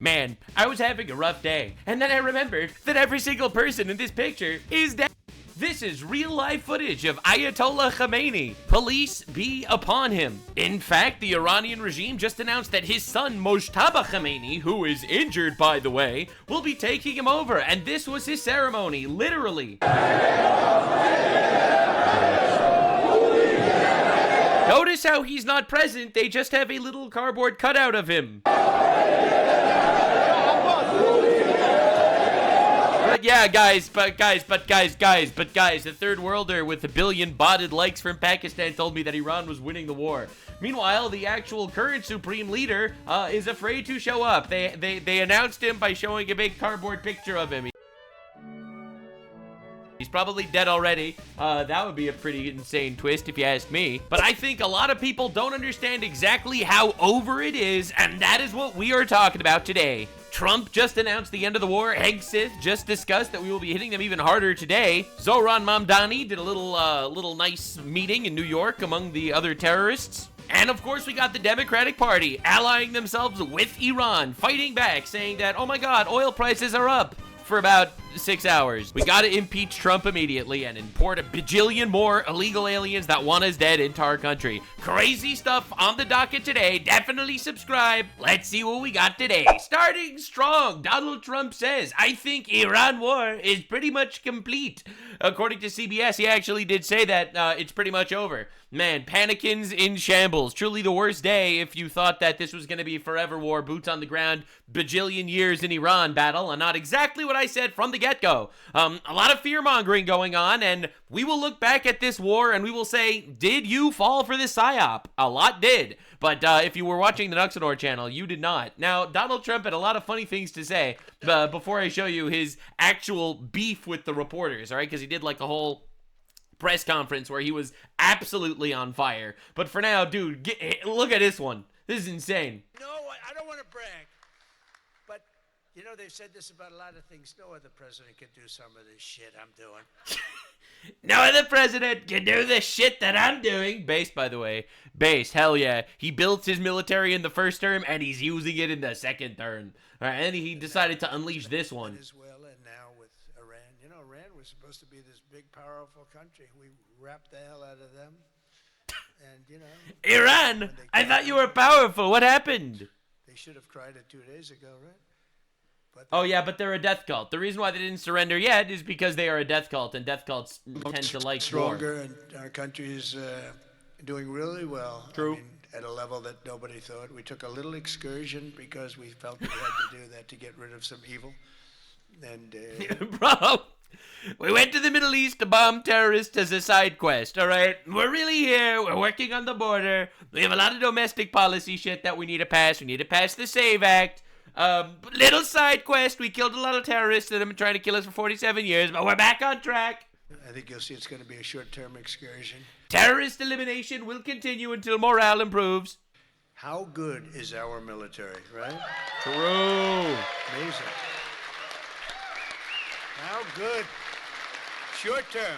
Man, I was having a rough day, and then I remembered that every single person in this picture is dead. This is real-life footage of Ayatollah Khamenei. Police be upon him. In fact, the Iranian regime just announced that his son, Mojtaba Khamenei, who is injured, by the way, will be taking him over, and this was his ceremony, literally. Notice how he's not present, they just have a little cardboard cutout of him. But yeah, guys, the third worlder with 1 billion botted likes from Pakistan told me that Iran was winning the war. Meanwhile, the actual current supreme leader is afraid to show up. They announced him by showing a big cardboard picture of him. He's probably dead already. That would be a pretty insane twist if you ask me. But I think a lot of people don't understand exactly how over it is, and that is what we are talking about today. Trump just announced the end of the war. Hegseth just discussed that we will be hitting them even harder today. Zohran Mamdani did a little nice meeting in New York among the other terrorists. And of course, we got the Democratic Party allying themselves with Iran, fighting back, saying that, oh my God, oil prices are up for about 6 hours. We gotta impeach Trump immediately and import a bajillion more illegal aliens that want us dead into our country. Crazy stuff on the docket today. Definitely subscribe. Let's see what we got today. Starting strong, Donald Trump says, I think Iran war is pretty much complete. According to CBS, he actually did say that it's pretty much over. Man, panicins in shambles. Truly the worst day if you thought that this was going to be forever war, boots on the ground, bajillion years in Iran battle, and not exactly what I said from the get-go. A lot of fear-mongering going on, and we will look back at this war and we will say, did you fall for this psyop? A lot did. But if you were watching the Nuxanor channel, you did not. Now, Donald Trump had a lot of funny things to say before I show you his actual beef with the reporters, all right? Because he did like a whole press conference where he was absolutely on fire. But for now, dude, look at this one. This is insane. No, I don't want to brag. But, you know, they've said this about a lot of things. No other president can do some of this shit I'm doing. No other president can do the shit that I'm doing. Based, by the way. Based, hell yeah. He built his military in the first term, and he's using it in the second term. All right, and he decided to unleash this one. As well, and now with Iran. You know, Iran was supposed to be this big, powerful country. We wrapped the hell out of them. And, you know. Iran? I thought you were powerful. What happened? They should have cried it 2 days ago, right? Oh, yeah, but they're a death cult. The reason why they didn't surrender yet is because they are a death cult, and death cults tend to like stronger, war. And our country is doing really well. True. I mean, at a level that nobody thought. We took a little excursion because we felt we had to do that to get rid of some evil. And Bro, we went to the Middle East to bomb terrorists as a side quest, all right? We're really here. We're working on the border. We have a lot of domestic policy shit that we need to pass. We need to pass the SAVE Act. Little side quest. We killed a lot of terrorists that have been trying to kill us for 47 years, but we're back on track. I think you'll see it's going to be a short-term excursion. Terrorist elimination will continue until morale improves. How good is our military, right? True. Amazing. How good. Short-term.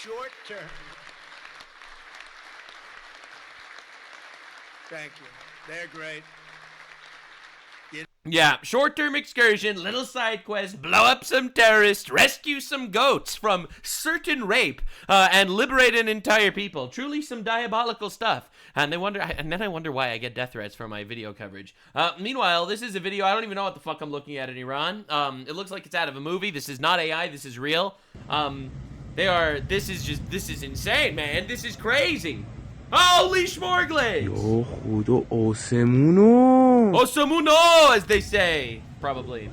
Short-term. Thank you. They're great. Yeah, short-term excursion, little side quest, blow up some terrorists, rescue some goats from certain rape, and liberate an entire people. Truly some diabolical stuff. And then I wonder why I get death threats for my video coverage. Meanwhile, this is a video, I don't even know what the fuck I'm looking at in Iran. It looks like it's out of a movie. This is not AI, this is real. This is insane, man. This is crazy. Holy Schmorglades! Osemuno, as they say, probably.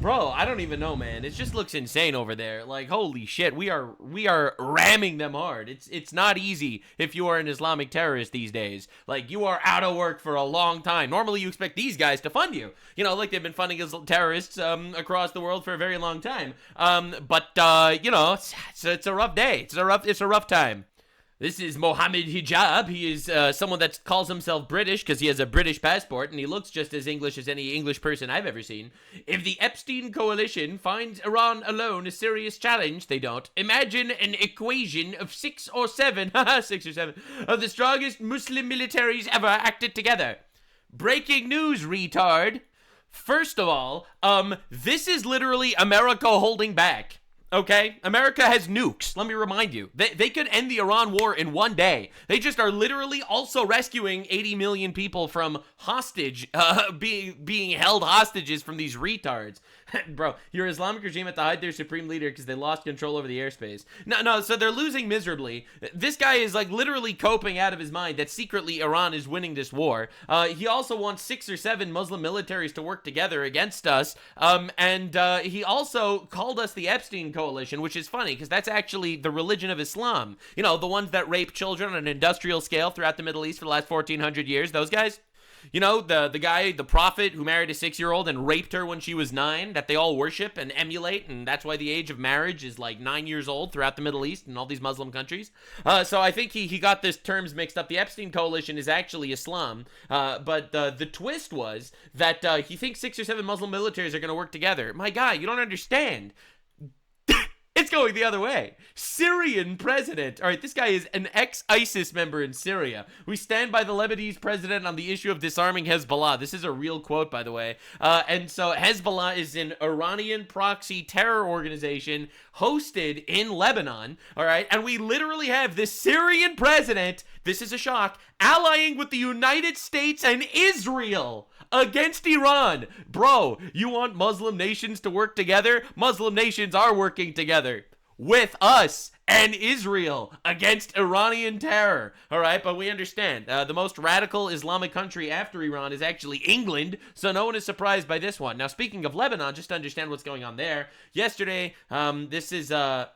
Bro, I don't even know, man. It just looks insane over there. Like, holy shit, we are ramming them hard. It's not easy if you are an Islamic terrorist these days. Like, you are out of work for a long time. Normally, you expect these guys to fund you. You know, like they've been funding terrorists across the world for a very long time. You know, it's a rough day. It's a rough time. This is Mohammed Hijab. He is someone that calls himself British because he has a British passport, and he looks just as English as any English person I've ever seen. If the Epstein coalition finds Iran alone a serious challenge, they don't. Imagine an equation of 6 or 7, 6 or 7, of the strongest Muslim militaries ever acted together. Breaking news, retard. First of all, this is literally America holding back. Okay? America has nukes. Let me remind you. They could end the Iran war in one day. They just are literally also rescuing 80 million people from hostage, being held hostages from these retards. Bro, your Islamic regime had to hide their supreme leader because they lost control over the airspace. No, so they're losing miserably. This guy is like literally coping out of his mind that secretly Iran is winning this war. He also wants 6 or 7 Muslim militaries to work together against us. And he also called us the Epstein Coalition, which is funny because that's actually the religion of Islam. You know, the ones that rape children on an industrial scale throughout the Middle East for the last 1400 years, those guys. You know, the guy, the prophet who married a 6-year-old and raped her when she was 9, that they all worship and emulate, and that's why the age of marriage is like 9 years old throughout the Middle East and all these Muslim countries. So I think he got this terms mixed up. The Epstein Coalition is actually Islam, but the twist was that he thinks 6 or 7 Muslim militaries are going to work together. My guy, you don't understand. It's going the other way. Syrian president. All right, this guy is an ex-ISIS member in Syria. We stand by the Lebanese president on the issue of disarming Hezbollah. This is a real quote, by the way. And so Hezbollah is an Iranian proxy terror organization hosted in Lebanon. All right, and we literally have this Syrian president, this is a shock, allying with the United States and Israel against Iran. Bro, you want Muslim nations to work together? Muslim nations are working together with us and Israel against Iranian terror. All right, but we understand. The most radical Islamic country after Iran is actually England, so no one is surprised by this one. Now, speaking of Lebanon, just to understand what's going on there, yesterday, this is a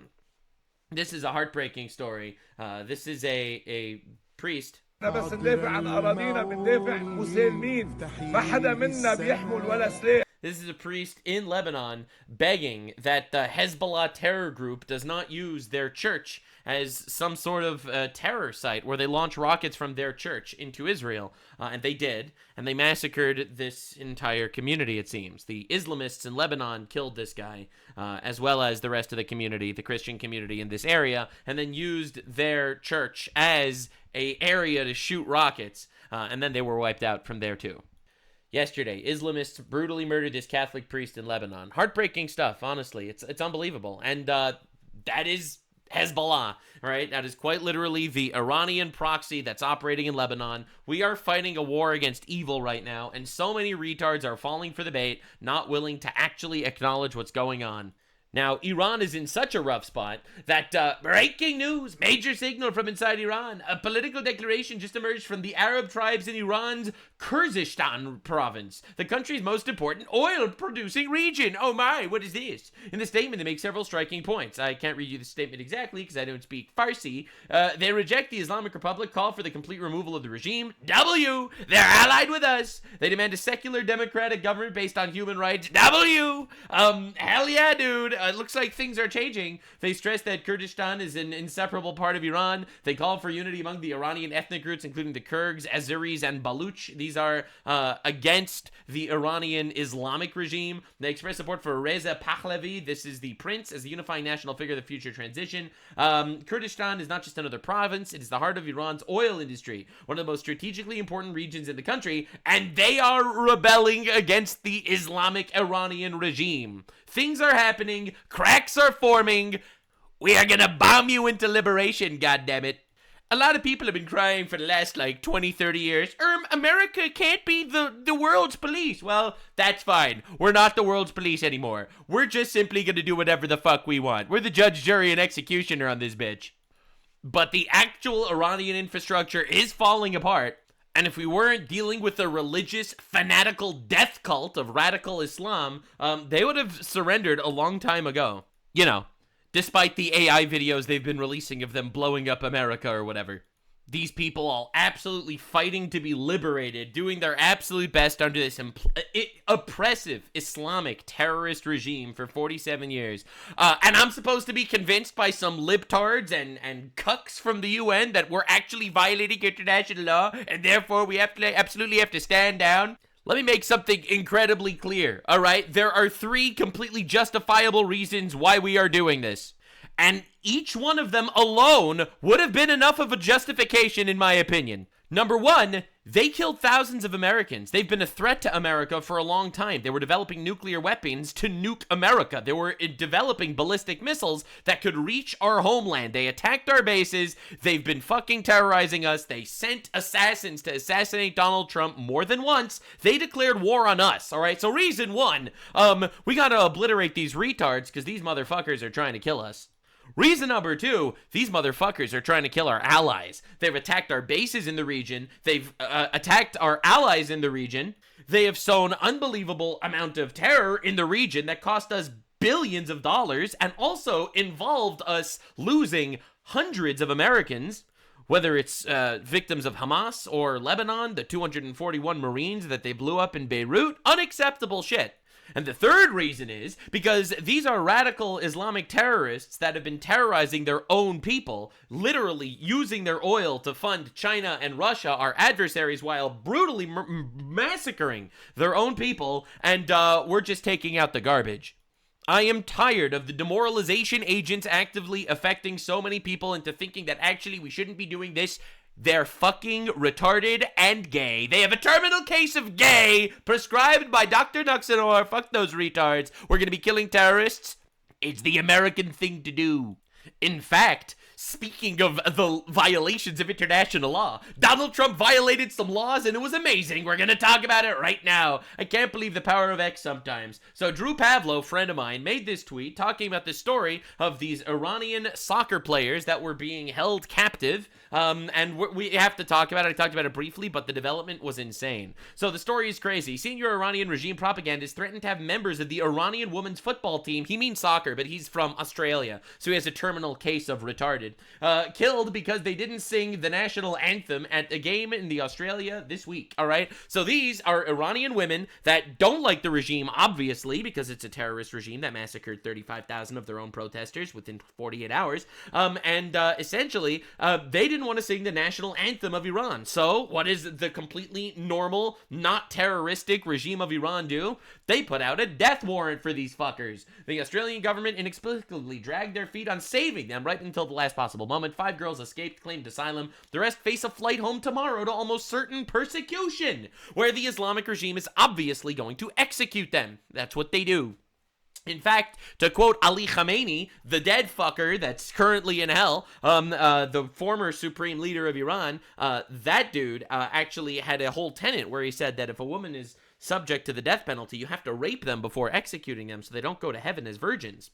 heartbreaking story. This is a priest. بس ندافع عن أراضينا بندافع مسالمين ما حدا منا بيحمل ولا سلاح. This is a priest in Lebanon begging that the Hezbollah terror group does not use their church as some sort of terror site where they launch rockets from their church into Israel. And they did. And they massacred this entire community, it seems. The Islamists in Lebanon killed this guy, as well as the rest of the community, the Christian community in this area, and then used their church as a area to shoot rockets. And then they were wiped out from there, too. Yesterday, Islamists brutally murdered this Catholic priest in Lebanon. Heartbreaking stuff, honestly. It's unbelievable. And that is Hezbollah, right? That is quite literally the Iranian proxy that's operating in Lebanon. We are fighting a war against evil right now, and so many retards are falling for the bait, not willing to actually acknowledge what's going on. Now, Iran is in such a rough spot that, breaking news, major signal from inside Iran. A political declaration just emerged from the Arab tribes in Iran's Kurdistan province, the country's most important oil-producing region. Oh my, what is this? In the statement, they make several striking points. I can't read you the statement exactly because I don't speak Farsi. They reject the Islamic Republic, call for the complete removal of the regime. They're allied with us. They demand a secular democratic government based on human rights. Hell yeah, dude. It looks like things are changing. They stress that Kurdistan is an inseparable part of Iran. They call for unity among the Iranian ethnic groups, including the Kurds, Azeris, and Baluch. These are against the Iranian Islamic regime. They express support for Reza Pahlavi. This is the prince as the unifying national figure of the future transition. Kurdistan is not just another province. It is the heart of Iran's oil industry, one of the most strategically important regions in the country, and they are rebelling against the Islamic Iranian regime. Things are happening. Cracks are forming. We are gonna bomb you into liberation, goddammit. A lot of people have been crying for the last, 20, 30 years. America can't be the world's police. Well, that's fine. We're not the world's police anymore. We're just simply gonna do whatever the fuck we want. We're the judge, jury, and executioner on this bitch. But the actual Iranian infrastructure is falling apart. And if we weren't dealing with a religious, fanatical death cult of radical Islam, they would have surrendered a long time ago. You know, despite the AI videos they've been releasing of them blowing up America or whatever. These people all absolutely fighting to be liberated, doing their absolute best under this oppressive Islamic terrorist regime for 47 years. And I'm supposed to be convinced by some libtards and cucks from the UN that we're actually violating international law, and therefore we absolutely have to stand down? Let me make something incredibly clear, all right? There are 3 completely justifiable reasons why we are doing this. And each one of them alone would have been enough of a justification, in my opinion. Number one, they killed thousands of Americans. They've been a threat to America for a long time. They were developing nuclear weapons to nuke America. They were developing ballistic missiles that could reach our homeland. They attacked our bases. They've been fucking terrorizing us. They sent assassins to assassinate Donald Trump more than once. They declared war on us, all right? So reason one, we gotta obliterate these retards because these motherfuckers are trying to kill us. Reason number two, these motherfuckers are trying to kill our allies. They've attacked our bases in the region. They've attacked our allies in the region. They have sown unbelievable amount of terror in the region that cost us billions of dollars and also involved us losing hundreds of Americans, whether it's victims of Hamas or Lebanon, the 241 Marines that they blew up in Beirut. Unacceptable shit. And the third reason is because these are radical Islamic terrorists that have been terrorizing their own people, literally using their oil to fund China and Russia, our adversaries, while brutally massacring their own people, and we're just taking out the garbage. I am tired of the demoralization agents actively affecting so many people into thinking that actually we shouldn't be doing this. They're fucking retarded and gay. They have a terminal case of gay prescribed by Dr. Nuxanor. Fuck those retards. We're gonna be killing terrorists. It's the American thing to do. In fact, speaking of the violations of international law, Donald Trump violated some laws and it was amazing. We're gonna talk about it right now. I can't believe the power of X sometimes. So Drew Pavlo, friend of mine, made this tweet talking about the story of these Iranian soccer players that were being held captive. And we have to talk about it. I talked about it briefly, but the development was insane. So the story is crazy. Senior Iranian regime propagandist threatened to have members of the Iranian women's football team, he means soccer, but he's from Australia, so he has a terminal case of retarded, killed because they didn't sing the national anthem at a game in the Australia this week, all right? So these are Iranian women that don't like the regime, obviously, because it's a terrorist regime that massacred 35,000 of their own protesters within 48 hours, and essentially, they didn't want to sing the national anthem of Iran. So what does the completely normal, not terroristic regime of Iran do? They put out a death warrant for these fuckers. The Australian government inexplicably dragged their feet on saving them right until the last possible moment. 5 girls escaped, claimed asylum. The rest face a flight home tomorrow to almost certain persecution, where the Islamic regime is obviously going to execute them. That's what they do. In fact, to quote Ali Khamenei, the dead fucker that's currently in hell, the former supreme leader of Iran, that dude actually had a whole tenet where he said that if a woman is subject to the death penalty, you have to rape them before executing them so they don't go to heaven as virgins.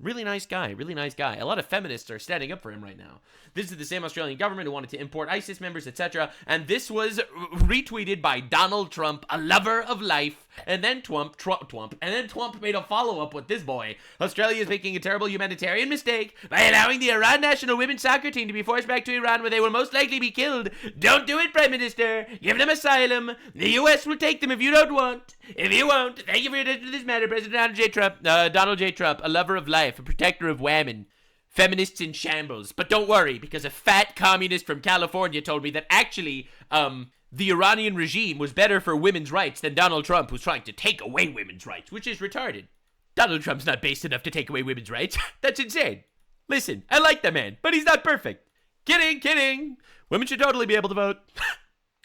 Really nice guy, really nice guy. A lot of feminists are standing up for him right now. This is the same Australian government who wanted to import ISIS members, etc. And this was retweeted by Donald Trump, a lover of life. And then Trump made a follow-up with this boy. Australia is making a terrible humanitarian mistake by allowing the Iran national women's soccer team to be forced back to Iran where they will most likely be killed. Don't do it, Prime Minister. Give them asylum. The U.S. will take them if you don't want. If you won't, thank you for your attention to this matter, President Donald J. Trump, a lover of life, a protector of women. Feminists in shambles. But don't worry, because a fat communist from California told me that actually, the Iranian regime was better for women's rights than Donald Trump, who's trying to take away women's rights, which is retarded. Donald Trump's not based enough to take away women's rights. That's insane. Listen, I like the man, but he's not perfect. Kidding. Women should totally be able to vote.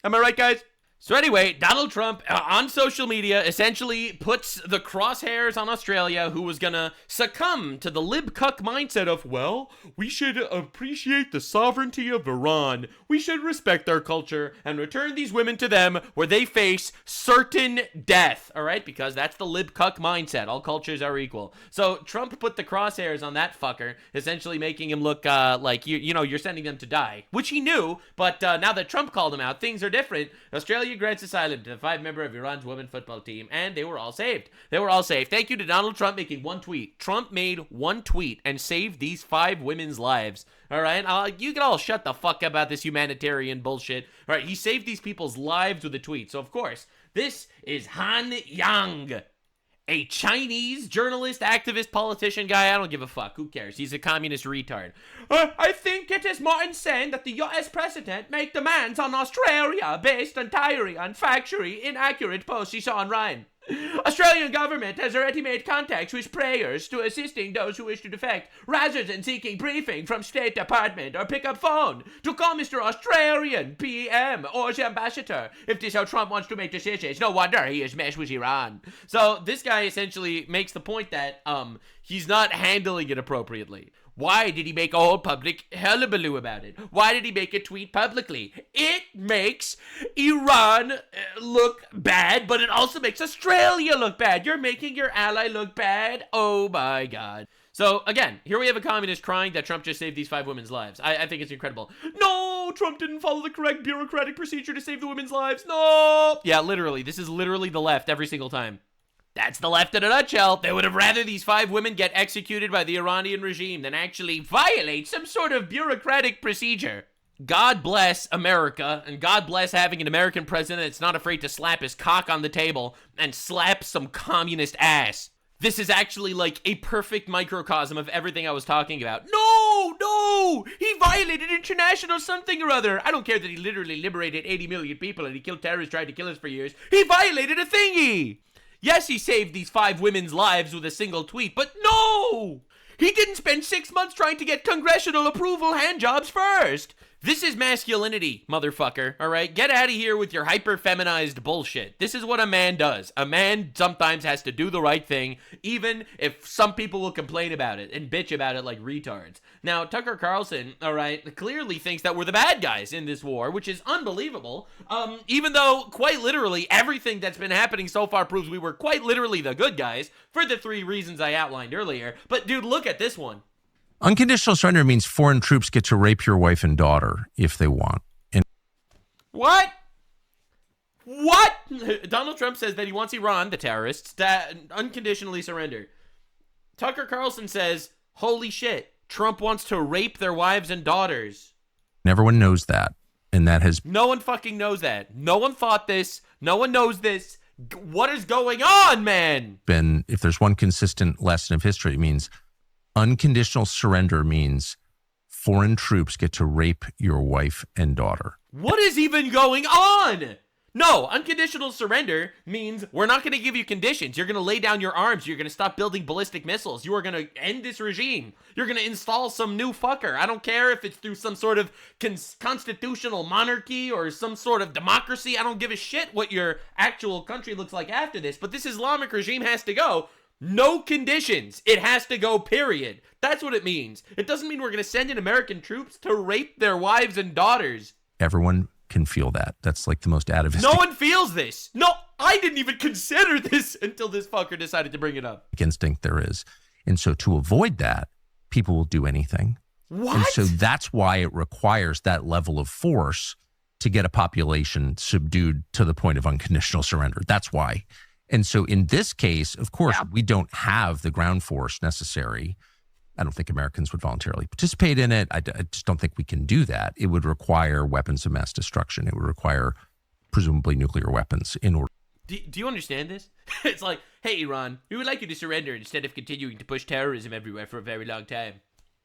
Am I right, guys? So anyway, Donald Trump on social media essentially puts the crosshairs on Australia, who was gonna succumb to the lib-cuck mindset of, well, we should appreciate the sovereignty of Iran. We should respect their culture and return these women to them where they face certain death, all right? Because that's the lib-cuck mindset. All cultures are equal. So Trump put the crosshairs on that fucker, essentially making him look like, you're sending them to die, which he knew, but now that Trump called him out, things are different. Australia grants asylum to the 5 members of Iran's women's football team, and they were all saved. Thank you to Donald Trump making one tweet. Trump made one tweet and saved these 5 women's lives. All right, you can all shut the fuck up about this humanitarian bullshit. All right, he saved these people's lives with a tweet. So of course, this is Han Yang, a Chinese journalist, activist, politician guy. I don't give a fuck. Who cares? He's a communist retard. I think it is more insane that the US president make demands on Australia based entirely on factually inaccurate posts he saw online. Australian government has already made contacts with prayers to assisting those who wish to defect, rather than seeking briefing from State Department or pick up phone to call Mr. Australian PM or the ambassador. If this is how Trump wants to make decisions, no wonder he has messed with Iran. So this guy essentially makes the point that he's not handling it appropriately. Why did he make a whole public hullabaloo about it? Why did he make a tweet publicly? It makes Iran look bad, but it also makes Australia look bad. You're making your ally look bad? Oh my God. So again, here we have a communist crying that Trump just saved these 5 women's lives. I think it's incredible. No, Trump didn't follow the correct bureaucratic procedure to save the women's lives. No. Yeah, literally. This is literally the left every single time. That's the left in a nutshell. They would have rather these 5 women get executed by the Iranian regime than actually violate some sort of bureaucratic procedure. God bless America, and God bless having an American president that's not afraid to slap his cock on the table and slap some communist ass. This is actually like a perfect microcosm of everything I was talking about. No, he violated international something or other. I don't care that he literally liberated 80 million people and he killed terrorists tried to kill us for years. He violated a thingy. Yes, he saved these 5 women's lives with a single tweet, but no! He didn't spend 6 months trying to get congressional approval handjobs first. This is masculinity, motherfucker, all right? Get out of here with your hyper-feminized bullshit. This is what a man does. A man sometimes has to do the right thing, even if some people will complain about it and bitch about it like retards. Now, Tucker Carlson, all right, clearly thinks that we're the bad guys in this war, which is unbelievable, even though, quite literally, everything that's been happening so far proves we were quite literally the good guys for the 3 reasons I outlined earlier. But, dude, look at this one. Unconditional surrender means foreign troops get to rape your wife and daughter if they want. What? Donald Trump says that he wants Iran, the terrorists, to unconditionally surrender. Tucker Carlson says, holy shit, Trump wants to rape their wives and daughters. Everyone knows that. And that has... No one fucking knows that. No one thought this. No one knows this. What is going on, man? Been, if there's one consistent lesson of history, it means unconditional surrender means foreign troops get to rape your wife and daughter. What is even going on? No, unconditional surrender means we're not going to give you conditions. You're going to lay down your arms. You're going to stop building ballistic missiles. You are going to end this regime. You're going to install some new fucker. I don't care if it's through some sort of constitutional monarchy or some sort of democracy. I don't give a shit what your actual country looks like after this, but this Islamic regime has to go. No conditions. It has to go, period. That's what it means. It doesn't mean we're going to send in American troops to rape their wives and daughters. Everyone can feel that. That's like the most atavistic. No one feels this. No, I didn't even consider this until this fucker decided to bring it up. Instinct there is. And so to avoid that, people will do anything. What? And so that's why it requires that level of force to get a population subdued to the point of unconditional surrender. That's why. And so in this case, of course, we don't have the ground force necessary. I don't think Americans would voluntarily participate in it. I just don't think we can do that. It would require weapons of mass destruction. It would require presumably nuclear weapons in order. Do you understand this? It's like, hey, Iran, we would like you to surrender instead of continuing to push terrorism everywhere for a very long time.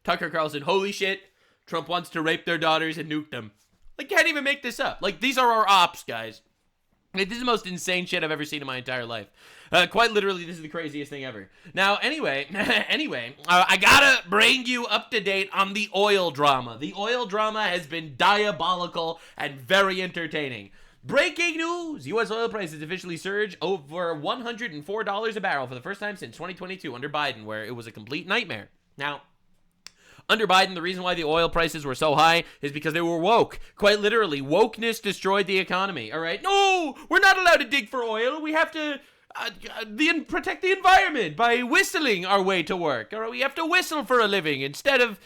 Tucker Carlson, holy shit, Trump wants to rape their daughters and nuke them. Like, can't even make this up. Like, these are our ops, guys. Like, this is the most insane shit I've ever seen in my entire life. Quite literally, this is the craziest thing ever. Now, anyway, I gotta bring you up to date on the oil drama. The oil drama has been diabolical and very entertaining. Breaking news! U.S. oil prices officially surged over $104 a barrel for the first time since 2022 under Biden, where it was a complete nightmare. Now, under Biden, the reason why the oil prices were so high is because they were woke. Quite literally, wokeness destroyed the economy, all right? No, we're not allowed to dig for oil. We have to protect the environment by whistling our way to work. All right, we have to whistle for a living instead of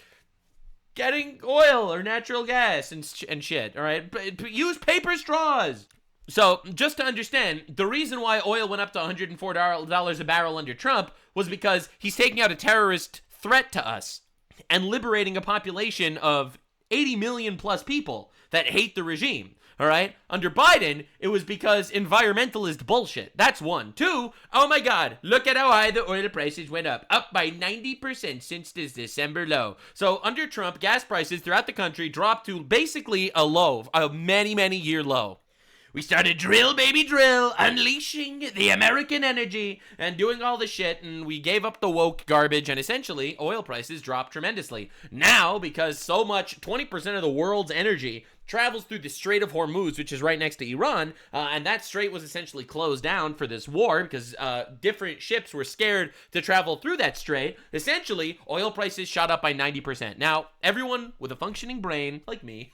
getting oil or natural gas and shit, all right? Use paper straws. So, just to understand, the reason why oil went up to $104 a barrel under Trump was because he's taking out a terrorist threat to us and liberating a population of 80 million plus people that hate the regime, all right? Under Biden, it was because environmentalist bullshit. That's one. Two, oh my God, look at how high the oil prices went up by 90% since this December low. So under Trump, gas prices throughout the country dropped to basically a low, a many, many year low. We started drill, baby, drill, unleashing the American energy and doing all the shit, and we gave up the woke garbage, and essentially, oil prices dropped tremendously. Now, because so much, 20% of the world's energy travels through the Strait of Hormuz, which is right next to Iran, and that strait was essentially closed down for this war because different ships were scared to travel through that strait. Essentially, oil prices shot up by 90%. Now, everyone with a functioning brain, like me,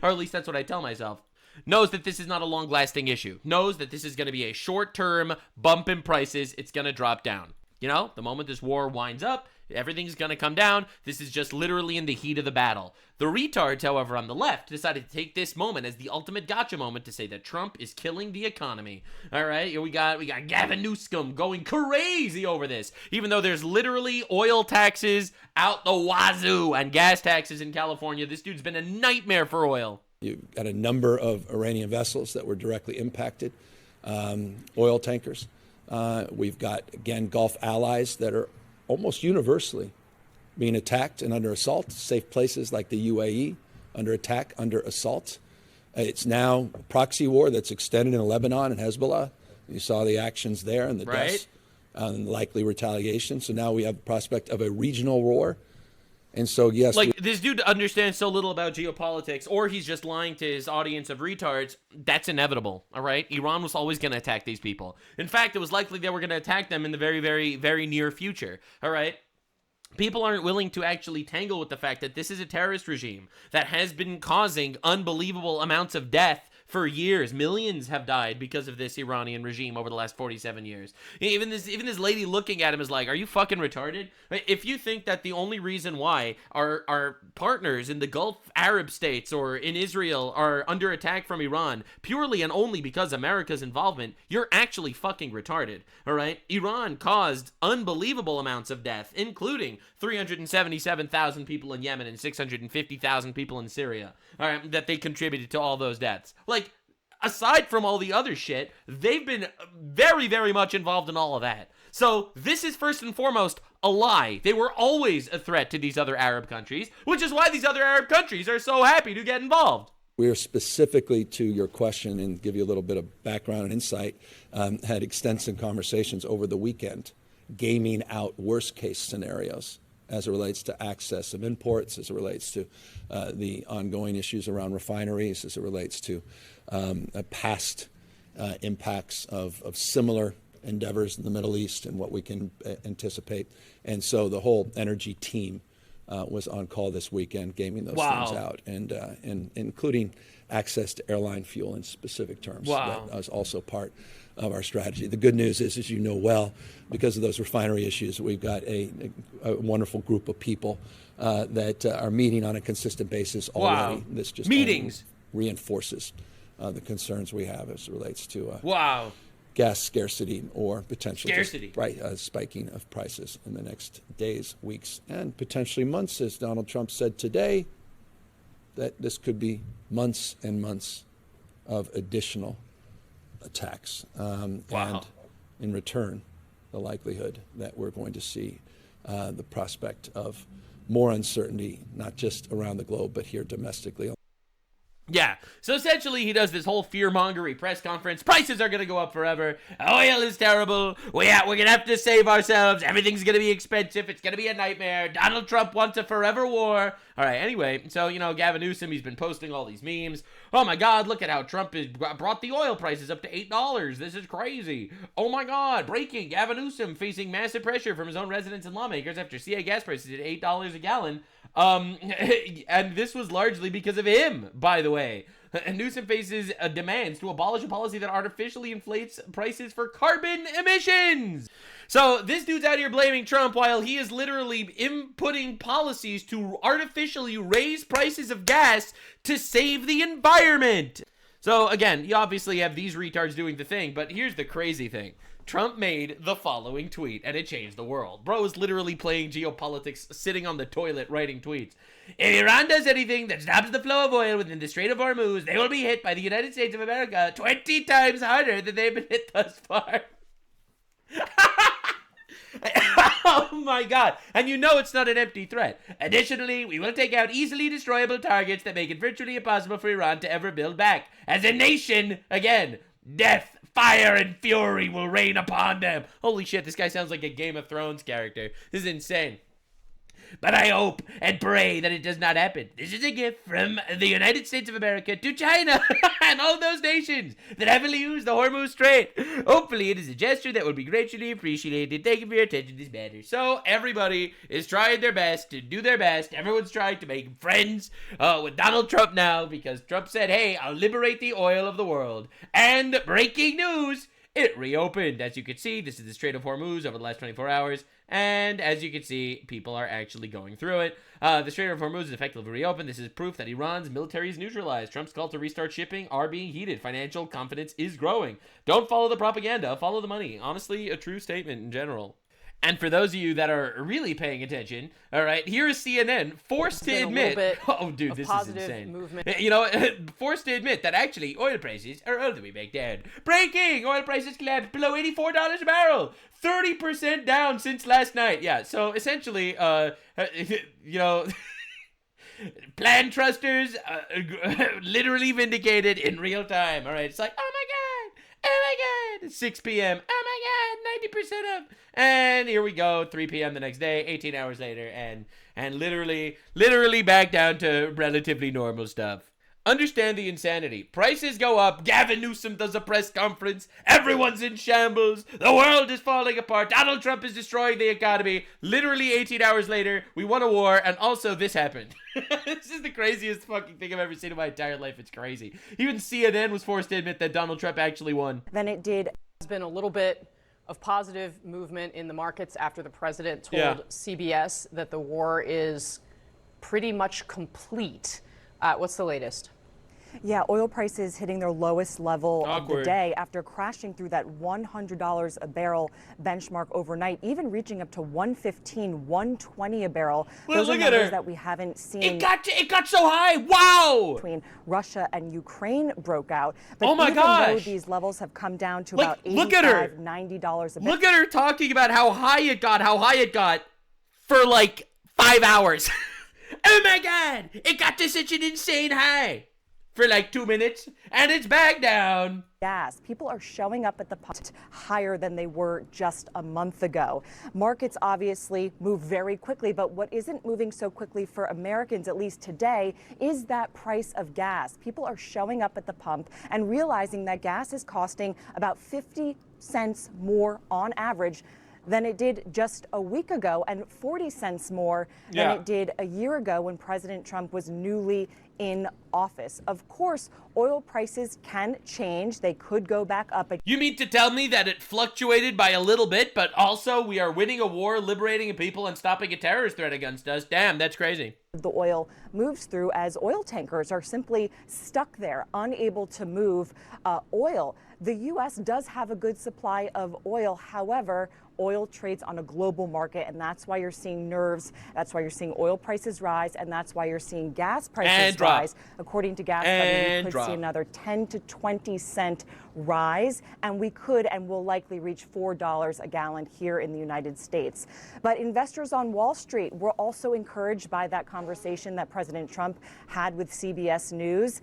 or at least that's what I tell myself, knows that this is not a long-lasting issue, knows that this is going to be a short-term bump in prices. It's going to drop down. You know, the moment this war winds up, everything's going to come down. This is just literally in the heat of the battle. The retards, however, on the left decided to take this moment as the ultimate gotcha moment to say that Trump is killing the economy. All right, we got Gavin Newsom going crazy over this, even though there's literally oil taxes out the wazoo and gas taxes in California. This dude's been a nightmare for oil. You've got a number of Iranian vessels that were directly impacted, oil tankers. We've got, again, Gulf allies that are almost universally being attacked and under assault. Safe places like the UAE under attack, under assault. It's now a proxy war that's extended in Lebanon and Hezbollah. You saw the actions there and the deaths and likely retaliation. So now we have the prospect of a regional war. And so, yes. Like, this dude understands so little about geopolitics, or he's just lying to his audience of retards. That's inevitable, all right? Iran was always going to attack these people. In fact, it was likely they were going to attack them in the very, very, very near future, all right? People aren't willing to actually tangle with the fact that this is a terrorist regime that has been causing unbelievable amounts of death for years. Millions have died because of this Iranian regime over the last 47 years. Even this lady looking at him is like, are you fucking retarded? If you think that the only reason why our partners in the Gulf Arab states or in Israel are under attack from Iran purely and only because America's involvement, you're actually fucking retarded, all right? Iran caused unbelievable amounts of death, including 377,000 people in Yemen and 650,000 people in Syria, all right, that they contributed to all those deaths. Like, aside from all the other shit, they've been very, very much involved in all of that. So this is first and foremost a lie. They were always a threat to these other Arab countries, which is why these other Arab countries are so happy to get involved. We are specifically to your question and give you a little bit of background and insight, had extensive conversations over the weekend, gaming out worst case scenarios as it relates to access of imports, as it relates to the ongoing issues around refineries, as it relates to past impacts of similar endeavors in the Middle East and what we can anticipate. And so the whole energy team was on call this weekend, gaming those things out, and including access to airline fuel in specific terms. That was also part of our strategy. The good news is, as you know well, because of those refinery issues, we've got a wonderful group of people that are meeting on a consistent basis already. This just reinforces the concerns we have as it relates to gas scarcity or potentially spiking of prices in the next days, weeks, and potentially months, as Donald Trump said today, that this could be months and months of additional attacks. And in return, the likelihood that we're going to see the prospect of more uncertainty, not just around the globe, but here domestically. Yeah, so essentially he does this whole fear-mongery press conference. Prices are going to go up forever. Oil is terrible. We're going to have to save ourselves. Everything's going to be expensive. It's going to be a nightmare. Donald Trump wants a forever war. All right, anyway, so, you know, Gavin Newsom, he's been posting all these memes. Oh, my God, look at how Trump has brought the oil prices up to $8. This is crazy. Oh, my God, breaking. Gavin Newsom facing massive pressure from his own residents and lawmakers after CA gas prices at $8 a gallon. And this was largely because of him, by the way. And Newsom faces demands to abolish a policy that artificially inflates prices for carbon emissions. So this dude's out here blaming Trump while he is literally inputting policies to artificially raise prices of gas to save the environment. So again, you obviously have these retards doing the thing, but here's the crazy thing. Trump made the following tweet, and it changed the world. Bro is literally playing geopolitics, sitting on the toilet writing tweets. If Iran does anything that stops the flow of oil within the Strait of Hormuz, they will be hit by the United States of America 20 times harder than they've been hit thus far. Oh my god. And you know it's not an empty threat. Additionally, we will take out easily destroyable targets that make it virtually impossible for Iran to ever build back. As a nation, again, death, fire, and fury will rain upon them. Holy shit, this guy sounds like a Game of Thrones character. This is insane. But I hope and pray that it does not happen. This is a gift from the United States of America to China and all those nations that heavily use the Hormuz Strait. Hopefully, it is a gesture that will be greatly appreciated. Thank you for your attention to this matter. So, everybody is trying their best to do their best. Everyone's trying to make friends with Donald Trump now because Trump said, hey, I'll liberate the oil of the world. And breaking news, it reopened. As you can see, this is the Strait of Hormuz over the last 24 hours. And as you can see, people are actually going through it. The Strait of Hormuz is effectively reopened. This is proof that Iran's military is neutralized. Trump's call to restart shipping are being heeded. Financial confidence is growing. Don't follow the propaganda. Follow the money. Honestly, a true statement in general. And for those of you that are really paying attention, all right, here is CNN forced to admit, oh, dude, this is insane. Movement. You know, forced to admit that actually oil prices are all the way back down. Breaking! Oil prices collapsed below $84 a barrel. 30% down since last night. Yeah, so essentially, you know, plan trusters literally vindicated in real time. All right, it's like, oh my God. Oh my God, 6 p.m. Oh my God, 90% up. And here we go, 3 p.m. the next day, 18 hours later, and literally back down to relatively normal stuff. Understand the insanity. Prices go up. Gavin Newsom does a press conference. Everyone's in shambles. The world is falling apart. Donald Trump is destroying the economy. Literally 18 hours later, we won a war, and also this happened. This is the craziest fucking thing I've ever seen in my entire life. It's crazy. Even CNN was forced to admit that Donald Trump actually won. Then it did. There's been a little bit of positive movement in the markets after the president told CBS that the war is pretty much complete. What's the latest? Yeah, oil prices hitting their lowest level of the day after crashing through that $100 a barrel benchmark overnight, even reaching up to $115, $120 a barrel. Well, those are numbers that we haven't seen. It got so high. Wow. Between Russia and Ukraine broke out. But oh my gosh. Even though these levels have come down to about $85, $90 a barrel. Look at her talking about how high it got for like 5 hours. Oh my God. It got to such an insane high. For like 2 minutes, and it's back down. Gas. People are showing up at the pump higher than they were just a month ago. Markets obviously move very quickly, but what isn't moving so quickly for Americans, at least today, is that price of gas. People are showing up at the pump and realizing that gas is costing about 50 cents more on average than it did just a week ago, and 40 cents more than it did a year ago when President Trump was newly in office. Of course, oil prices can change. They could go back up. You mean to tell me that it fluctuated by a little bit, but also we are winning a war, liberating a people, and stopping a terrorist threat against us? Damn, that's crazy. The oil moves through as oil tankers are simply stuck there, unable to move oil. The U.S. does have a good supply of oil. However, oil trades on a global market, and that's why you're seeing nerves. That's why you're seing oil prices rise, and that's why you're seeing gas prices rise. According to Gas Buddy, we could see another 10 to 20 cent rise, and we could and will likely reach $4 a gallon here in the United States. But investors on Wall Street were also encouraged by that conversation that President Trump had with CBS News.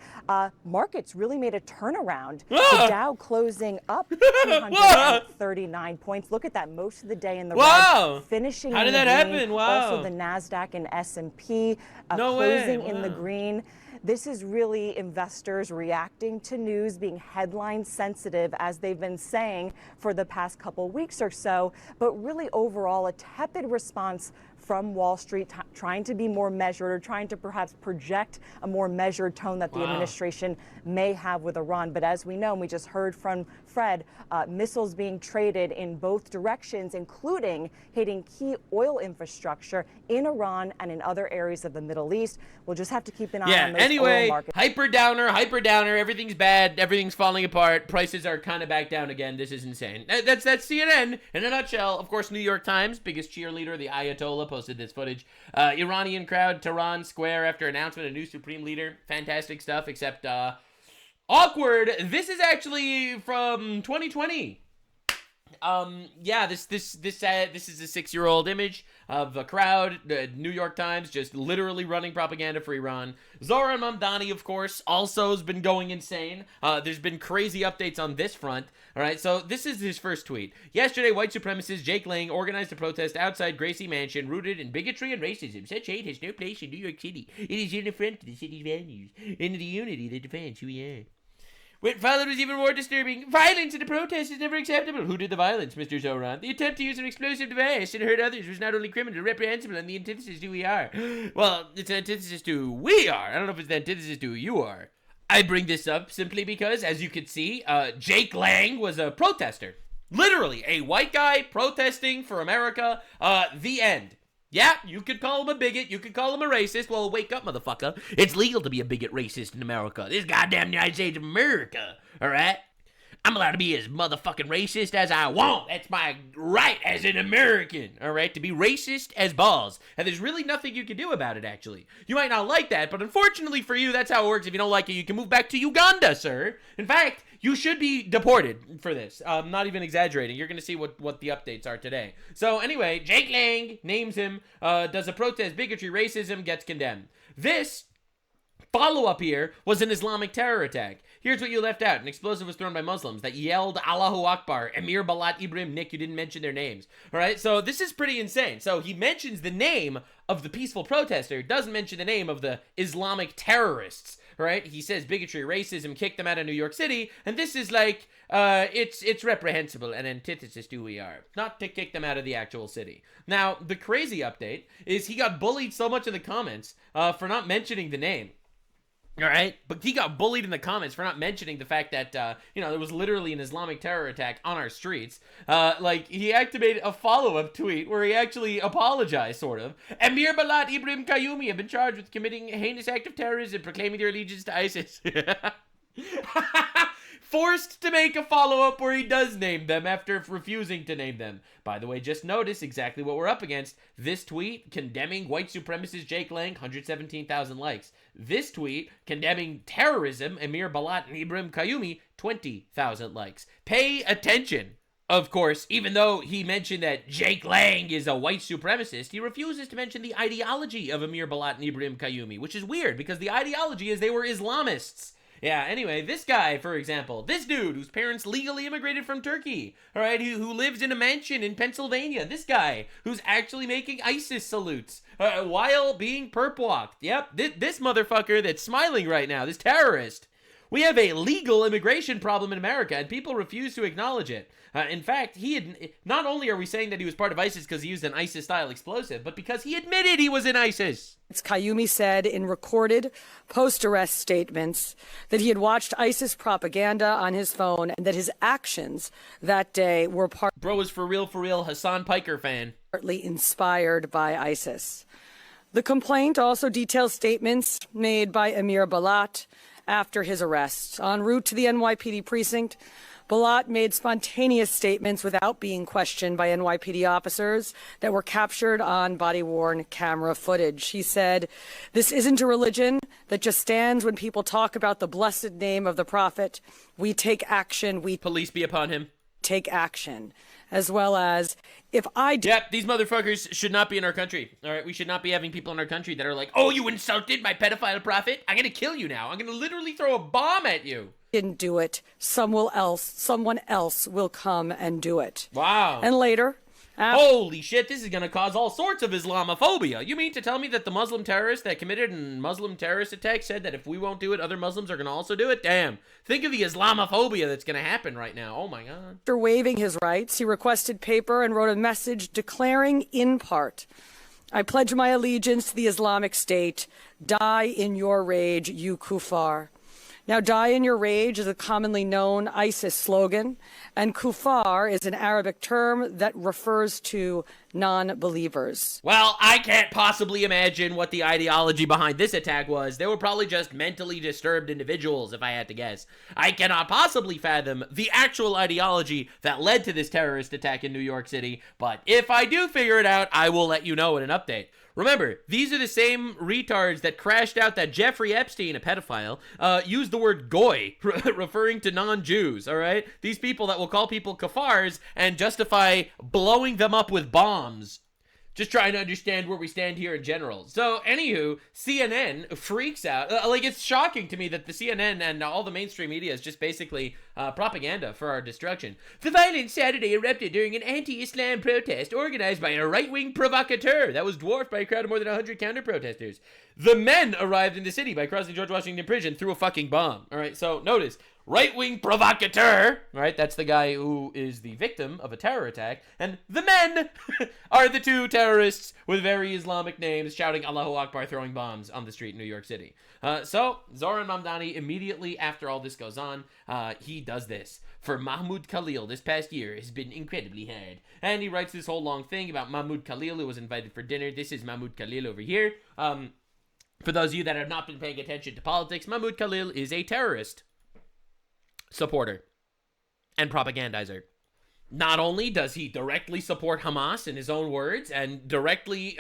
Markets really made a turnaround. The Dow closing up 239 points. Look at that, most of the day in the red, finishing How in did the that green. happen? Wow. Also the NASDAQ and S&P closing in the green. This is really investors reacting to news, being headline sensitive, as they've been saying for the past couple weeks or so, but really overall a tepid response from Wall Street, trying to be more measured or trying to perhaps project a more measured tone that the administration may have with Iran. But as we know, and we just heard from Fred, missiles being traded in both directions, including hitting key oil infrastructure in Iran and in other areas of the Middle East. We'll just have to keep an eye on those oil markets. Hyper downer, everything's bad, everything's falling apart, prices are kind of back down again. This is insane. That's CNN in a nutshell. Of course, New York Times, biggest cheerleader, the Ayatollah, posted this footage. Iranian crowd, Tehran square after announcement of new supreme leader. Fantastic stuff, except awkward. This is actually from 2020. Yeah, this is a 6-year-old image of a crowd. The New York Times just literally running propaganda for Iran. Zoran Mamdani, of course, also has been going insane. There's been crazy updates on this front. All right, so this is his first tweet. Yesterday, white supremacist Jake Lang organized a protest outside Gracie Mansion rooted in bigotry and racism. Such hate has no place in New York City. It is an affront to the city's values and to the unity that defines who we are. What followed was even more disturbing. Violence in a protest is never acceptable. Who did the violence, Mr. Zoran? The attempt to use an explosive device and hurt others was not only criminal, reprehensible, and the antithesis to who we are. Well, it's an antithesis to who we are. I don't know if it's the antithesis to who you are. I bring this up simply because, as you can see, Jake Lang was a protester. Literally, a white guy protesting for America. The end. Yeah, you could call him a bigot, you could call him a racist. Well, wake up, motherfucker. It's legal to be a bigot racist in America. This goddamn United States of America, alright? I'm allowed to be as motherfucking racist as I want. That's my right as an American, alright? To be racist as balls. And there's really nothing you can do about it, actually. You might not like that, but unfortunately for you, that's how it works. If you don't like it, you can move back to Uganda, sir. In fact, you should be deported for this. I'm not even exaggerating. You're going to see what the updates are today. So anyway, Jake Lang names him, does a protest, bigotry, racism, gets condemned. This follow-up here was an Islamic terror attack. Here's what you left out. An explosive was thrown by Muslims that yelled Allahu Akbar, Amir Balat Ibrahim. Nick, you didn't mention their names. All right, so this is pretty insane. So he mentions the name of the peaceful protester, doesn't mention the name of the Islamic terrorists. Right? He says bigotry, racism, kicked them out of New York City, and this is like, it's reprehensible and antithesis to who we are. Not to kick them out of the actual city. Now, the crazy update is he got bullied so much in the comments for not mentioning the name. All right, but he got bullied in the comments for not mentioning the fact that, there was literally an Islamic terror attack on our streets. He activated a follow-up tweet where he actually apologized, sort of. Amir Balat Ibrahim Qayyumi have been charged with committing a heinous act of terrorism, proclaiming their allegiance to ISIS. Forced to make a follow-up where he does name them after refusing to name them. By the way, just notice exactly what we're up against. This tweet condemning white supremacist Jake Lang, 117,000 likes. This tweet condemning terrorism, Amir Balat and Ibrahim Qayyumi, 20,000 likes. Pay attention. Of course, even though he mentioned that Jake Lang is a white supremacist, he refuses to mention the ideology of Amir Balat and Ibrahim Qayyumi, which is weird because the ideology is they were Islamists. Yeah, anyway, this guy, for example, this dude whose parents legally immigrated from Turkey, all right, who lives in a mansion in Pennsylvania, this guy who's actually making ISIS salutes while being perp-walked. Yep, this motherfucker that's smiling right now, this terrorist. We have a legal immigration problem in America, and people refuse to acknowledge it. In fact, not only are we saying that he was part of ISIS because he used an ISIS-style explosive, but because he admitted he was in ISIS. Qayyumi said in recorded post-arrest statements that he had watched ISIS propaganda on his phone and that his actions that day were Bro is for real, Hassan Piker fan. Partly inspired by ISIS. The complaint also details statements made by Amir Balat after his arrest. En route to the NYPD precinct, Balat made spontaneous statements without being questioned by NYPD officers that were captured on body-worn camera footage. He said, "This isn't a religion that just stands when people talk about the blessed name of the Prophet. We take action. We police be upon him. Take action." As well as, if I... Yep, these motherfuckers should not be in our country. All right, we should not be having people in our country that are like, oh, you insulted my pedophile prophet? I'm going to kill you now. I'm going to literally throw a bomb at you. Didn't do it. Someone else will come and do it. Wow. And later... Holy shit, this is going to cause all sorts of Islamophobia. You mean to tell me that the Muslim terrorist that committed a Muslim terrorist attack said that if we won't do it, other Muslims are going to also do it? Damn. Think of the Islamophobia that's going to happen right now. Oh my God. After waiving his rights, he requested paper and wrote a message declaring in part, "I pledge my allegiance to the Islamic State. Die in your rage, you kuffar." Now, die in your rage is a commonly known ISIS slogan, and kuffar is an Arabic term that refers to non-believers. Well, I can't possibly imagine what the ideology behind this attack was. They were probably just mentally disturbed individuals, if I had to guess. I cannot possibly fathom the actual ideology that led to this terrorist attack in New York City, but if I do figure it out, I will let you know in an update. Remember, these are the same retards that crashed out that Jeffrey Epstein, a pedophile, used the word goy, referring to non-Jews, all right? These people that will call people kafars and justify blowing them up with bombs. Just trying to understand where we stand here in general. So, anywho, CNN freaks out. Like, it's shocking to me that the CNN and all the mainstream media is just basically propaganda for our destruction. The violence Saturday erupted during an anti-Islam protest organized by a right-wing provocateur that was dwarfed by a crowd of more than 100 counter-protesters. The men arrived in the city by crossing George Washington Bridge and threw a fucking bomb. All right, so notice. Right-wing provocateur, right? That's the guy who is the victim of a terror attack. And the men are the two terrorists with very Islamic names shouting Allahu Akbar, throwing bombs on the street in New York City. So Zoran Mamdani, immediately after all this goes on, he does this. For Mahmoud Khalil, this past year has been incredibly hard. And he writes this whole long thing about Mahmoud Khalil, who was invited for dinner. This is Mahmoud Khalil over here. For those of you that have not been paying attention to politics, Mahmoud Khalil is a terrorist supporter and propagandizer. Not only does he directly support Hamas in his own words and directly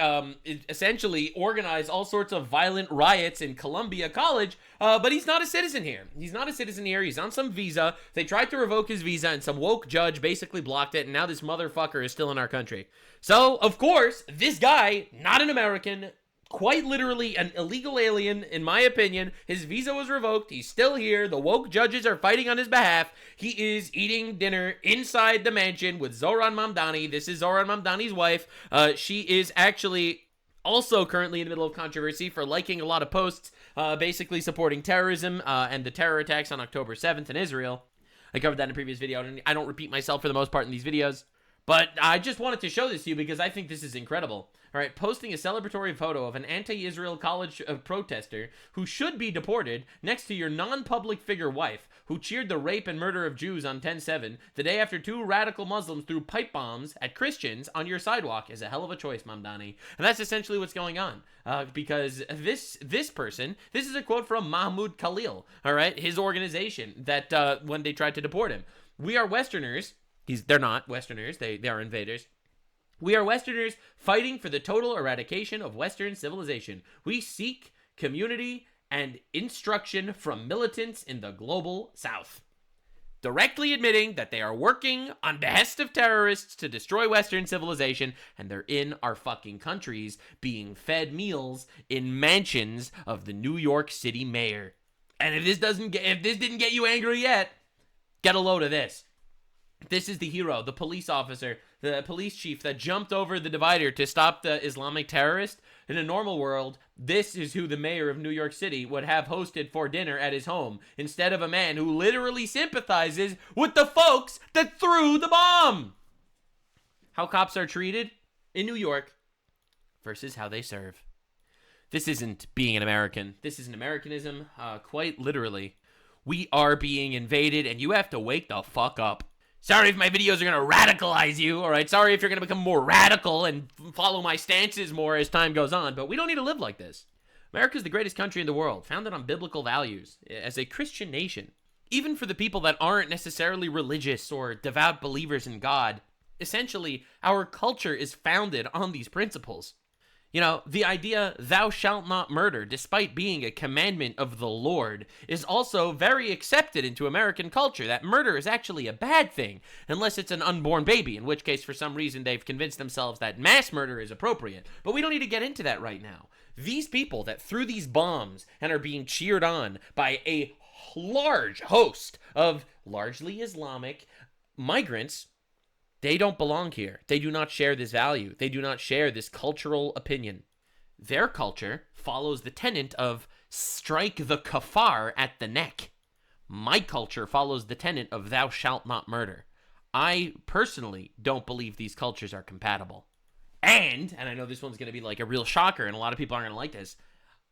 essentially organize all sorts of violent riots in Columbia College, but he's not a citizen here. He's not a citizen here. He's on some visa. They tried to revoke his visa and some woke judge basically blocked it, and now this motherfucker is still in our country. So, of course, this guy, not an American, quite literally an illegal alien, in my opinion. His visa was revoked. He's still here. The woke judges are fighting on his behalf. He is eating dinner inside the mansion with Zoran Mamdani. This is Zoran Mamdani's wife. She is actually also currently in the middle of controversy for liking a lot of posts, basically supporting terrorism and the terror attacks on October 7th in Israel. I covered that in a previous video, and I don't repeat myself for the most part in these videos. But I just wanted to show this to you because I think this is incredible. All right, posting a celebratory photo of an anti-Israel college protester who should be deported next to your non-public figure wife who cheered the rape and murder of Jews on 10/7 the day after two radical Muslims threw pipe bombs at Christians on your sidewalk is a hell of a choice, Mamdani. And that's essentially what's going on. Because this person, this is a quote from Mahmoud Khalil, all right, his organization that when they tried to deport him. We are Westerners. They're not Westerners. They are invaders. We are Westerners fighting for the total eradication of Western civilization. We seek community and instruction from militants in the global South. Directly admitting that they are working on behest of terrorists to destroy Western civilization, and they're in our fucking countries being fed meals in mansions of the New York City mayor. And if this didn't get you angry yet, get a load of this. This is the hero, the police officer, the police chief that jumped over the divider to stop the Islamic terrorist. In a normal world, this is who the mayor of New York City would have hosted for dinner at his home, instead of a man who literally sympathizes with the folks that threw the bomb. How cops are treated in New York versus how they serve. This isn't being an American. This is an Americanism, quite literally. We are being invaded, and you have to wake the fuck up. Sorry if my videos are going to radicalize you, all right? Sorry if you're going to become more radical and follow my stances more as time goes on, but we don't need to live like this. America is the greatest country in the world, founded on biblical values, as a Christian nation. Even for the people that aren't necessarily religious or devout believers in God, essentially, our culture is founded on these principles. You know, the idea, thou shalt not murder, despite being a commandment of the Lord, is also very accepted into American culture, that murder is actually a bad thing, unless it's an unborn baby, in which case, for some reason, they've convinced themselves that mass murder is appropriate. But we don't need to get into that right now. These people that threw these bombs and are being cheered on by a large host of largely Islamic migrants, they don't belong here. They do not share this value. They do not share this cultural opinion. Their culture follows the tenet of strike the kafar at the neck. My culture follows the tenet of thou shalt not murder. I personally don't believe these cultures are compatible. And I know this one's going to be like a real shocker, and a lot of people aren't going to like this,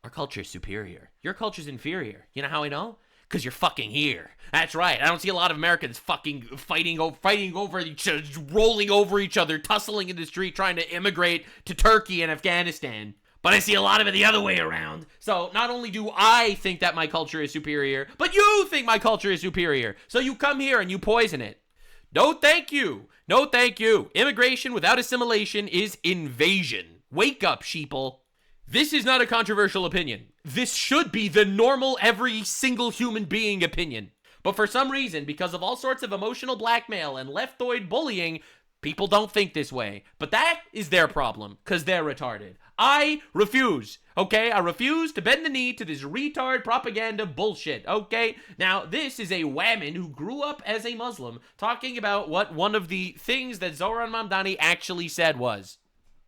our culture is superior. Your culture's inferior. You know how I know? Because you're fucking here. That's right. I don't see a lot of Americans fucking fighting over each other, rolling over each other, tussling in the street, trying to immigrate to Turkey and Afghanistan. But I see a lot of it the other way around. So not only do I think that my culture is superior, but you think my culture is superior. So you come here and you poison it. No, thank you. No, thank you. Immigration without assimilation is invasion. Wake up, sheeple. This is not a controversial opinion. This should be the normal, every single human being opinion. But for some reason, because of all sorts of emotional blackmail and leftoid bullying, people don't think this way. But that is their problem, because they're retarded. I refuse, okay? I refuse to bend the knee to this retard propaganda bullshit, okay? Now, this is a whammon who grew up as a Muslim talking about what one of the things that Zohran Mamdani actually said was.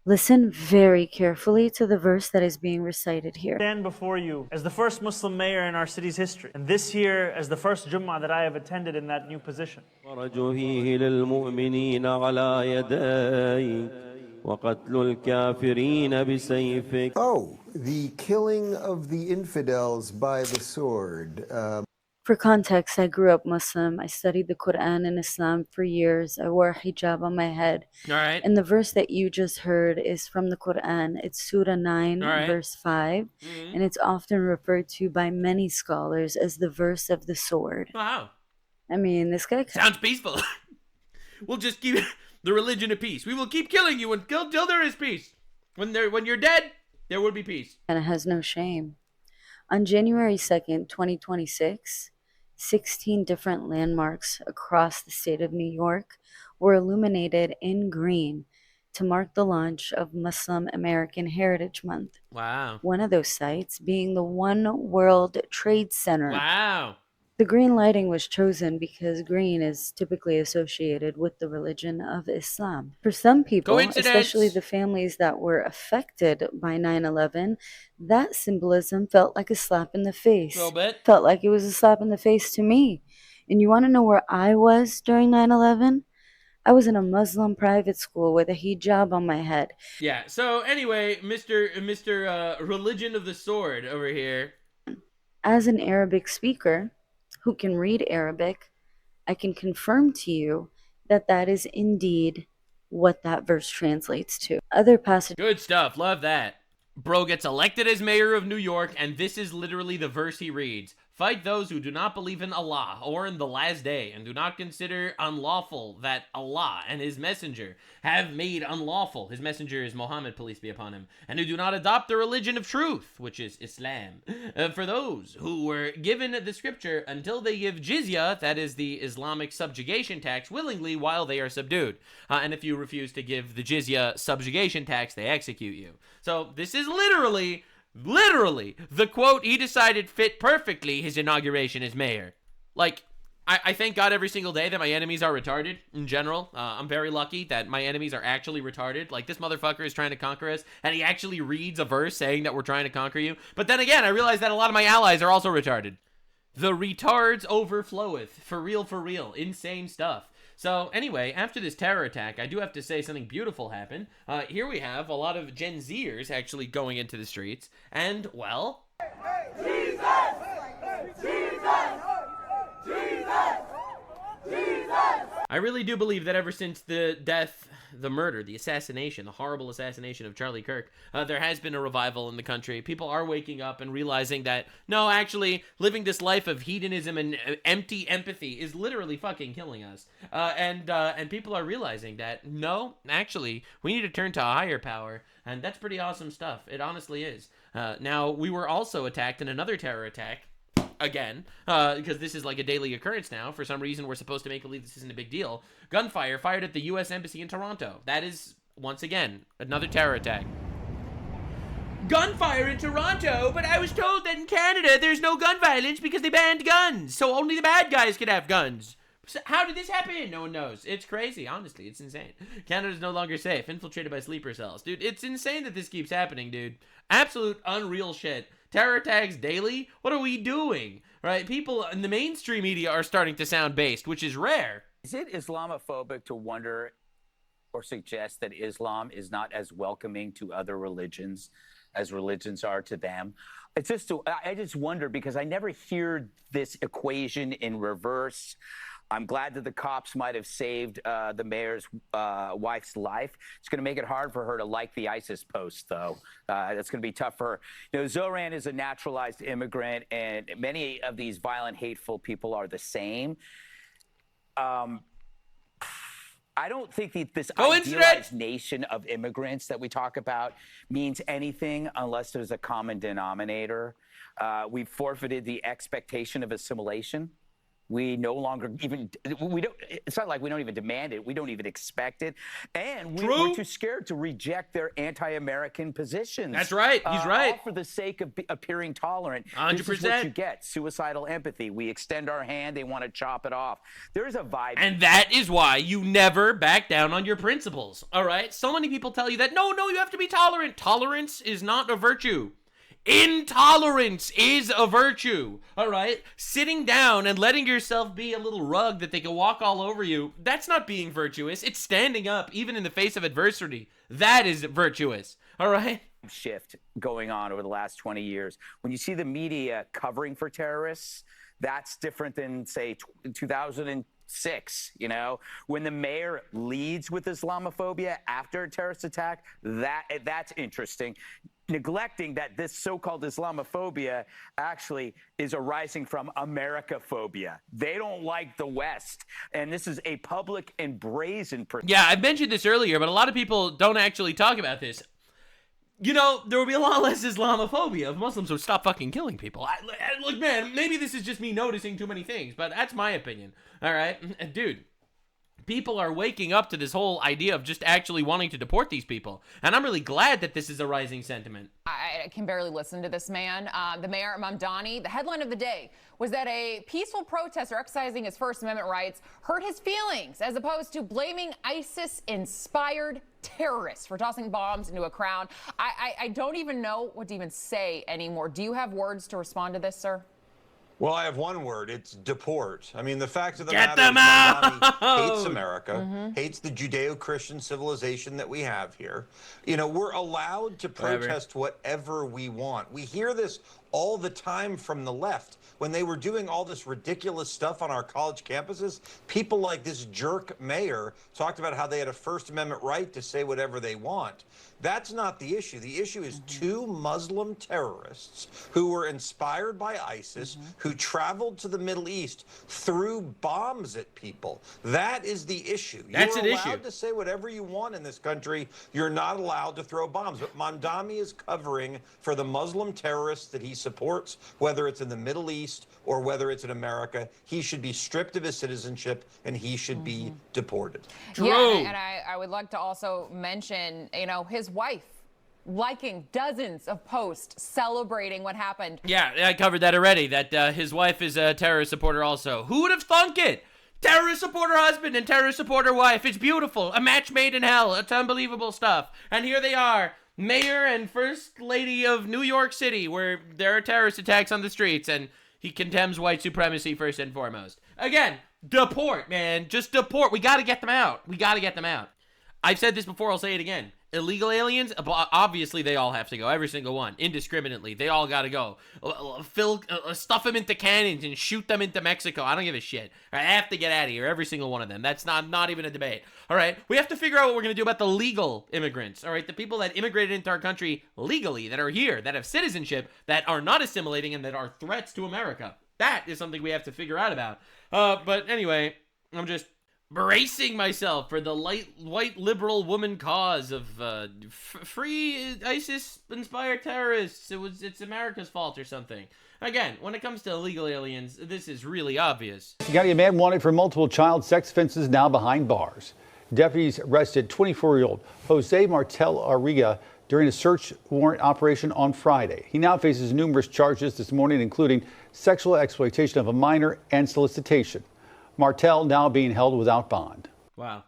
Listen very carefully to the verse that is being recited here. Stand before you as the first Muslim mayor in our city's history, and this year as the first Jummah that I have attended in that new position. Oh, the killing of the infidels by the sword. For context, I grew up Muslim. I studied the Quran and Islam for years. I wore a hijab on my head. All right. And the verse that you just heard is from the Quran. It's Surah 9, verse 5. And it's often referred to by many scholars as the verse of the sword. Wow. I mean, this guy sounds peaceful. We'll just keep the religion of peace. We will keep killing you until there is peace. When you're dead, there will be peace. And it has no shame. On January 2nd, 2026, 16 different landmarks across the state of New York were illuminated in green to mark the launch of Muslim American Heritage Month. Wow. One of those sites being the One World Trade Center. Wow. The green lighting was chosen because green is typically associated with the religion of Islam. For some people, especially the families that were affected by 9/11, that symbolism felt like a slap in the face. A little bit. Felt like it was a slap in the face to me. And you want to know where I was during 9/11? I was in a Muslim private school with a hijab on my head. Yeah, so anyway, Mr. Religion of the Sword over here. As an Arabic speaker who can read Arabic, I can confirm to you that that is indeed what that verse translates to. Other passages. Good stuff. Love that. Bro gets elected as mayor of New York, and this is literally the verse he reads. Fight those who do not believe in Allah or in the last day, and do not consider unlawful that Allah and his messenger have made unlawful. His messenger is Muhammad, peace be upon him, and who do not adopt the religion of truth, which is Islam. For those who were given the scripture until they give jizya, that is the Islamic subjugation tax, willingly while they are subdued. And if you refuse to give the jizya subjugation tax, they execute you. So this is literally the quote he decided fit perfectly his inauguration as mayor. Like, I thank God every single day that my enemies are retarded in general. I'm very lucky that my enemies are actually retarded. Like, this motherfucker is trying to conquer us, and he actually reads a verse saying that we're trying to conquer you. But then again, I realize that a lot of my allies are also retarded. The retards overfloweth. For real. Insane stuff. So anyway, after this terror attack, I do have to say something beautiful happened. Here we have a lot of Gen Zers actually going into the streets, and, well... Jesus! Jesus! Jesus! Jesus! I really do believe that ever since the death, the murder, the assassination, the horrible assassination of Charlie Kirk, there has been a revival in the country. People are waking up and realizing that, no, actually, living this life of hedonism and empty empathy is literally fucking killing us. And people are realizing that, no, actually, we need to turn to a higher power, and that's pretty awesome stuff. It honestly is. Now, we were also attacked in another terror attack, again, because this is like a daily occurrence now. For some reason, we're supposed to make believe this isn't a big deal. Gunfire fired at the U.S. Embassy in Toronto. That is, once again, another terror attack. Gunfire in Toronto, but I was told that in Canada there's no gun violence because they banned guns, so only the bad guys can have guns. So how did this happen? No one knows. It's crazy, honestly. It's insane. Canada's no longer safe, infiltrated by sleeper cells. Dude, it's insane that this keeps happening, dude. Absolute unreal shit. Terror attacks daily? What are we doing? Right? People in the mainstream media are starting to sound based, which is rare. Is it Islamophobic to wonder or suggest that Islam is not as welcoming to other religions as religions are to them? It's just, I just wonder, because I never hear this equation in reverse. I'm glad that the cops might have saved the mayor's wife's life. It's going to make it hard for her to like the ISIS post, though. That's going to be tough for her. You know, Zohran is a naturalized immigrant, and many of these violent, hateful people are the same. I don't think this Coincidence? idealized nation of immigrants that we talk about means anything unless there's a common denominator. We've forfeited the expectation of assimilation. We no longer even, it's not like we don't even demand it. We don't even expect it. And we're too scared to reject their anti-American positions. That's right. He's right. All for the sake of appearing tolerant. 100%. This is what you get. Suicidal empathy. We extend our hand. They want to chop it off. There's a vibe. And that is why you never back down on your principles. All right. So many people tell you that, no, you have to be tolerant. Tolerance is not a virtue. Intolerance is a virtue, all right? Sitting down and letting yourself be a little rug that they can walk all over you, that's not being virtuous. It's standing up even in the face of adversity. That is virtuous, all right? Shift going on over the last 20 years. When you see the media covering for terrorists, that's different than, say, 2006, you know? When the mayor leads with Islamophobia after a terrorist attack, that's interesting. Neglecting that this so-called Islamophobia actually is arising from Americaphobia. They don't like the West. And this is a public and brazen... Yeah, I mentioned this earlier, but a lot of people don't actually talk about this. You know, there would be a lot less Islamophobia if Muslims would stop fucking killing people. Look, man, maybe this is just me noticing too many things, but that's my opinion. All right? Dude. People are waking up to this whole idea of just actually wanting to deport these people. And I'm really glad that this is a rising sentiment. I can barely listen to this man. The mayor, Mamdani, the headline of the day was that a peaceful protester exercising his First Amendment rights hurt his feelings, as opposed to blaming ISIS-inspired terrorists for tossing bombs into a crowd. I don't even know what to even say anymore. Do you have words to respond to this, sir? Well, I have one word. It's deport. I mean, the fact of the Get matter them is out! Mamdani hates America, hates the Judeo-Christian civilization that we have here. You know, we're allowed to protest whatever we want. We hear this all the time from the left. When they were doing all this ridiculous stuff on our college campuses, people like this jerk mayor talked about how they had a First Amendment right to say whatever they want. That's not the issue. The issue is two Muslim terrorists who were inspired by ISIS, who traveled to the Middle East, threw bombs at people. That is the issue. That's You're an issue. allowed to say whatever you want in this country. You're not allowed to throw bombs. But Mamdani is covering for the Muslim terrorists that he supports, whether it's in the Middle East or whether it's in America. He should be stripped of his citizenship and he should be deported. Yeah, and I would like to also mention, you know, his wife liking dozens of posts celebrating what happened. Yeah, I covered that already, that his wife is a terrorist supporter also. Who would have thunk it? Terrorist supporter husband and terrorist supporter wife. It's beautiful. A match made in hell. It's unbelievable stuff. And here they are, mayor and first lady of New York City, where there are terrorist attacks on the streets, and he condemns white supremacy first and foremost. Again, deport, man. Just deport. We got to get them out. We got to get them out. I've said this before. I'll say it again. Illegal aliens, obviously they all have to go. Every single one, indiscriminately. They all got to go. Stuff them into cannons and shoot them into Mexico. I don't give a shit. I have to get out of here. Every single one of them. That's not even a debate. All right? We have to figure out what we're going to do about the legal immigrants. All right? The people that immigrated into our country legally, that are here, that have citizenship, that are not assimilating, and that are threats to America. That is something we have to figure out about. But anyway, I'm just bracing myself for the white liberal woman cause of free ISIS-inspired terrorists. It's America's fault or something. Again, when it comes to illegal aliens, this is really obvious. County, a man wanted for multiple child sex offenses now behind bars. Deputies arrested 24-year-old Jose Martel Arriga during a search warrant operation on Friday. He now faces numerous charges this morning, including sexual exploitation of a minor and solicitation. Martel now being held without bond. Wow.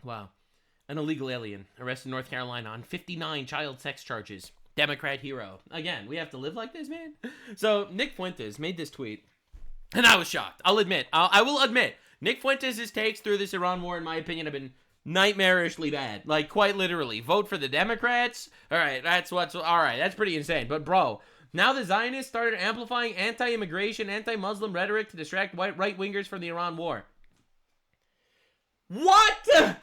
An illegal alien arrested in North Carolina on 59 child sex charges. Democrat hero. Again, we have to live like this, man. So Nick Fuentes made this tweet, and I was shocked. I will admit, Nick Fuentes' takes through this Iran war, in my opinion, have been nightmarishly bad. Like, quite literally. Vote for the Democrats? All right, that's pretty insane. But, bro, now the Zionists started amplifying anti-immigration, anti-Muslim rhetoric to distract right-wingers from the Iran war. What?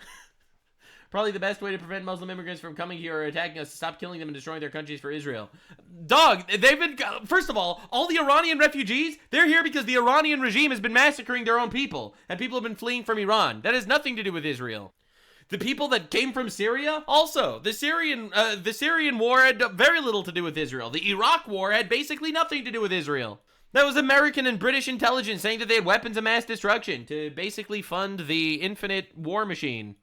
Probably the best way to prevent Muslim immigrants from coming here or attacking us is stop killing them and destroying their countries for Israel. Dog, they've been, first of all the Iranian refugees, they're here because the Iranian regime has been massacring their own people, and people have been fleeing from Iran. That has nothing to do with Israel. The people that came from Syria, also, the Syrian war had very little to do with Israel. The Iraq war had basically nothing to do with Israel. That was American and British intelligence saying that they had weapons of mass destruction to basically fund the infinite war machine.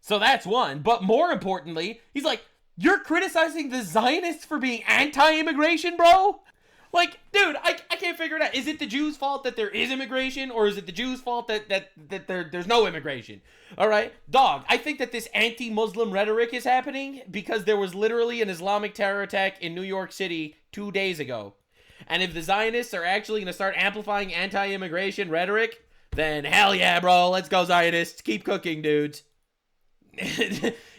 So that's one. But more importantly, he's like, you're criticizing the Zionists for being anti-immigration, bro? Like, dude, I can't figure it out. Is it the Jews' fault that there is immigration, or is it the Jews' fault that there's no immigration? All right? Dog, I think that this anti-Muslim rhetoric is happening because there was literally an Islamic terror attack in New York City 2 days ago. And if the Zionists are actually going to start amplifying anti-immigration rhetoric, then hell yeah, bro. Let's go, Zionists. Keep cooking, dudes.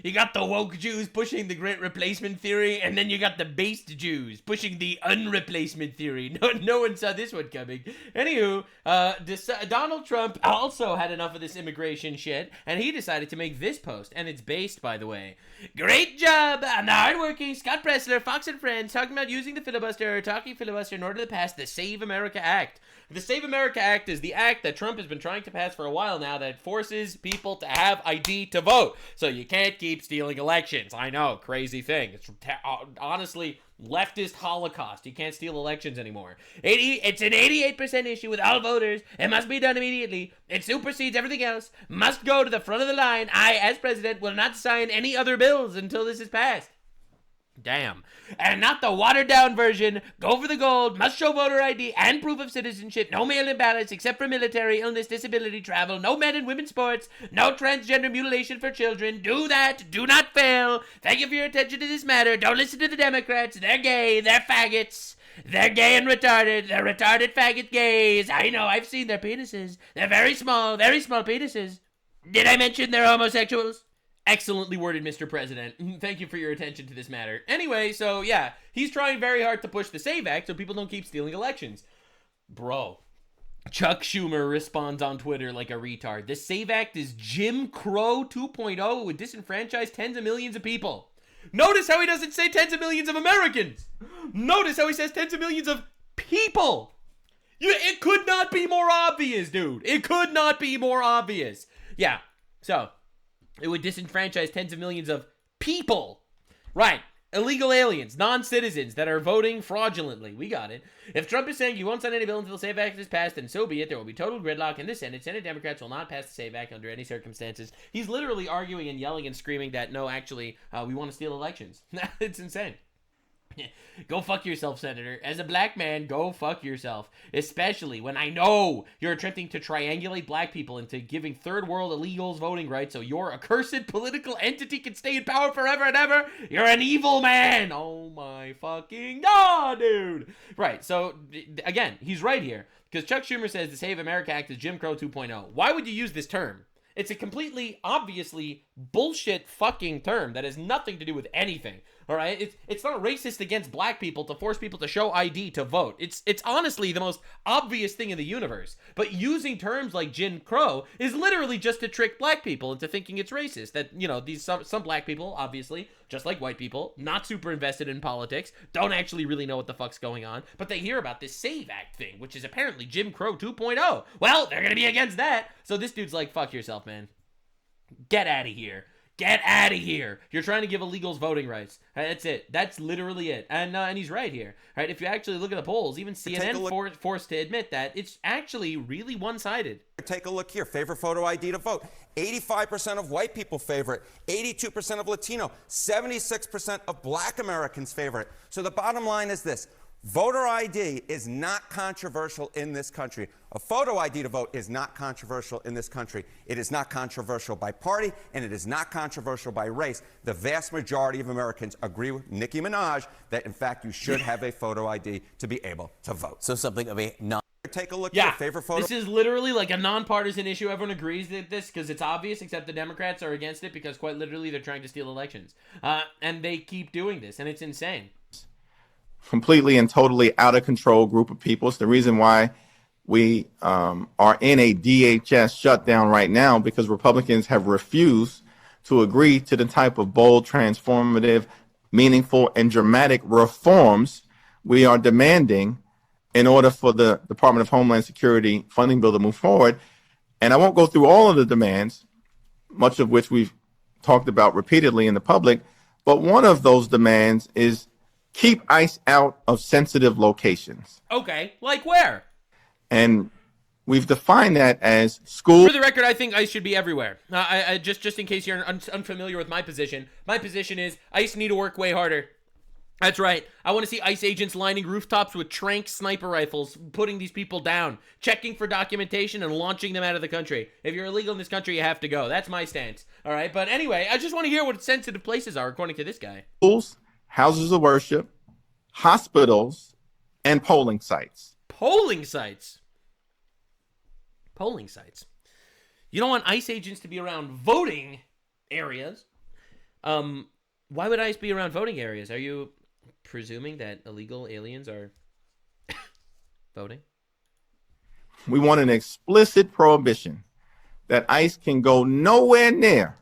You got the woke Jews pushing the great replacement theory, and then you got the based Jews pushing the unreplacement theory. No one saw this one coming. Anywho, Donald Trump also had enough of this immigration shit, and he decided to make this post, and it's based, by the way. Great job! I'm the hardworking Scott Pressler, Fox and Friends, talking about using the filibuster, talking filibuster in order to pass the Save America Act. The Save America Act is the act that Trump has been trying to pass for a while now that forces people to have ID to vote. So you can't keep stealing elections. I know, crazy thing. It's honestly leftist holocaust. You can't steal elections anymore. It's an 88% issue with all voters. It must be done immediately. It supersedes everything else. Must go to the front of the line. I, as president, will not sign any other bills until this is passed. Damn. And not the watered-down version. Go for the gold. Must show voter ID and proof of citizenship. No mail-in ballots except for military, illness, disability, travel. No men and women's sports. No transgender mutilation for children. Do that. Do not fail. Thank you for your attention to this matter. Don't listen to the Democrats. They're gay. They're faggots. They're gay and retarded. They're retarded faggot gays. I know. I've seen their penises. They're very small penises. Did I mention they're homosexuals? Excellently worded, Mr. President. Thank you for your attention to this matter. Anyway, so yeah, he's trying very hard to push the SAVE Act so people don't keep stealing elections. Bro, Chuck Schumer responds on Twitter like a retard. The SAVE Act is Jim Crow 2.0. It would disenfranchise tens of millions of people. Notice how he doesn't say tens of millions of Americans. Notice how he says tens of millions of people. It could not be more obvious, dude. It could not be more obvious. Yeah, so it would disenfranchise tens of millions of people. Right. Illegal aliens, non-citizens that are voting fraudulently. We got it. If Trump is saying he won't sign any bill until the SAVE Act is passed, then so be it. There will be total gridlock in the Senate. Senate Democrats will not pass the SAVE Act under any circumstances. He's literally arguing and yelling and screaming that, no, actually, we want to steal elections. It's insane. Go fuck yourself, Senator. As a black man, go fuck yourself. Especially when I know you're attempting to triangulate black people into giving third world illegals voting rights so your accursed political entity can stay in power forever and ever. You're an evil man. Oh my fucking god, dude. Right, so again, he's right here. Because Chuck Schumer says the Save America Act is Jim Crow 2.0. Why would you use this term? It's a completely, obviously, bullshit fucking term that has nothing to do with anything. All right, it's not racist against black people to force people to show ID to vote. It's honestly the most obvious thing in the universe. But using terms like Jim Crow is literally just to trick black people into thinking it's racist. That, you know, these some black people, obviously, just like white people, not super invested in politics, don't actually really know what the fuck's going on, but they hear about this SAVE Act thing, which is apparently Jim Crow 2.0. Well, they're gonna be against that. So this dude's like, fuck yourself, man. Get out of here. Get out of here. You're trying to give illegals voting rights. That's it. That's literally it. And he's right here. Right? If you actually look at the polls, even CNN forced to admit that it's actually really one-sided. Take a look here. Favor photo ID to vote. 85% of white people favor it. 82% of Latino. 76% of black Americans favor it. So the bottom line is this. Voter ID is not controversial in this country. A photo ID to vote is not controversial in this country. It is not controversial by party, and it is not controversial by race. The vast majority of Americans agree with Nicki Minaj that, in fact, you should have a photo ID to be able to vote. So something of a Take a look at your favorite photo. This is literally like a nonpartisan issue. Everyone agrees that this because it's obvious, except the Democrats are against it because quite literally they're trying to steal elections. And they keep doing this, and it's insane. Completely and totally out of control group of people. It's the reason why we are in a DHS shutdown right now, because Republicans have refused to agree to the type of bold, transformative, meaningful, and dramatic reforms we are demanding in order for the Department of Homeland Security funding bill to move forward. And I won't go through all of the demands, much of which we've talked about repeatedly in the public, but one of those demands is keep ICE out of sensitive locations. Okay, like where? And we've defined that as schools. For the record, I think ICE should be everywhere. I just in case you're unfamiliar with my position is ICE need to work way harder. That's right. I want to see ICE agents lining rooftops with trank sniper rifles, putting these people down, checking for documentation, and launching them out of the country. If you're illegal in this country, you have to go. That's my stance. All right? But anyway, I just want to hear what sensitive places are, according to this guy. Schools, houses of worship, hospitals, and polling sites. Polling sites? Polling sites. You don't want ICE agents to be around voting areas. Why would ICE be around voting areas? Are you presuming that illegal aliens are voting? We want an explicit prohibition that ICE can go nowhere near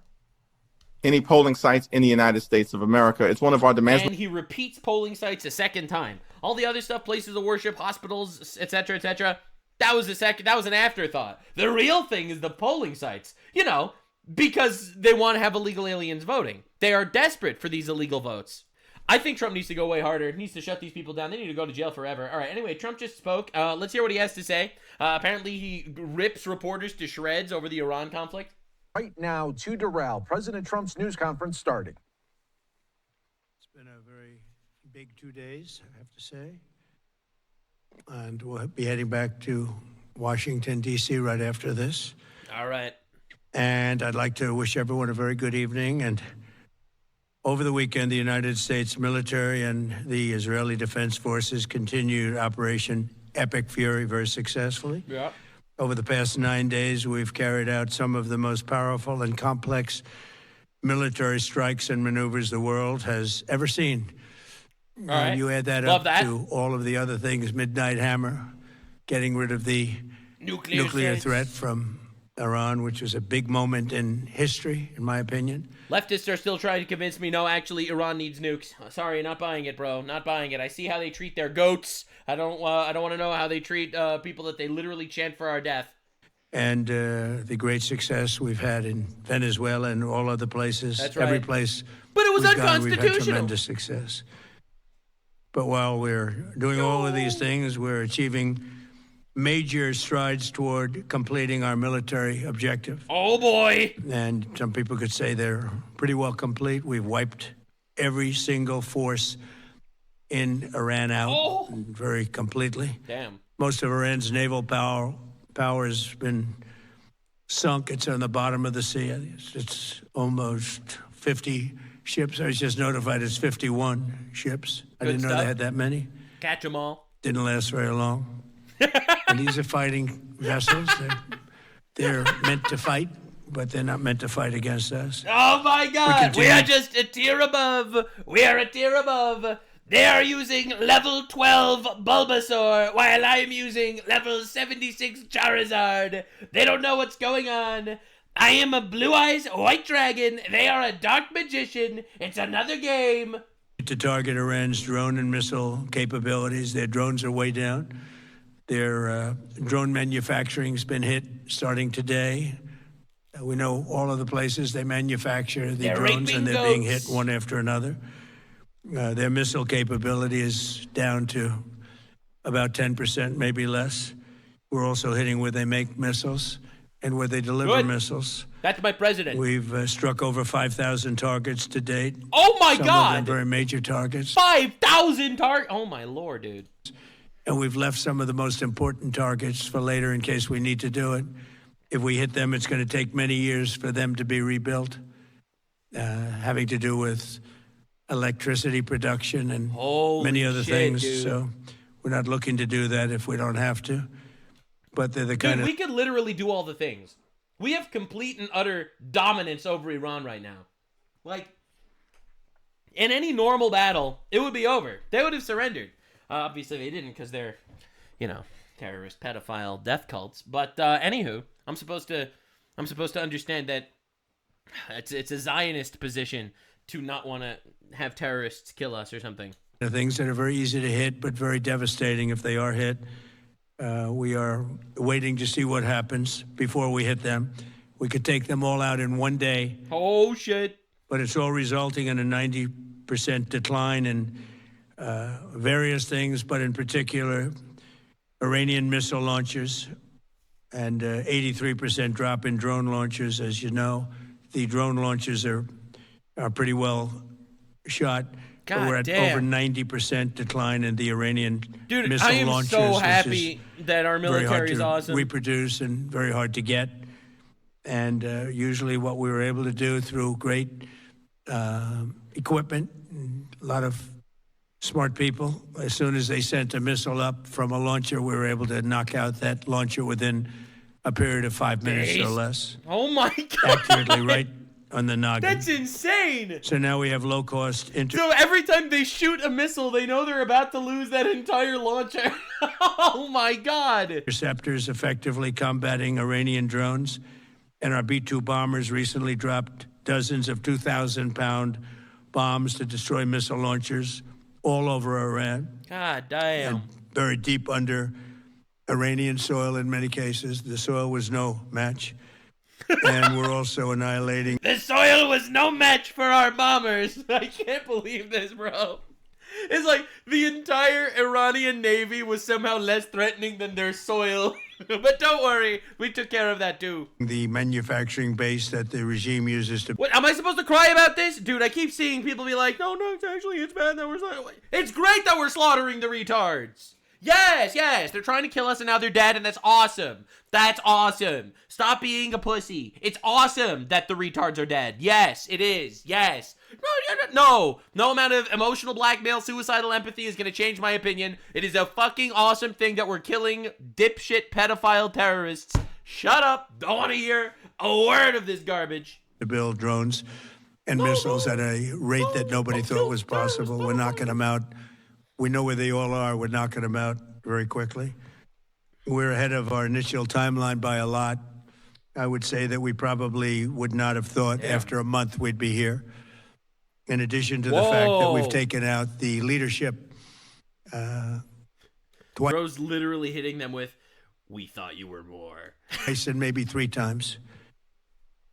any polling sites in the United States of America. It's one of our demands. And he repeats polling sites a second time. All the other stuff, places of worship, hospitals, etc., that was an afterthought. The real thing is the polling sites. You know, because they want to have illegal aliens voting. They are desperate for these illegal votes. I think Trump needs to go way harder. He needs to shut these people down. They need to go to jail forever. All right, anyway, Trump just spoke. Let's hear what he has to say. Apparently, he rips reporters to shreds over the Iran conflict. Right now, to Doral, President Trump's news conference starting. It's been a very big 2 days, I have to say. And we'll be heading back to Washington, D.C. right after this. All right. And I'd like to wish everyone a very good evening. And over the weekend, the United States military and the Israeli Defense Forces continued Operation Epic Fury very successfully. Yeah. Over the past 9 days, we've carried out some of the most powerful and complex military strikes and maneuvers the world has ever seen. All right. You add that Love up that. to all of the other things, Midnight Hammer, getting rid of the nuclear threat from Iran, which was a big moment in history, in my opinion. Leftists are still trying to convince me, no, actually, Iran needs nukes. Sorry, not buying it, bro. Not buying it. I see how they treat their goats. I don't want to know how they treat people that they literally chant for our death. And the great success we've had in Venezuela and all other places. That's right. Every place But it was we've gone, we've had unconstitutional. tremendous success. But while we're doing all of these things, we're achieving major strides toward completing our military objective. Oh, boy. And some people could say they're pretty well complete. We've wiped every single force in Iran out very completely. Damn. Most of Iran's naval power has been sunk. It's on the bottom of the sea. It's almost 50 ships. I was just notified it's 51 ships. I Good didn't know stuff. they had that many. Catch them all. Didn't last very long. And these are fighting vessels. They're meant to fight, but they're not meant to fight against us. Oh, my God. We are continue. just a tier above. We are a tier above. They are using level 12 Bulbasaur, while I am using level 76 Charizard. They don't know what's going on. I am a Blue Eyes White Dragon. They are a Dark Magician. It's another game. To target Iran's drone and missile capabilities. Their drones are way down. Their drone manufacturing's been hit starting today. We know all of the places they manufacture the They're drones, and raping they're being goats. hit one after another. Their missile capability is down to about 10%, maybe less. We're also hitting where they make missiles and where they deliver Good. missiles. That's my president. We've struck over 5,000 targets to date. Oh, my Some God. of them very major targets. 5,000 targets. Oh, my Lord, dude. And we've left some of the most important targets for later in case we need to do it. If we hit them, it's going to take many years for them to be rebuilt, having to do with electricity production and many other shit, things. dude. So we're not looking to do that if we don't have to. But they're the kind Dude, of... we could literally do all the things. We have complete and utter dominance over Iran right now. Like, in any normal battle, it would be over. They would have surrendered. Obviously, they didn't because they're, terrorist, pedophile, death cults. But anywho, I'm supposed to understand that It's a Zionist position to not want to have terrorists kill us or something. The things that are very easy to hit, but very devastating if they are hit. We are waiting to see what happens before we hit them. We could take them all out in one day. Oh, shit. But it's all resulting in a 90% decline in various things, but in particular, Iranian missile launchers and 83% drop in drone launchers. As you know, the drone launchers are pretty well shot. God We're at damn. over 90% decline in the Iranian Dude, missile I am launchers. so which happy that our very hard military is to awesome. reproduce and very hard to get. And usually what we were able to do through great equipment, a lot of smart people, as soon as they sent a missile up from a launcher, we were able to knock out that launcher within a period of 5 minutes or less. Oh my God. Accurately right on the noggin. That's insane. So now we have low-cost So every time they shoot a missile, they know they're about to lose that entire launcher. Oh my God. Interceptors effectively combating Iranian drones. And our B-2 bombers recently dropped dozens of 2,000-pound bombs to destroy missile launchers all over Iran. God damn. And buried deep under Iranian soil in many cases. The soil was no match. And we're also annihilating. The soil was no match for our bombers. I can't believe this, bro. It's like the entire Iranian Navy was somehow less threatening than their soil. But don't worry, we took care of that too. The manufacturing base that the regime uses to... What, am I supposed to cry about this? Dude, I keep seeing people be like, no, it's bad that we're slaughtering. It's great that we're slaughtering the retards. Yes, they're trying to kill us and now they're dead and that's awesome. That's awesome. Stop being a pussy. It's awesome that the retards are dead. Yes, it is. Yes. No amount of emotional blackmail, suicidal empathy is going to change my opinion. It is a fucking awesome thing that we're killing dipshit pedophile terrorists. Shut up. Don't want to hear a word of this garbage. To build drones and missiles at a rate that nobody thought was possible. We're knocking them out. We know where they all are. We're knocking them out very quickly. We're ahead of our initial timeline by a lot. I would say that we probably would not have thought after a month we'd be here. In addition to the fact that we've taken out the leadership. Bro's literally hitting them with, we thought you were more. Twice and maybe 3 times.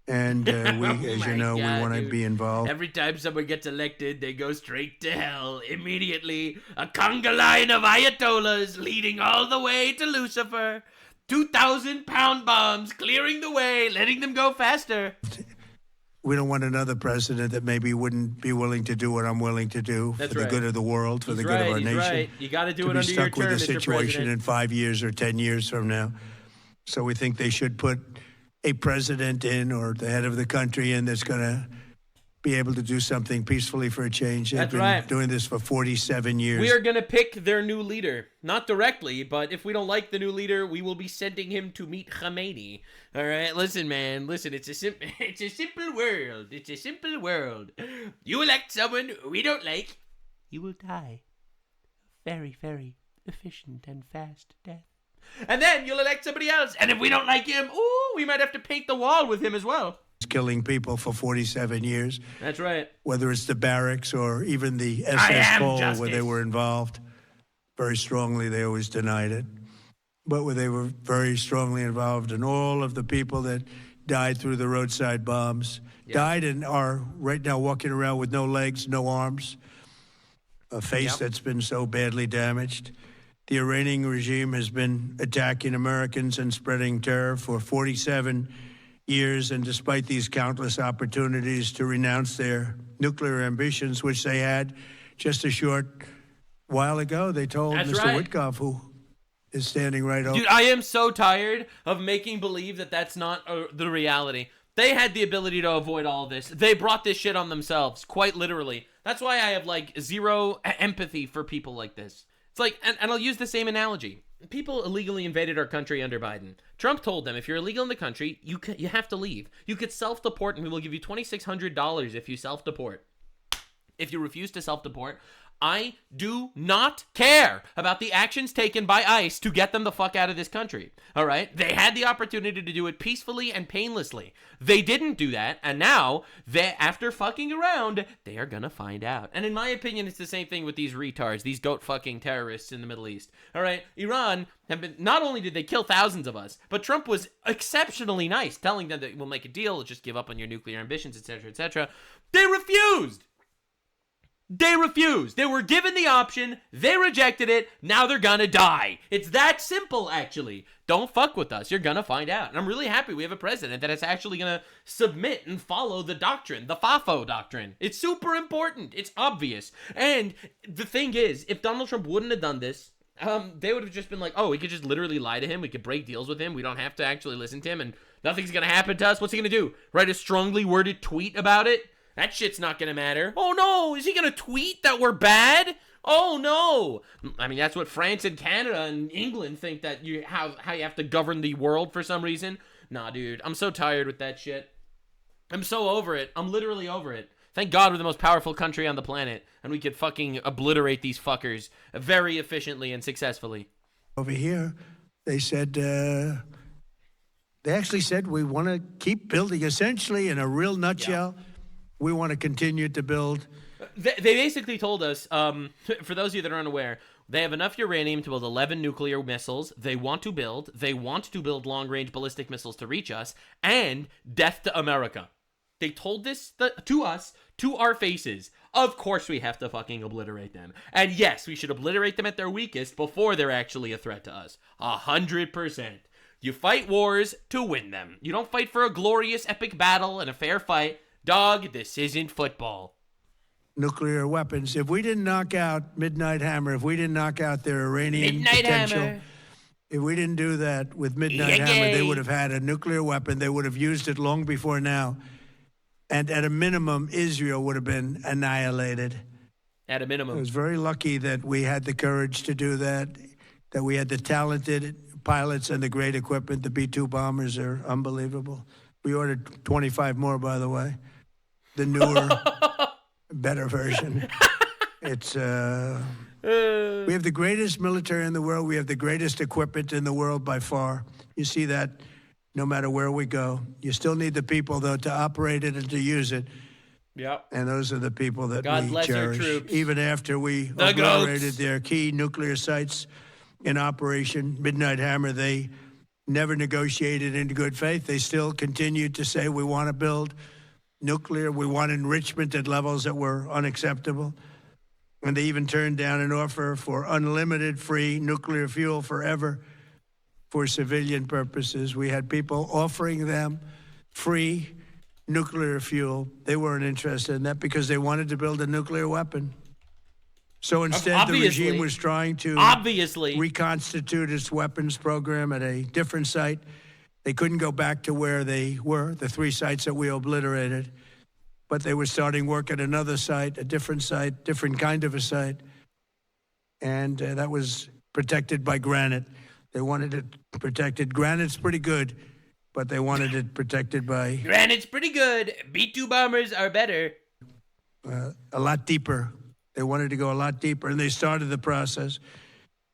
And we, as you know, we want to be involved. Every time someone gets elected, they go straight to hell. Immediately, a conga line of Ayatollahs leading all the way to Lucifer. 2,000-pound bombs clearing the way, letting them go faster. We don't want another president that maybe wouldn't be willing to do what I'm willing to do for the good of the world, for the good of our nation. Right. You got to do it under your term, to be stuck with a situation Mr. President. in 5 years or 10 years from now. So we think they should put a president in or the head of the country in that's going to be able to do something peacefully for a change. They've been doing this for 47 years. We are going to pick their new leader. Not directly, but if we don't like the new leader, we will be sending him to meet Khomeini. All right? Listen, man. Listen, it's a simple world. It's a simple world. You elect someone we don't like, you will die. A very, very efficient and fast death. And then you'll elect somebody else. And if we don't like him, we might have to paint the wall with him as well. Killing people for 47 years. That's right. Whether it's the barracks or even the SS Pol where they were involved very strongly, they always denied it. But where they were very strongly involved in all of the people that died through the roadside bombs, died and are right now walking around with no legs, no arms, a face that's been so badly damaged. The Iranian regime has been attacking Americans and spreading terror for 47 years, and despite these countless opportunities to renounce their nuclear ambitions, which they had just a short while ago, they told Mr. Witkoff, who is standing right over. Dude, I am so tired of making believe that that's not the reality. They had the ability to avoid all this. They brought this shit on themselves, quite literally. That's why I have, like, zero empathy for people like this. It's like, and I'll use the same analogy. People illegally invaded our country under Biden. Trump told them, if you're illegal in the country, you have to leave. You could self-deport, and we will give you $2,600 if you self-deport. If you refuse to self-deport, I do not care about the actions taken by ICE to get them the fuck out of this country. All right? They had the opportunity to do it peacefully and painlessly. They didn't do that, and now, after fucking around, they are gonna find out. And in my opinion, it's the same thing with these retards, these goat-fucking terrorists in the Middle East. All right? Iran have been, not only did they kill thousands of us, but Trump was exceptionally nice, telling them that we'll make a deal, just give up on your nuclear ambitions, etc., etc. They refused! They refused. They were given the option. They rejected it. Now they're gonna die. It's that simple, actually. Don't fuck with us. You're gonna find out. And I'm really happy we have a president that is actually gonna submit and follow the doctrine, the FAFO doctrine. It's super important. It's obvious. And the thing is, if Donald Trump wouldn't have done this, they would have just been like, oh, we could just literally lie to him. We could break deals with him. We don't have to actually listen to him, and nothing's gonna happen to us. What's he gonna do? Write a strongly worded tweet about it? That shit's not gonna matter. Oh no, is he gonna tweet that we're bad? Oh no. I mean, that's what France and Canada and England think, that how you have to govern the world for some reason. Nah, dude, I'm so tired with that shit. I'm so over it. I'm literally over it. Thank God we're the most powerful country on the planet, and we could fucking obliterate these fuckers very efficiently and successfully. Over here, they said, they actually said we want to keep building, essentially, in a real nutshell. Yeah. We want to continue to build. They basically told us, for those of you that are unaware, they have enough uranium to build 11 nuclear missiles. They want to build long-range ballistic missiles to reach us, and death to America. They told this to us, to our faces. Of course we have to fucking obliterate them. And yes, we should obliterate them at their weakest before they're actually a threat to us. 100%. You fight wars to win them. You don't fight for a glorious epic battle and a fair fight. Dog, this isn't football. Nuclear weapons. If we didn't knock out Midnight Hammer, if we didn't knock out their Iranian potential, if we didn't do that with Midnight Hammer, they would have had a nuclear weapon. They would have used it long before now. And at a minimum, Israel would have been annihilated. At a minimum. I was very lucky that we had the courage to do that we had the talented pilots and the great equipment. The B-2 bombers are unbelievable. We ordered 25 more, by the way. The newer, better version. It's, we have the greatest military in the world. We have the greatest equipment in the world by far. You see that no matter where we go. You still need the people, though, to operate it and to use it. Yep. And those are the people that God we bless cherish. our troops. Even after we obliterated their key nuclear sites in Operation Midnight Hammer, they never negotiated in good faith. They still continued to say, we want to build nuclear. We want enrichment at levels that were unacceptable. And they even turned down an offer for unlimited free nuclear fuel forever for civilian purposes. We had people offering them free nuclear fuel. They weren't interested in that because they wanted to build a nuclear weapon. So instead, the regime was trying to reconstitute its weapons program at a different site. They couldn't go back to where they were, the 3 sites that we obliterated. But they were starting work at another site, a different site, different kind of a site. And that was protected by granite. They wanted it protected. Granite's pretty good, but they wanted it protected by... Granite's pretty good. B-2 bombers are better. A lot deeper. They wanted to go a lot deeper, and they started the process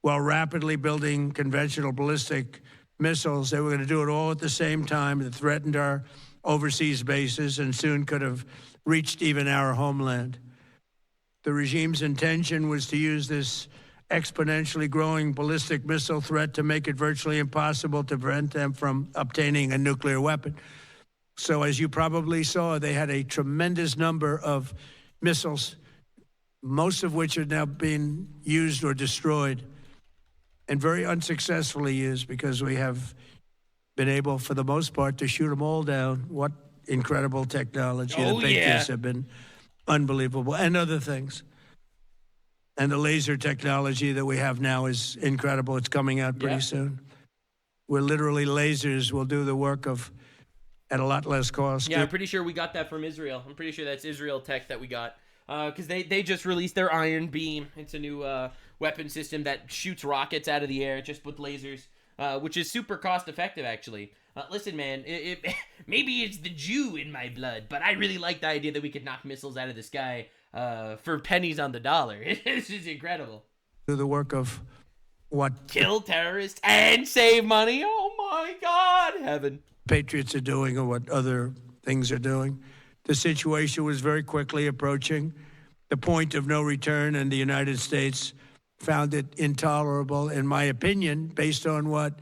while rapidly building conventional ballistic missiles. They were going to do it all at the same time. It threatened our overseas bases and soon could have reached even our homeland. The regime's intention was to use this exponentially growing ballistic missile threat to make it virtually impossible to prevent them from obtaining a nuclear weapon. So as you probably saw, they had a tremendous number of missiles, most of which are now being used or destroyed, and very unsuccessfully used because we have been able, for the most part, to shoot them all down. What incredible technology. The pictures have been unbelievable, and other things. And the laser technology that we have now is incredible. It's coming out pretty soon. Where literally lasers will do the work of at a lot less cost. Yeah, I'm pretty sure we got that from Israel. I'm pretty sure that's Israel tech that we got. Because they just released their Iron Beam. It's a new weapon system that shoots rockets out of the air just with lasers, which is super cost effective, actually. Listen, man, maybe it's the Jew in my blood, but I really like the idea that we could knock missiles out of the sky for pennies on the dollar. It's just incredible. Do the work of what kill terrorists and save money. Oh my God, heaven. Patriots are doing or what other things are doing. The situation was very quickly approaching the point of no return, and the United States found it intolerable, in my opinion, based on what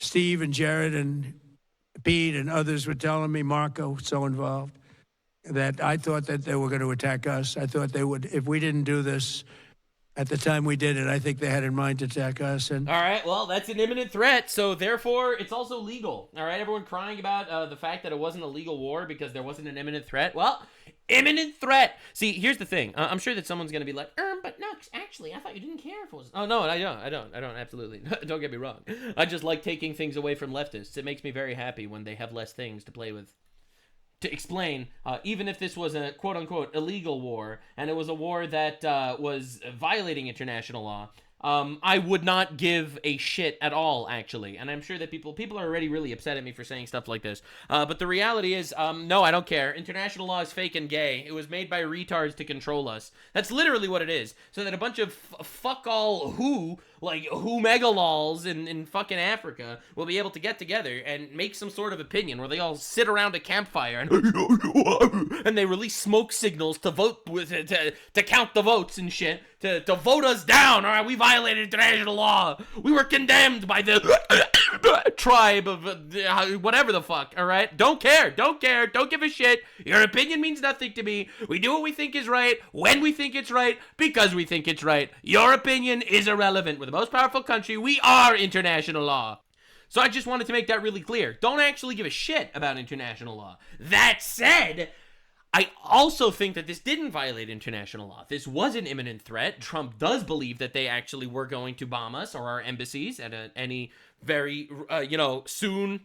Steve and Jared and Pete and others were telling me, Marco, so involved, that I thought that they were going to attack us. I thought they would, if we didn't do this at the time we did it, I think they had in mind to attack us. And all right, well, that's an imminent threat, so therefore it's also legal. All right, everyone crying about the fact that it wasn't a legal war because there wasn't an imminent threat. Well, imminent threat. See, here's the thing. I'm sure that someone's going to be like, but Nux, actually, I thought you didn't care if it was... Oh, no, I don't, absolutely. Don't get me wrong. I just like taking things away from leftists. It makes me very happy when they have less things to play with. To explain, even if this was a quote-unquote illegal war, and it was a war that was violating international law, I would not give a shit at all, actually. And I'm sure that people are already really upset at me for saying stuff like this. But the reality is, no, I don't care. International law is fake and gay. It was made by retards to control us. That's literally what it is. So that a bunch of fuck-all who megalols in fucking Africa will be able to get together and make some sort of opinion where they all sit around a campfire and they release smoke signals to vote with to count the votes and shit to vote us down. All right, we violated international law. We were condemned by the tribe of whatever the fuck. All right, don't care, don't give a shit. Your opinion means nothing to me. We do what we think is right when we think it's right because we think it's right. Your opinion is irrelevant. We're the most powerful country. We are international law. So I just wanted to make that really clear. Don't actually give a shit about international law. That said, I also think that this didn't violate international law. This was an imminent threat. Trump does believe that they actually were going to bomb us or our embassies at any very, soon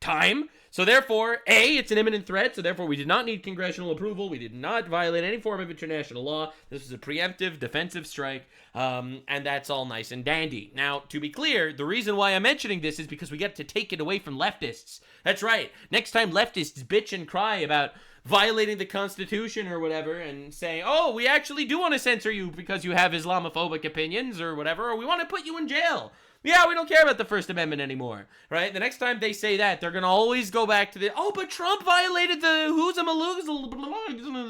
time. So therefore, it's an imminent threat. So therefore, we did not need congressional approval. We did not violate any form of international law. This was a preemptive defensive strike. And that's all nice and dandy. Now, to be clear, the reason why I'm mentioning this is because we get to take it away from leftists. That's right. Next time leftists bitch and cry about violating the Constitution or whatever and saying, oh, we actually do want to censor you because you have Islamophobic opinions or whatever, or we want to put you in jail. Yeah, we don't care about the First Amendment anymore, right? The next time they say that, they're going to always go back to but Trump violated the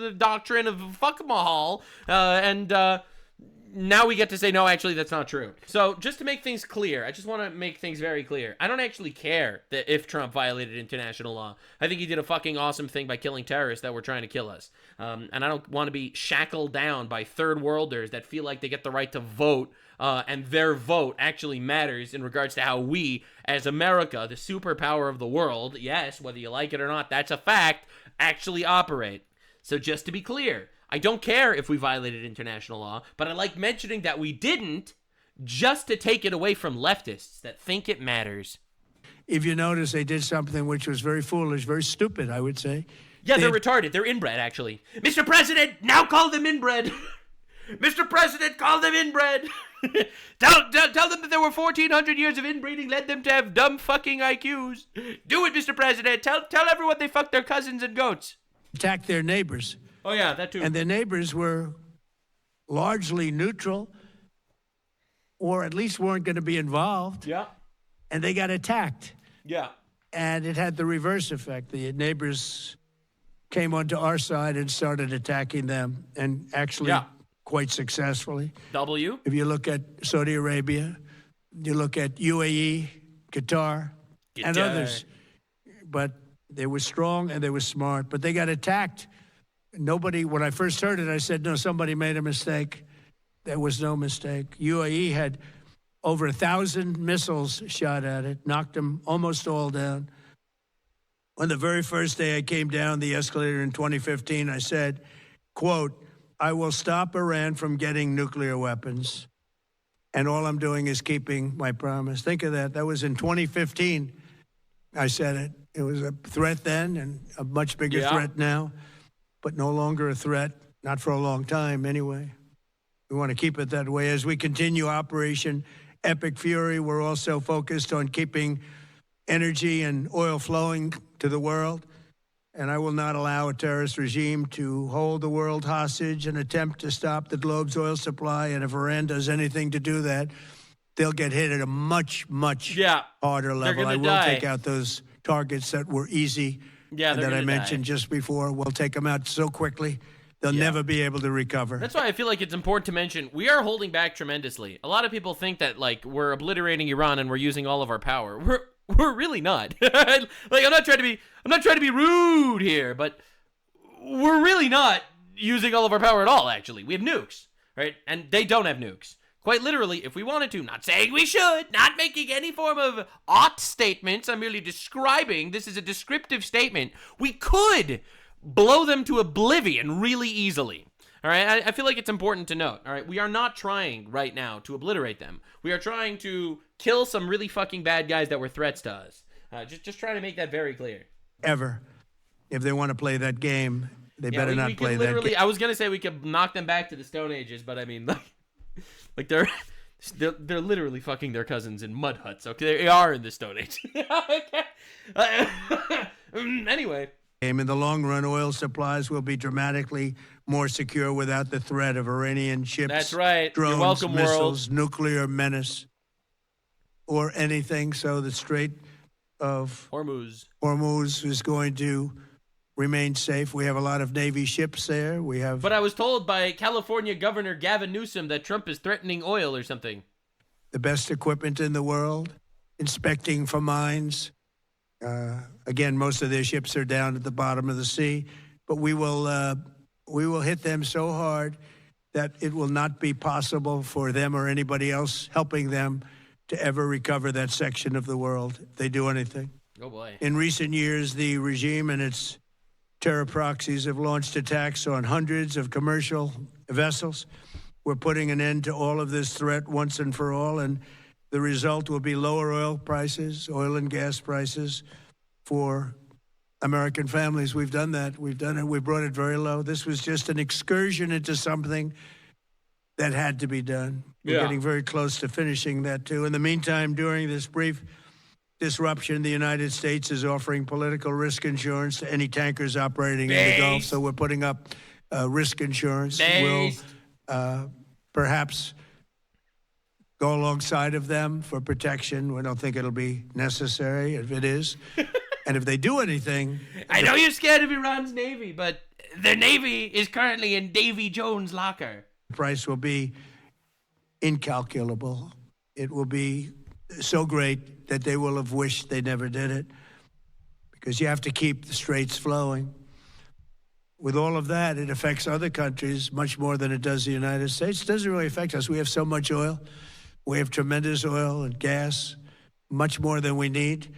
the doctrine of fuck Mahal, and now we get to say, no, actually, that's not true. So just to make things clear, I just want to make things very clear. I don't actually care that if Trump violated international law. I think he did a fucking awesome thing by killing terrorists that were trying to kill us. And I don't want to be shackled down by third worlders that feel like they get the right to vote, and their vote actually matters in regards to how we, as America, the superpower of the world, yes, whether you like it or not, that's a fact, actually operate. So just to be clear, I don't care if we violated international law, but I like mentioning that we didn't just to take it away from leftists that think it matters. If you notice, they did something which was very foolish, very stupid, I would say. Yeah, they're retarded. They're inbred, actually. Mr. President, now call them inbred. Mr. President, call them inbred. Tell them that there were 1,400 years of inbreeding led them to have dumb fucking IQs. Do it, Mr. President. Tell everyone they fucked their cousins and goats. Attack their neighbors. Oh, yeah, that too. And their neighbors were largely neutral, or at least weren't going to be involved. Yeah. And they got attacked. Yeah. And it had the reverse effect. The neighbors came onto our side and started attacking them, and actually quite successfully. If you look at Saudi Arabia, you look at UAE, Qatar, and others. But they were strong and they were smart, but they got attacked. Nobody, when I first heard it, I said, no, somebody made a mistake. There was no mistake. UAE had over 1,000 missiles shot at it, knocked them almost all down. On the very first day I came down the escalator in 2015, I said, quote, I will stop Iran from getting nuclear weapons. And all I'm doing is keeping my promise. Think of that. That was in 2015. I said it. It was a threat then and a much bigger threat now, but no longer a threat, not for a long time anyway. We want to keep it that way. As we continue Operation Epic Fury, we're also focused on keeping energy and oil flowing to the world. And I will not allow a terrorist regime to hold the world hostage and attempt to stop the globe's oil supply. And if Iran does anything to do that, they'll get hit at a much harder level. I will take out those targets that were easy and that I mentioned just before. We'll take them out so quickly, they'll never be able to recover. That's why I feel like it's important to mention we are holding back tremendously. A lot of people think that like we're obliterating Iran and we're using all of our power. We're really not. Like I'm not trying to be rude here, but we're really not using all of our power at all. Actually, we have nukes, right? And they don't have nukes. Quite literally, if we wanted to, not saying we should, not making any form of ought statements, I'm merely describing, this is a descriptive statement, we could blow them to oblivion really easily. All right, I feel like it's important to note, all right, we are not trying right now to obliterate them. We are trying to kill some really fucking bad guys that were threats to us. Just trying to make that very clear. Ever. If they want to play that game, they better not play that game. I was going to say we could knock them back to the Stone Ages, but I mean, like they're literally fucking their cousins in mud huts. Okay, they are in the Stone Age. Anyway. In the long run, oil supplies will be dramatically more secure without the threat of Iranian ships, that's right. drones, You're welcome, missiles, world. nuclear menace, or anything. So the Strait of Hormuz is going to remain safe. We have a lot of Navy ships there. But I was told by California Governor Gavin Newsom that Trump is threatening oil or something. The best equipment in the world, inspecting for mines. Again, most of their ships are down at the bottom of the sea, but we will hit them so hard that it will not be possible for them or anybody else helping them to ever recover that section of the world if they do anything. Oh boy. In recent years, the regime and its terror proxies have launched attacks on hundreds of commercial vessels. We're putting an end to all of this threat once and for all, and the result will be lower oil prices, oil and gas prices for American families. We've done that. We've done it. We brought it very low. This was just an excursion into something that had to be done. We're getting very close to finishing that, too. In the meantime, during this brief disruption, the United States is offering political risk insurance to any tankers operating in the Gulf. So we're putting up risk insurance. We'll perhaps go alongside of them for protection. We don't think it'll be necessary if it is. And if they do anything... I know you're scared of Iran's Navy, but their Navy is currently in Davy Jones' locker. The price will be incalculable. It will be so great that they will have wished they never did it, because you have to keep the straits flowing. With all of that, it affects other countries much more than it does the United States. It doesn't really affect us. We have so much oil. We have tremendous oil and gas, much more than we need.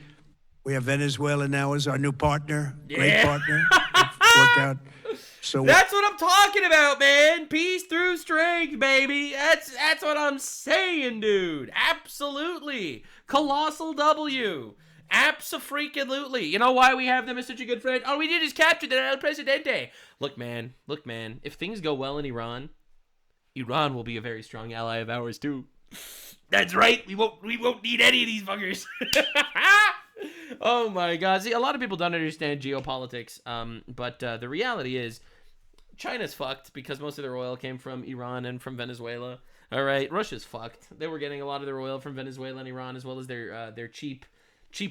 We have Venezuela now as our new partner, great partner. Work out. So that's what I'm talking about, man. Peace through strength, baby. That's what I'm saying, dude. Absolutely. Colossal W. Abso-freaking-lutely. You know why we have them as such a good friend? All we did is capture the El Presidente. Look, man. If things go well in Iran, Iran will be a very strong ally of ours, too. That's right. We won't need any of these buggers. Oh my God. See, a lot of people don't understand geopolitics, but the reality is China's fucked because most of their oil came from Iran and from Venezuela. All right, Russia's fucked. They were getting a lot of their oil from Venezuela and Iran, as well as their cheap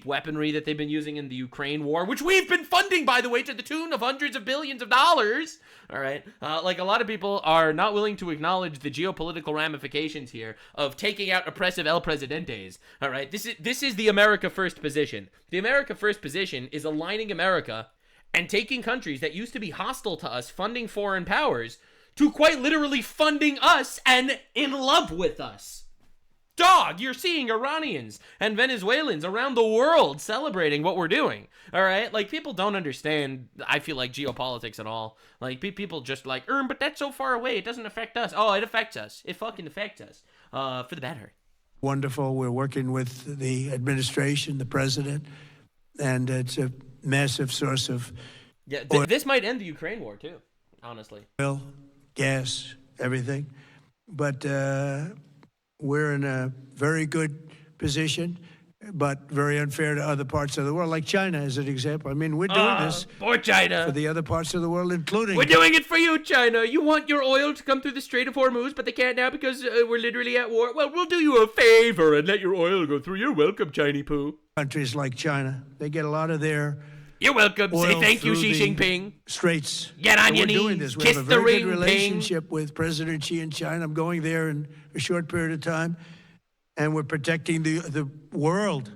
weaponry that they've been using in the Ukraine war, which we've been funding, by the way, to the tune of hundreds of billions of dollars. All right, like a lot of people are not willing to acknowledge the geopolitical ramifications here of taking out oppressive El Presidentes. All right, this is the America First position. The America First position is aligning America and taking countries that used to be hostile to us, funding foreign powers, to quite literally funding us and in love with us. Dog, you're seeing Iranians and Venezuelans around the world celebrating what we're doing. All right, like people don't understand. I feel like geopolitics at all. Like people just like, but that's so far away. It doesn't affect us. Oh, it affects us. It fucking affects us. For the better. Wonderful. We're working with the administration, the president, and it's a massive source of this might end the Ukraine war too, honestly. Oil, gas, everything. But we're in a very good position. but very unfair to other parts of the world, like China as an example. I mean, we're doing this Poor China. for the other parts of the world, including... We're doing it for you, China. You want your oil to come through the Strait of Hormuz, but they can't now because we're literally at war. Well, we'll do you a favor and let your oil go through. You're welcome, Chinese poo. Countries like China, they get a lot of their... You're welcome. Say thank you, Xi Jinping. Straits. Get on your We're doing knees. this. We Kiss have a the very ring, good Ping. relationship with President Xi in China. I'm going there in a short period of time, and we're protecting the world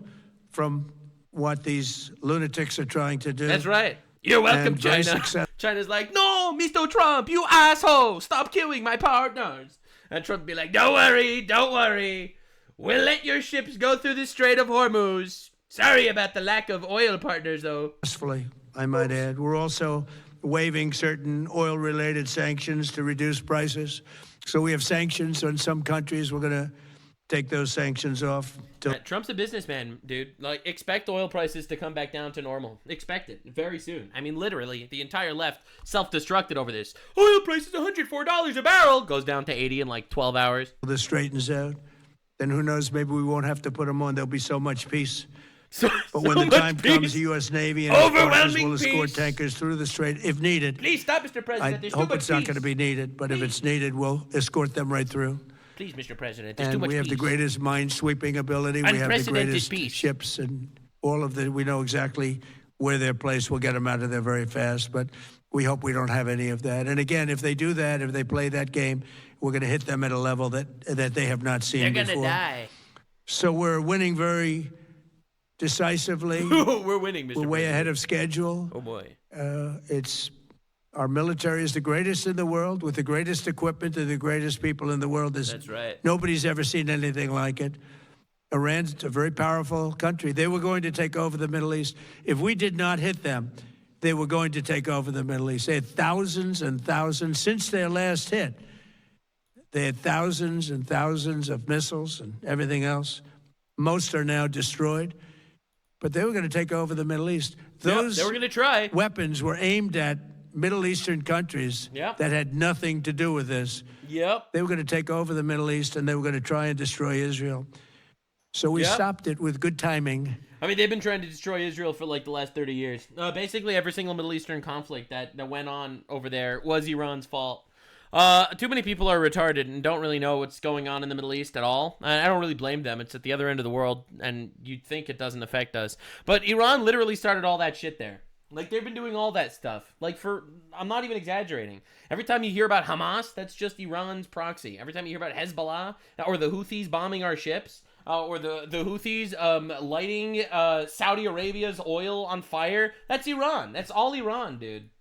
from what these lunatics are trying to do. That's right. You're welcome, And very China. China's like, no, Mr. Trump, you asshole. Stop killing my partners. And Trump be like, don't worry. We'll let your ships go through the Strait of Hormuz. Sorry about the lack of oil partners, though. Successfully, I might add. We're also waiving certain oil-related sanctions to reduce prices. So we have sanctions on some countries. We're going to take those sanctions off. Trump's a businessman, dude. Like, expect oil prices to come back down to normal. Expect it very soon. I mean, literally, the entire left self-destructed over this. Oil price is $104 a barrel. Goes down to 80 in like 12 hours. This straightens out. Then who knows, maybe we won't have to put them on. There'll be so much peace. But when the time comes, the U.S. Navy and its partners will escort tankers through the strait if needed. Please stop, Mr. President. I There's hope too it's much not going to be needed, but if it's needed, we'll escort them right through. Please, Mr. President. There's too And much we have the greatest mine-sweeping ability. We have the Unprecedented greatest peace. ships and all of the. We know exactly where they're placed. We'll get them out of there very fast, but we hope we don't have any of that. And again, if they do that, if they play that game, we're going to hit them at a level that they have not seen before. They're going to die. So we're winning very decisively. We're winning, Mr. We're way ahead of schedule. Oh, boy. Our military is the greatest in the world, with the greatest equipment and the greatest people in the world. That's right. Nobody's ever seen anything like it. Iran's a very powerful country. They were going to take over the Middle East. If we did not hit them, they were going to take over the Middle East. They had thousands and thousands since their last hit. They had thousands and thousands of missiles and everything else. Most are now destroyed. But they were going to take over the Middle East. Those they were going to try. Weapons were aimed at Middle Eastern countries that had nothing to do with this. Yep. They were going to take over the Middle East, and they were going to try and destroy Israel. So we stopped it with good timing. I mean, they've been trying to destroy Israel for like the last 30 years. Basically, every single Middle Eastern conflict that went on over there was Iran's fault. Too many people are retarded and don't really know what's going on in the Middle East at all. I don't really blame them. It's at the other end of the world, and you'd think it doesn't affect us. But Iran literally started all that shit there. Like, they've been doing all that stuff. Like, I'm not even exaggerating. Every time you hear about Hamas, that's just Iran's proxy. Every time you hear about Hezbollah or the Houthis bombing our ships, or the Houthis lighting Saudi Arabia's oil on fire, that's Iran. That's all Iran, dude.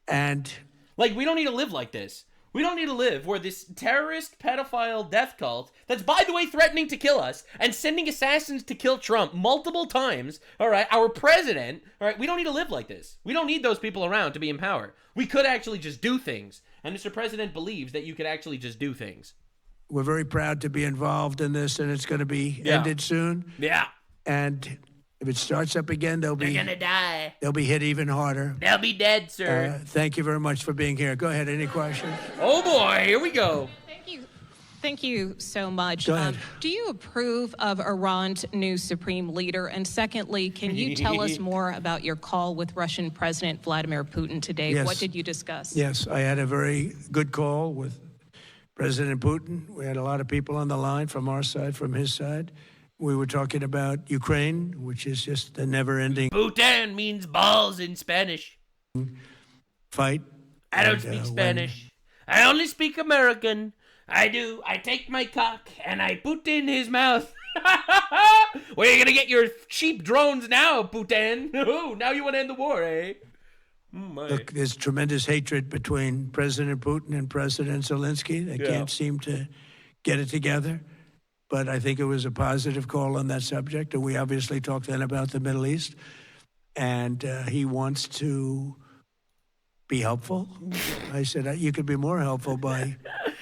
And like, we don't need to live like this. We don't need to live where this terrorist pedophile death cult that's, by the way, threatening to kill us and sending assassins to kill Trump multiple times, all right, our president, all right, we don't need to live like this. We don't need those people around to be in power. We could actually just do things. And Mr. President believes that you could actually just do things. We're very proud to be involved in this, and it's going to be ended soon. Yeah. And if it starts up again, they're going to die. They'll be hit even harder. They'll be dead, sir. Thank you very much for being here. Go ahead. Any questions? Oh, boy. Here we go. Thank you so much. Go ahead. Do you approve of Iran's new supreme leader? And secondly, can you tell us more about your call with Russian President Vladimir Putin today? Yes. What did you discuss? Yes, I had a very good call with President Putin. We had a lot of people on the line from our side, from his side. We were talking about Ukraine, which is just a never-ending Putin means balls in Spanish. fight. I don't speak Spanish. I only speak American. I do. I take my cock and I put in his mouth. Where are you going to get your cheap drones now, Putin? Now you want to end the war, eh? Look, there's tremendous hatred between President Putin and President Zelensky. They can't seem to get it together. But I think it was a positive call on that subject. And we obviously talked then about the Middle East. And he wants to be helpful. I said, you could be more helpful by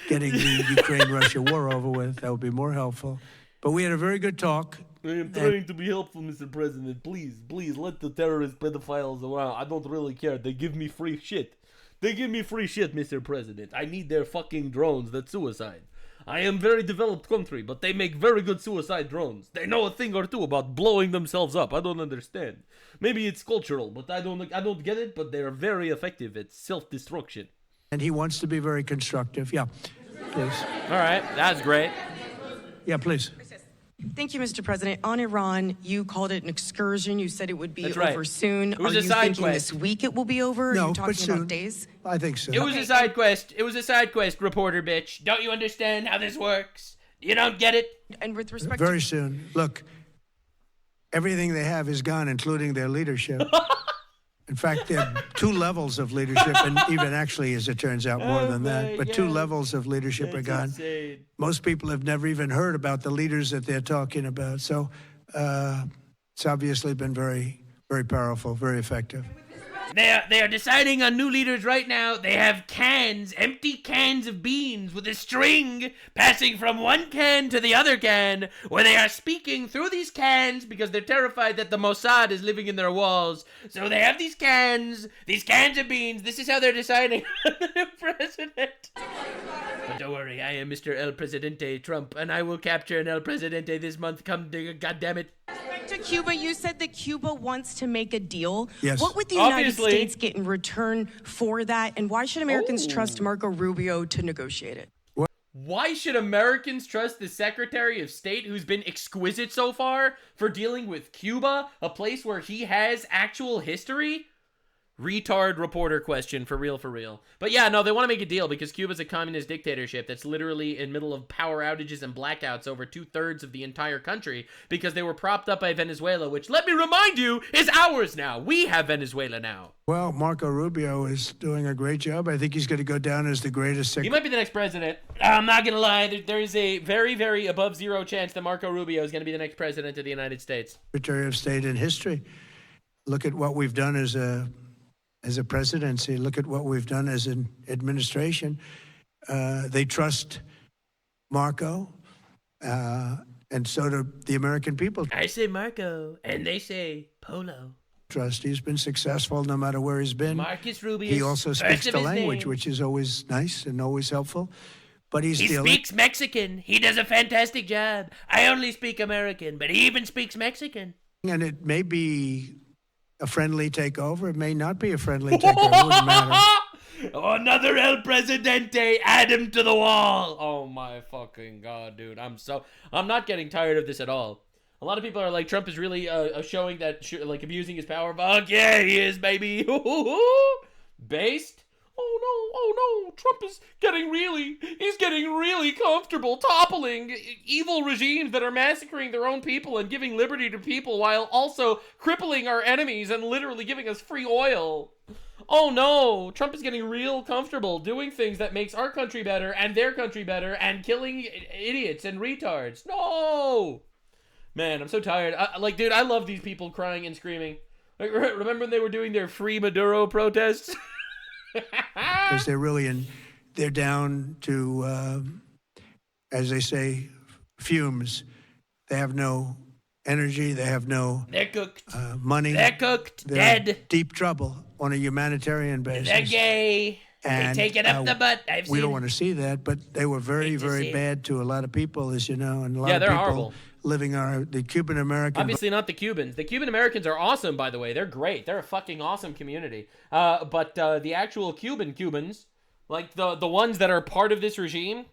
getting the Ukraine-Russia war over with. That would be more helpful. But we had a very good talk. I am trying to be helpful, Mr. President. Please, let the terrorist pedophiles around. I don't really care. They give me free shit. Mr. President. I need their fucking drones. That's suicide. I am very developed country, but they make very good suicide drones. They know a thing or two about blowing themselves up. I don't understand. Maybe it's cultural, but I don't get it, but they are very effective at self-destruction. And he wants to be very constructive. Yeah, please. All right, that's great. Yeah, please. Thank you, Mr. President. On Iran, you called it an excursion. You said it would be That's right. over soon. It was Are a you side thinking quest. this week it will be over? No, Are you but talking soon. about days? I think so. It was a side quest. It was a side quest, reporter bitch. Don't you understand how this works? You don't get it? And with respect Very soon. Look, everything they have is gone, including their leadership. In fact, there are 2 levels of leadership, and even actually, as it turns out, more than that. But 2 levels of leadership are gone. Insane. Most people have never even heard about the leaders that they're talking about. So it's obviously been very, very powerful, very effective. They are deciding on new leaders right now. They have cans, empty cans of beans with a string passing from one can to the other can, where they are speaking through these cans because they're terrified that the Mossad is living in their walls. So they have these cans of beans. This is how they're deciding on the new president. But don't worry, I am Mr. El Presidente Trump, and I will capture an El Presidente this month. Come, goddammit. to Cuba, you said that Cuba wants to make a deal. Yes. What would the United States get in return for that? And why should Americans trust Marco Rubio to negotiate it? Why should Americans trust the Secretary of State, who's been exquisite so far for dealing with Cuba, a place where he has actual history? Retard reporter question, for real. But yeah, no, they want to make a deal because Cuba's a communist dictatorship that's literally in middle of power outages and blackouts over 2/3 of the entire country because they were propped up by Venezuela, which, let me remind you, is ours now. We have Venezuela now. Well, Marco Rubio is doing a great job. I think he's going to go down as the greatest He might be the next president. I'm not going to lie. There is a very, very above zero chance that Marco Rubio is going to be the next president of the United States. Secretary of State in history. Look at what we've done as a presidency. Look at what we've done as an administration. They trust Marco, and so do the American people. I say Marco, and they say Polo. Trust. He's been successful no matter where he's been. Marcus Rubio. He also speaks the language, which is always nice and always helpful. But he speaks Mexican. He does a fantastic job. I only speak American, but he even speaks Mexican. And it may be a friendly takeover. It may not be a friendly takeover. It wouldn't matter. Another El Presidente, add him to the wall. Oh my fucking God, dude. I'm not getting tired of this at all. A lot of people are like, Trump is really showing that, like, abusing his power. Fuck yeah, he is, baby. Based? Oh no, Trump is getting really comfortable toppling evil regimes that are massacring their own people and giving liberty to people while also crippling our enemies and literally giving us free oil. Oh no, Trump is getting real comfortable doing things that makes our country better and their country better and killing idiots and retards. No! Man, I'm so tired. Dude, I love these people crying and screaming. Like, remember when they were doing their Free Maduro protests? Because they're down to, as they say, fumes. They have no energy. They have no They're cooked. Money. They're cooked. They're Dead. in deep trouble on a humanitarian basis. They're gay. And, they take it up the butt. We don't want to see that, but they were very, very bad to a lot of people, as you know, and a lot of they're people horrible. Living the Cuban American. Obviously not the Cubans. The Cuban Americans are awesome, by the way. They're great. They're a fucking awesome community. But the actual Cubans, like the ones that are part of this regime,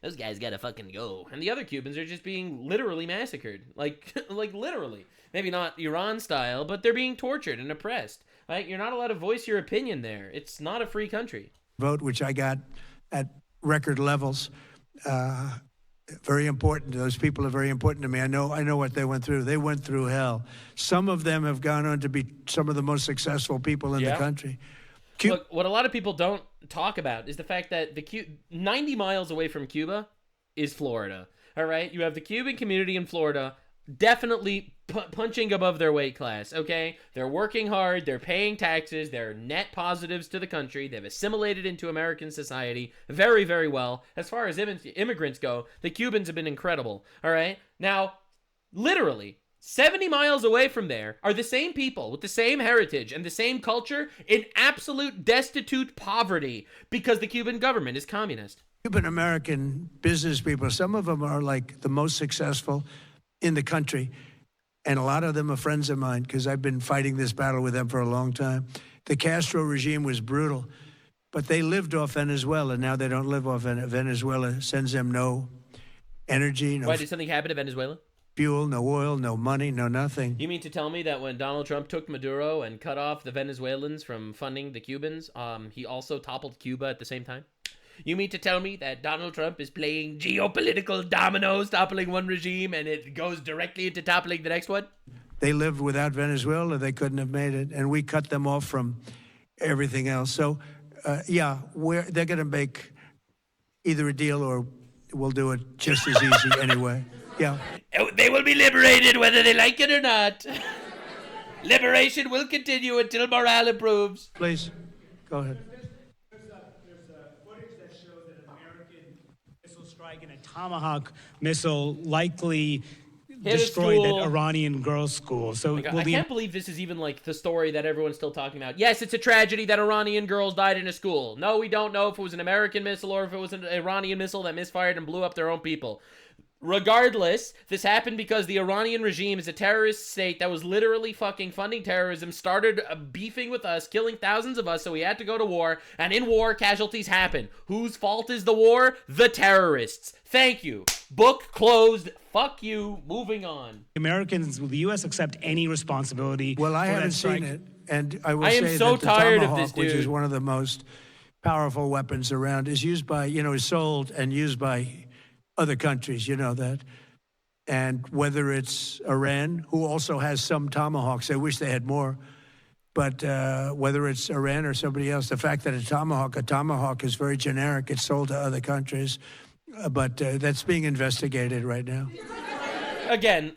those guys gotta fucking go. And the other Cubans are just being literally massacred. Like literally. Maybe not Iran style, but they're being tortured and oppressed. Like, you're not allowed to voice your opinion there. It's not a free country. Vote, which I got at record levels. Very important. Those people are very important to me. I know what they went through. They went through hell. Some of them have gone on to be some of the most successful people in the country. Look, what a lot of people don't talk about is the fact that 90 miles away from Cuba is Florida. All right? You have the Cuban community in Florida definitely punching above their weight class, okay? They're working hard, they're paying taxes, they're net positives to the country, they've assimilated into American society very, very well. As far as immigrants go, the Cubans have been incredible, all right? Now, literally, 70 miles away from there are the same people with the same heritage and the same culture in absolute destitute poverty because the Cuban government is communist. Cuban American business people, some of them are like the most successful in the country. And a lot of them are friends of mine because I've been fighting this battle with them for a long time. The Castro regime was brutal, but they lived off Venezuela. Now they don't live off Venezuela. Sends them no energy. Why did something happen to Venezuela? Fuel, no oil, no money, no nothing. You mean to tell me that when Donald Trump took Maduro and cut off the Venezuelans from funding the Cubans, he also toppled Cuba at the same time? You mean to tell me that Donald Trump is playing geopolitical dominoes, toppling one regime, and it goes directly into toppling the next one? They lived without Venezuela. They couldn't have made it. And we cut them off from everything else. So, they're going to make either a deal or we'll do it just as easy anyway. Yeah. They will be liberated whether they like it or not. Liberation will continue until morale improves. Please, go ahead. And a Tomahawk missile likely destroyed that Iranian girls' school. So I can't believe this is even like the story that everyone's still talking about. Yes, it's a tragedy that Iranian girls died in a school. No, we don't know if it was an American missile or if it was an Iranian missile that misfired and blew up their own people. Regardless, this happened because the Iranian regime is a terrorist state that was literally fucking funding terrorism, started beefing with us, killing thousands of us, so we had to go to war, and in war, casualties happen. Whose fault is the war? The terrorists. Thank you. Book closed. Fuck you. Moving on. Americans, will the U.S. accept any responsibility? Well, I haven't seen it, and I will say am so that the tired Tomahawk, of this, dude. which is one of the most powerful weapons around, is used by, is sold and used by other countries, you know that. And whether it's Iran, who also has some Tomahawks, I wish they had more, but whether it's Iran or somebody else, the fact that a Tomahawk is very generic, it's sold to other countries, but that's being investigated right now. Again,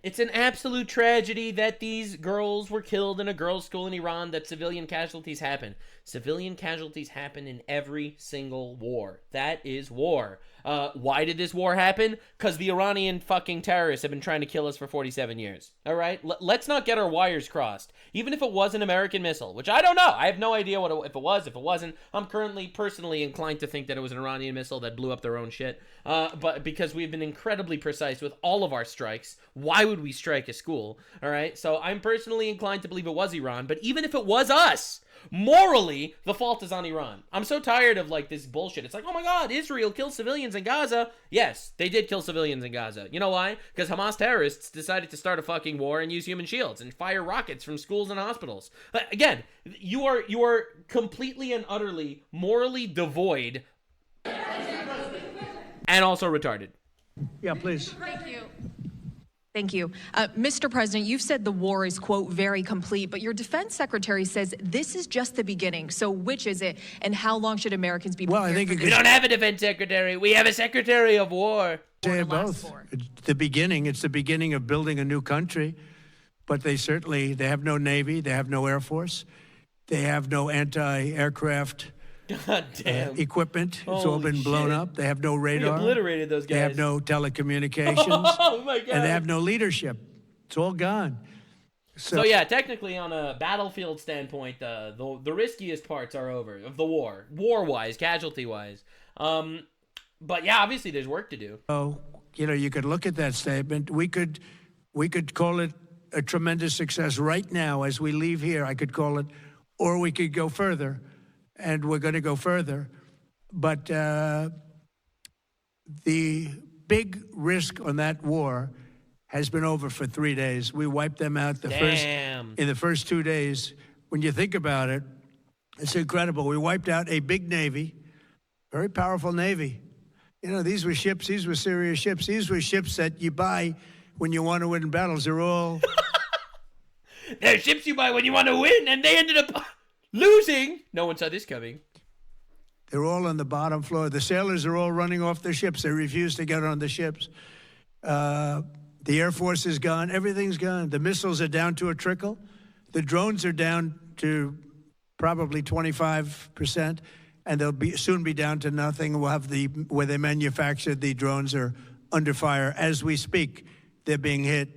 it's an absolute tragedy that these girls were killed in a girls' school in Iran, that civilian casualties happen. Civilian casualties happen in every single war. That is war. Why did this war happen? Because the Iranian fucking terrorists have been trying to kill us for 47 years. All right? Let's not get our wires crossed. Even if it was an American missile, which I don't know. I have no idea if it was, if it wasn't. I'm currently personally inclined to think that it was an Iranian missile that blew up their own shit. But because we've been incredibly precise with all of our strikes, why would we strike a school? All right? So I'm personally inclined to believe it was Iran. But even if it was us, morally, the fault is on Iran. I'm so tired of like this bullshit. It's like, oh my God, Israel killed civilians in Gaza. Yes, they did kill civilians in Gaza. You know why? Because Hamas terrorists decided to start a fucking war and use human shields and fire rockets from schools and hospitals. Again, you are completely and utterly morally devoid and also retarded. Yeah, please. Thank you. Thank you. Mr. President, you've said the war is, quote, very complete, but your defense secretary says this is just the beginning. So which is it, and how long should Americans be prepared for this? We don't have a defense secretary. We have a secretary of war. Say both. It's the beginning. It's the beginning of building a new country. But they have no Navy. They have no Air Force. They have no anti-aircraft equipment. It's all been blown up. They have no radar. We obliterated those guys. They have no telecommunications. Oh, my God. And they have no leadership. It's all gone. So yeah, technically on a battlefield standpoint, the riskiest parts are over of the war-wise, casualty-wise. But yeah, obviously there's work to do. Oh, you could look at that statement. We could call it a tremendous success right now as we leave here. I could call it, or we could go further. And we're going to go further. But the big risk on that war has been over for 3 days. We wiped them out in the first 2 days. When you think about it, it's incredible. We wiped out a big Navy, very powerful Navy. These were ships. These were serious ships. These were ships that you buy when you want to win battles. They're all... They're ships you buy when you want to win, and they ended up... losing. No one saw this coming. They're all on the bottom floor. The sailors are all running off their ships. They refuse to get on the ships. The Air Force is gone. Everything's gone. The missiles are down to a trickle. The drones are down to probably 25%, and they'll soon be down to nothing. We'll have where they manufactured the drones are under fire as we speak. they're being hit.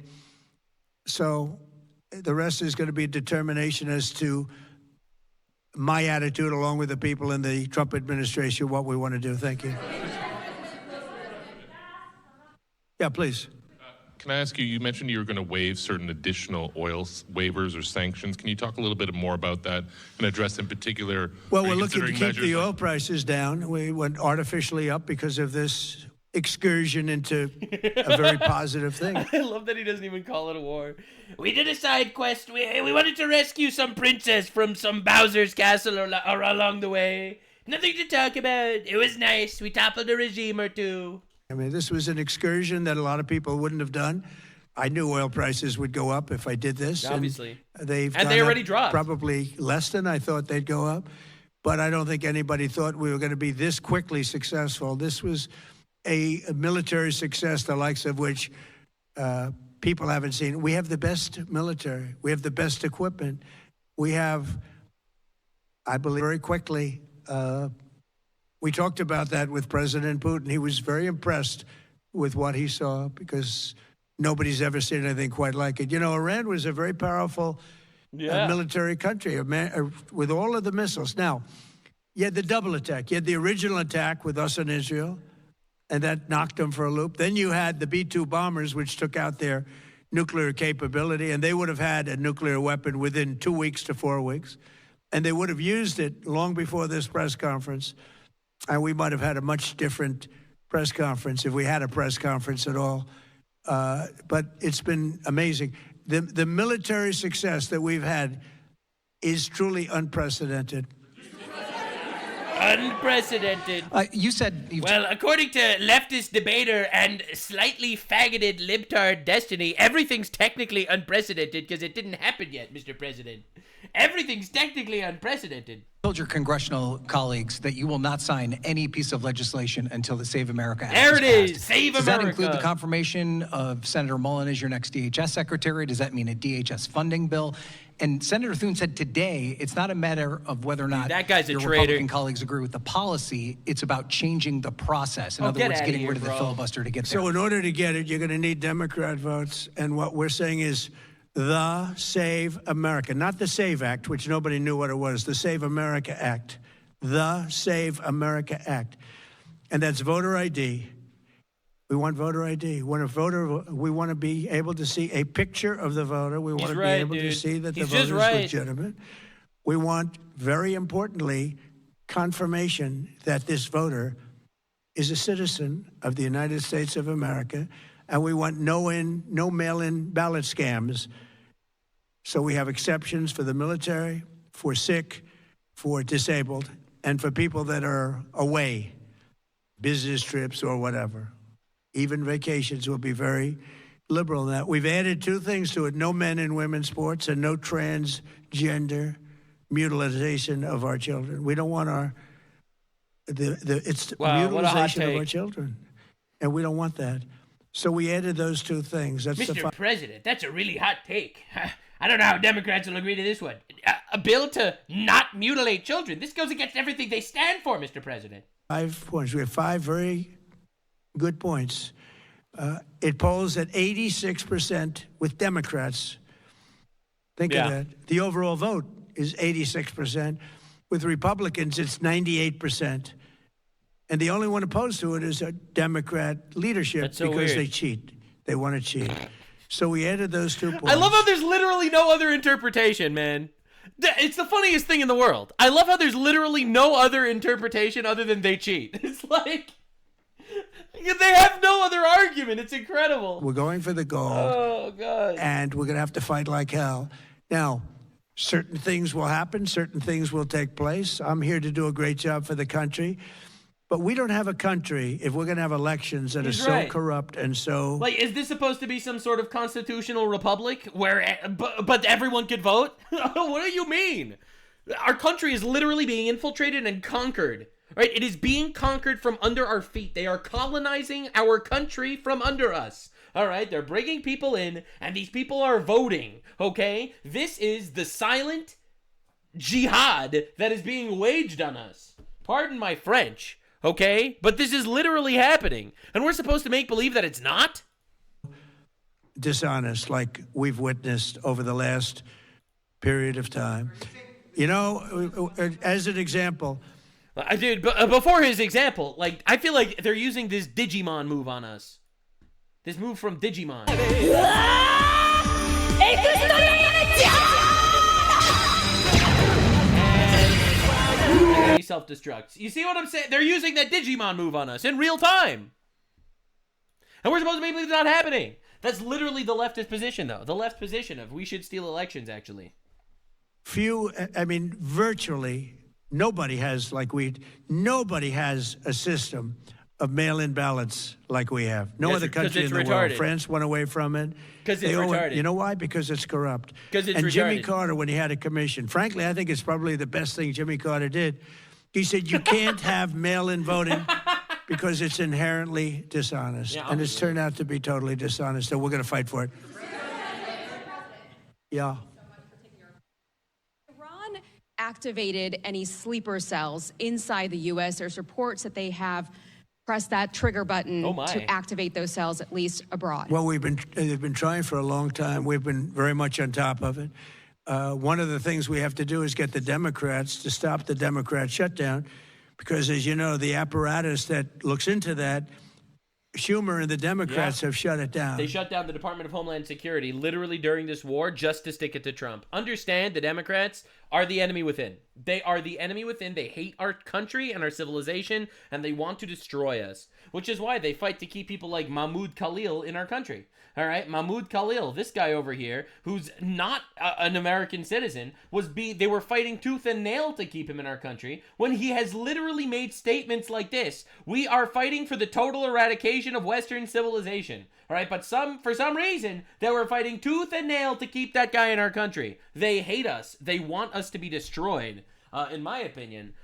So the rest is going to be determination as to my attitude, along with the people in the Trump administration, what we want to do. Thank you. Yeah, please. Can I ask you, you mentioned you were going to waive certain additional oil waivers or sanctions. Can you talk a little bit more about that and address in particular? Well, we're looking to keep the oil prices down. We went artificially up because of this excursion into a very positive thing. I love that he doesn't even call it a war. We did a side quest. We wanted to rescue some princess from some Bowser's castle or along the way. Nothing to talk about. It was nice. We toppled a regime or two. I mean, this was an excursion that a lot of people wouldn't have done. I knew oil prices would go up if I did this. Obviously. And they already dropped. Probably less than I thought they'd go up. But I don't think anybody thought we were going to be this quickly successful. This was a military success, the likes of which people haven't seen. We have the best military. We have the best equipment. We have, I believe, very quickly, we talked about that with President Putin. He was very impressed with what he saw because nobody's ever seen anything quite like it. You know, Iran was a very powerful military country with all of the missiles. Now, you had the double attack. You had the original attack with us and Israel, and that knocked them for a loop. Then you had the B-2 bombers, which took out their nuclear capability, and they would have had a nuclear weapon within 2 weeks to 4 weeks. And they would have used it long before this press conference. And we might have had a much different press conference if we had a press conference at all. But it's been amazing. The military success that we've had is truly unprecedented. Unprecedented. You said... Well, according to leftist debater and slightly faggoted libtard Destiny, everything's technically unprecedented because it didn't happen yet, Mr. President. Everything's technically unprecedented. Told your congressional colleagues that you will not sign any piece of legislation until the Save America Act There it is is. passed. Save Does America. that include the confirmation of Senator Mullen as your next DHS secretary? Does that mean a DHS funding bill? And Senator Thune said today it's not a matter of whether or not that guy's a your traitor. Republican colleagues agree with the policy. It's about changing the process. In other words, getting rid of the filibuster to get there. So in order to get it, you're going to need Democrat votes. And what we're saying is the Save America, not the SAVE Act, which nobody knew what it was, the Save America Act. The Save America Act. And that's voter ID. We want voter ID. We want to be able to see a picture of the voter. We want to be able to see that the voter is legitimate. We want, very importantly, confirmation that this voter is a citizen of the United States of America, and we want no mail-in ballot scams. So we have exceptions for the military, for sick, for disabled, and for people that are away, business trips or whatever. Even vacations will be very liberal in that. We've added two things to it: no men in women's sports and no transgender mutilization of our children. We don't want it's mutilization of our children, and we don't want that. So we added those two things. That's Mr. President, that's a really hot take. I don't know how Democrats will agree to this one. A bill to not mutilate children. This goes against everything they stand for, Mr. President. 5 points. We have 5 very good points. It polls at 86% with Democrats. Think of that. The overall vote is 86%. With Republicans, it's 98%. And the only one opposed to it is a Democrat leadership because they cheat. They want to cheat. So we added those 2 points. I love how there's literally no other interpretation, man. It's the funniest thing in the world. I love how there's literally no other interpretation other than they cheat. It's like they have no other argument. It's incredible. We're going for the gold. Oh, God. And we're going to have to fight like hell. Now, certain things will happen. Certain things will take place. I'm here to do a great job for the country. But we don't have a country if we're going to have elections that are so corrupt and so... Like, is this supposed to be some sort of constitutional republic where, but everyone could vote? What do you mean? Our country is literally being infiltrated and conquered, right? It is being conquered from under our feet. They are colonizing our country from under us. All right, they're bringing people in, and these people are voting, okay? This is the silent jihad that is being waged on us. Pardon my French. Okay? But this is literally happening. And we're supposed to make believe that it's not? dishonest like we've witnessed over the last period of time. You know, as an example. Dude, but before his example, like, I feel like they're using this Digimon move on us. This move from Digimon. And he self-destructs. You see what I'm saying? They're using that Digimon move on us in real time. And we're supposed to believe it's not happening. That's literally the leftist position, though. The left position of we should steal elections, actually. Virtually nobody has nobody has a system of mail-in ballots like we have. No other country in the world. France went away from it. Because it's retarded. You know why? Because it's corrupt. Because it's and retarded. Jimmy Carter, when he had a commission, frankly, I think it's probably the best thing Jimmy Carter did. He said, you can't have mail-in voting because it's inherently dishonest. Yeah, and it's turned out to be totally dishonest, so we're going to fight for it. Yeah. Iran activated any sleeper cells inside the U.S. There's reports that they have pressed that trigger button to activate those cells, at least abroad. Well, they've been trying for a long time. We've been very much on top of it. One of the things we have to do is get the Democrats to stop the Democrat shutdown, because, as you know, the apparatus that looks into that, Schumer and the Democrats have shut it down. They shut down the Department of Homeland Security literally during this war just to stick it to Trump. Understand, the Democrats are the enemy within. They are the enemy within. They hate our country and our civilization, and they want to destroy us, which is why they fight to keep people like Mahmoud Khalil in our country. All right, Mahmoud Khalil, this guy over here, who's not an American citizen, they were fighting tooth and nail to keep him in our country, when he has literally made statements like this: we are fighting for the total eradication of Western civilization. All right, but for some reason, they were fighting tooth and nail to keep that guy in our country. They hate us. They want us to be destroyed, in my opinion.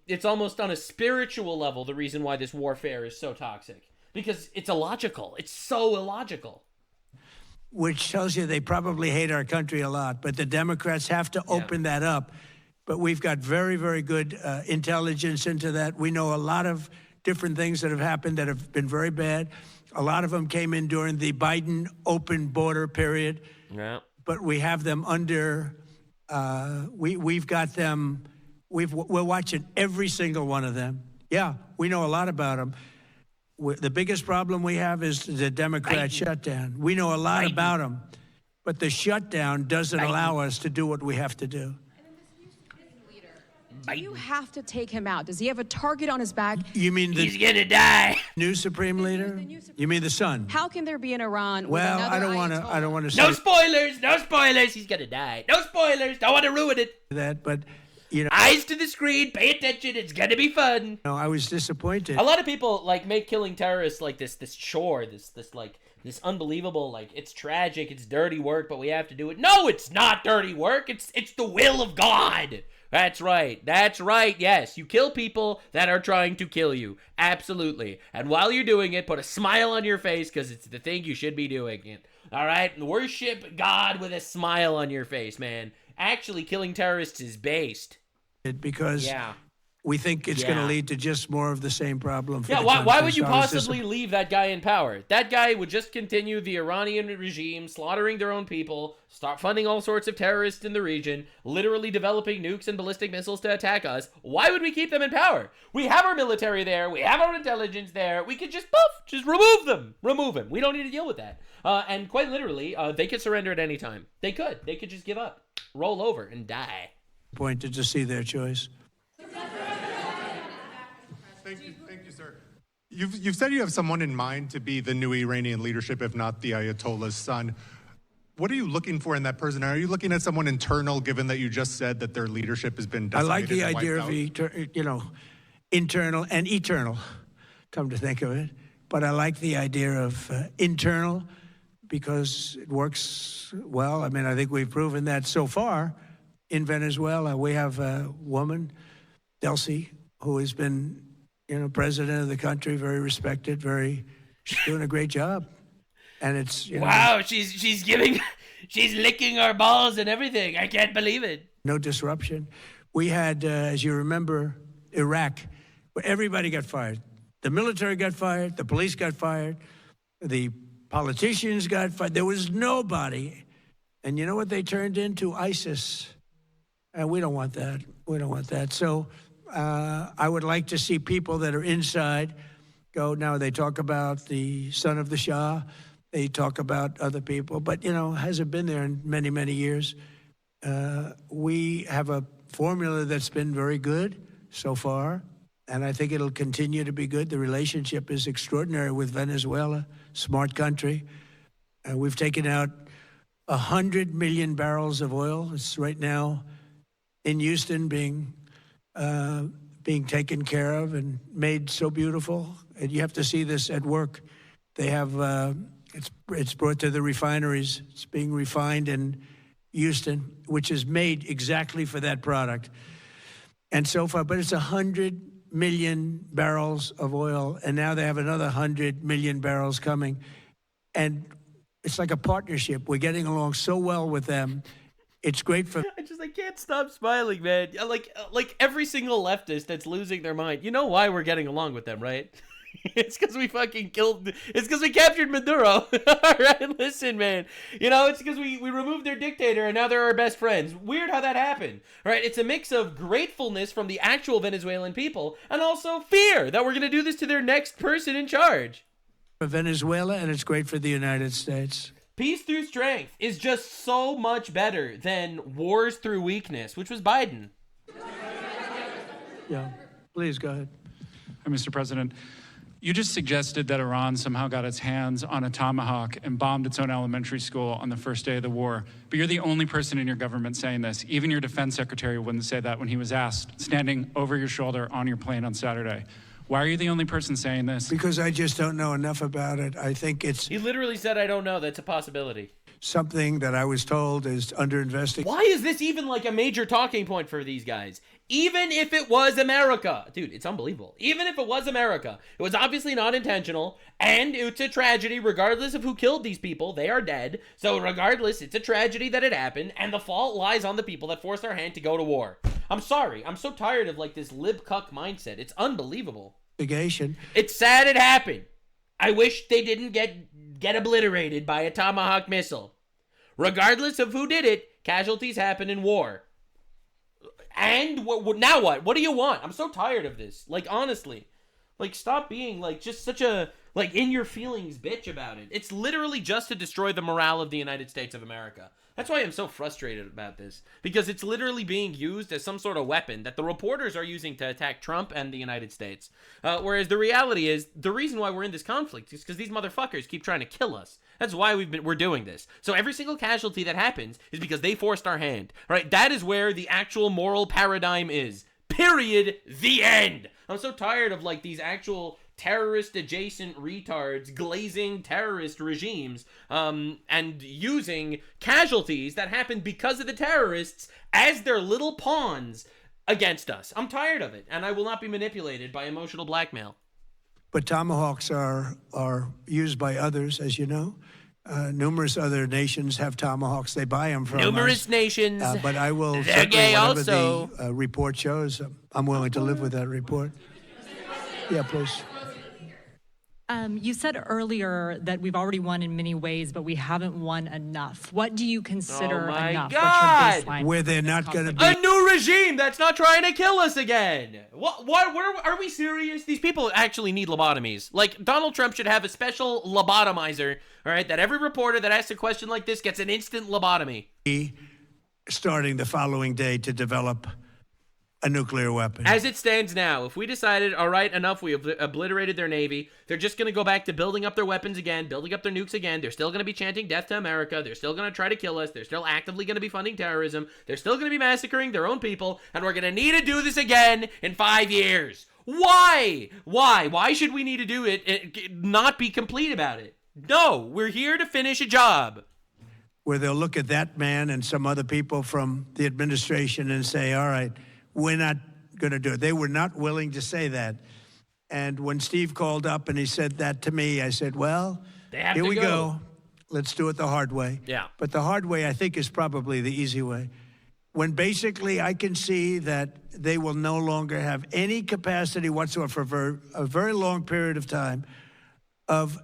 It's almost on a spiritual level the reason why this warfare is so toxic. Because it's illogical. It's so illogical. Which tells you they probably hate our country a lot. But the Democrats have to open that up. But we've got very, very good intelligence into that. We know a lot of different things that have happened that have been very bad. A lot of them came in during the Biden open border period. Yeah. But we have them under, we've got them, we're watching every single one of them. Yeah, we know a lot about them. The biggest problem we have is the Democrat shutdown. We know a lot about them, but the shutdown doesn't allow us to do what we have to do. Do you have to take him out? Does he have a target on his back? You mean he's gonna die? New supreme leader? You mean the son? How can there be an Iran? Well, I don't want to say no spoilers. No spoilers. He's gonna die. No spoilers. Don't want to ruin it. That, but. You know, eyes to the screen, pay attention, it's gonna be fun. No, I was disappointed. A lot of people make killing terrorists like this chore, this unbelievable, it's tragic, it's dirty work, but we have to do it. No, it's not dirty work. It's the will of God. That's right. Yes, you kill people that are trying to kill you. Absolutely. And while you're doing it, put a smile on your face, because it's the thing you should be doing. All right? Worship God with a smile on your face, man. Actually, killing terrorists is based. Because we think it's going to lead to just more of the same problem. For why would you possibly leave that guy in power? That guy would just continue the Iranian regime, slaughtering their own people, start funding all sorts of terrorists in the region, literally developing nukes and ballistic missiles to attack us. Why would we keep them in power? We have our military there. We have our intelligence there. We could just remove them. Remove him. We don't need to deal with that. And quite literally, they could surrender at any time. They could just give up, roll over, and die. Pointed to see their choice. Thank you, sir. You've said you have someone in mind to be the new Iranian leadership, if not the Ayatollah's son. What are you looking for in that person? Are you looking at someone internal, given that you just said that their leadership has been decimated? I like the and idea of internal and eternal, come to think of it. But I like the idea of internal, because it works well. I mean, I think we've proven that so far in Venezuela. We have a woman, Delcy, who has been, president of the country, very respected, she's doing a great job. And it's, wow, she's licking our balls and everything. I can't believe it. No disruption. We had, as you remember, Iraq, where everybody got fired. The military got fired, the police got fired, the politicians got fired. There was nobody. And you know what they turned into? ISIS. And we don't want that. We don't want that. So I would like to see people that are inside go. Now, they talk about the son of the Shah. They talk about other people. But, you know, hasn't been there in many, many years. We have a formula that's been very good so far. And I think it'll continue to be good. The relationship is extraordinary with Venezuela, smart country. We've taken out 100 million barrels of oil. It's right now in Houston being taken care of and made so beautiful. And you have to see this at work. They have, it's brought to the refineries. It's being refined in Houston, which is made exactly for that product. And so far, but it's 100 million barrels of oil, and now they have another 100 million barrels coming. And it's like a partnership. We're getting along so well with them. It's great for... I can't stop smiling, man. Like every single leftist that's losing their mind. You know why we're getting along with them, right? It's because we fucking killed... It's because we captured Maduro. All right, listen, man. You know, it's because we removed their dictator and now they're our best friends. Weird how that happened. All right, it's a mix of gratefulness from the actual Venezuelan people and also fear that we're going to do this to their next person in charge. For Venezuela, and it's great for the United States. Peace through strength is just so much better than wars through weakness, which was Biden. Yeah, please go ahead. Hi, Mr. President. You just suggested that Iran somehow got its hands on a tomahawk and bombed its own elementary school on the first day of the war. But you're the only person in your government saying this. Even your defense secretary wouldn't say that when he was asked, standing over your shoulder on your plane on Saturday. Why are you the only person saying this? Because I just don't know enough about it. I think it's... He literally said, I don't know. That's a possibility. Something that I was told is under investigation. Why is this even like a major talking point for these guys? Even if it was America. Dude, it's unbelievable. Even if it was America, it was obviously not intentional, and it's a tragedy regardless of who killed these people. They are dead. So regardless, it's a tragedy that it happened, and the fault lies on the people that forced our hand to go to war. I'm sorry. I'm so tired of like this lib-cuck mindset. It's unbelievable. It's sad it happened. I wish they didn't get obliterated by a Tomahawk missile. Regardless of who did it, casualties happen in war. And now what? What do you want? I'm so tired of this. Like, honestly. Like, stop being, like, just such a, like, in your feelings bitch about it. It's literally just to destroy the morale of the United States of America. That's why I'm so frustrated about this. Because it's literally being used as some sort of weapon that the reporters are using to attack Trump and the United States. Whereas the reality is, the reason why we're in this conflict is because these motherfuckers keep trying to kill us. That's why we're doing this. So every single casualty that happens is because they forced our hand. All right, that is where the actual moral paradigm is. Period. The end. I'm so tired of like these actual terrorist adjacent retards glazing terrorist regimes and using casualties that happened because of the terrorists as their little pawns against us. I'm tired of it, and I will not be manipulated by emotional blackmail. But tomahawks are used by others, as you know. Numerous other nations have tomahawks. They buy them from numerous us. Nations. But I will They're certainly, gay whatever also. the report shows, I'm willing to live with that report. Yeah, please. You said earlier that we've already won in many ways, but we haven't won enough. What do you consider enough? God. What's your baseline? Where they're not going to be... A new regime that's not trying to kill us again. Where are we serious? These people actually need lobotomies. Like, Donald Trump should have a special lobotomizer, all right, that every reporter that asks a question like this gets an instant lobotomy. Starting the following day to develop a nuclear weapon. As it stands now, if we decided, all right, enough, we obliterated their Navy, they're just going to go back to building up their weapons again, building up their nukes again, they're still going to be chanting death to America, they're still going to try to kill us, they're still actively going to be funding terrorism, they're still going to be massacring their own people, and we're going to need to do this again in 5 years. Why? Why should we need to do it, not be complete about it? No, we're here to finish a job. Where they'll look at that man and some other people from the administration and say, all right, we're not going to do it. They were not willing to say that. And when Steve called up and he said that to me, I said, well, here we go. Let's do it the hard way. Yeah. But the hard way, I think, is probably the easy way. When basically I can see that they will no longer have any capacity whatsoever for a very long period of time of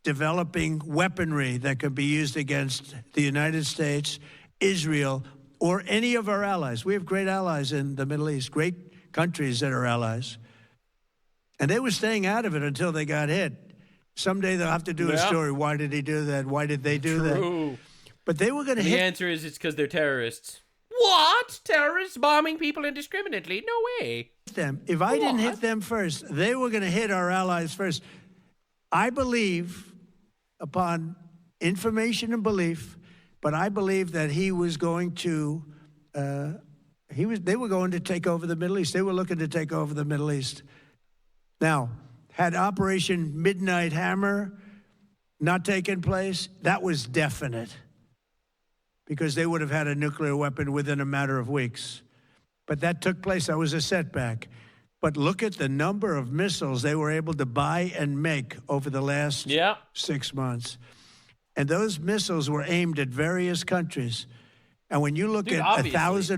developing weaponry that could be used against the United States, Israel, or any of our allies. We have great allies in the Middle East, great countries that are allies. And they were staying out of it until they got hit. Someday they'll have to do a story. Why did he do that? Why did they do that? But they were going to hit. The answer is it's because they're terrorists. What? Terrorists bombing people indiscriminately? No way. If I didn't hit them first, they were going to hit our allies first. I believe, upon information and belief, but I believe that he was going to, they were going to take over the Middle East. They were looking to take over the Middle East. Now, had Operation Midnight Hammer not taken place, that was definite, because they would have had a nuclear weapon within a matter of weeks. But that took place. That was a setback. But look at the number of missiles they were able to buy and make over the last 6 months. And those missiles were aimed at various countries. And when you look at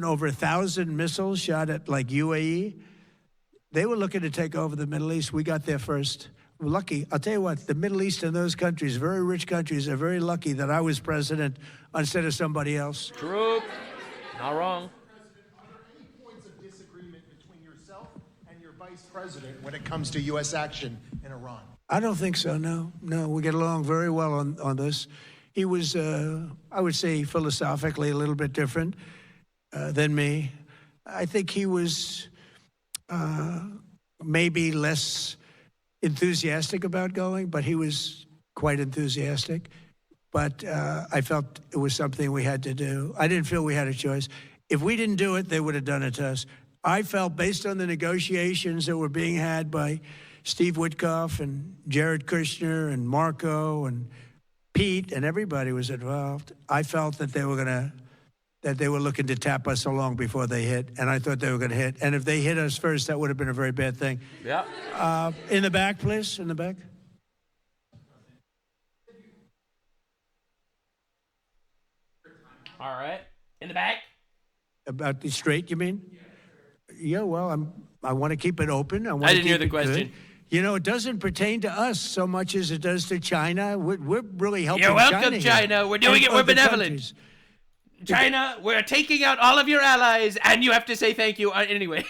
over 1,000 missiles shot at like UAE, they were looking to take over the Middle East. We got there first. We're lucky. I'll tell you what, the Middle East and those countries, very rich countries, are very lucky that I was president instead of somebody else. True. Not wrong. Vice President when it comes to U.S. action in Iran? I don't think so, no. No, we get along very well on this. He was, I would say, philosophically a little bit different than me. I think he was maybe less enthusiastic about going, but he was quite enthusiastic. But I felt it was something we had to do. I didn't feel we had a choice. If we didn't do it, they would have done it to us. I felt, based on the negotiations that were being had by Steve Witkoff and Jared Kushner and Marco and Pete, and everybody was involved, I felt that they were looking to tap us along before they hit, and I thought they were going to hit. And if they hit us first, that would have been a very bad thing. Yeah. In the back, please, in the back. All right. In the back. About the straight, you mean? Yeah, well, I want to keep it open. I didn't hear the question. Good. You know, it doesn't pertain to us so much as it does to China. We're really helping You're welcome, China. China. We're doing it. We're benevolent. China, we're taking out all of your allies, and you have to say thank you. Anyway,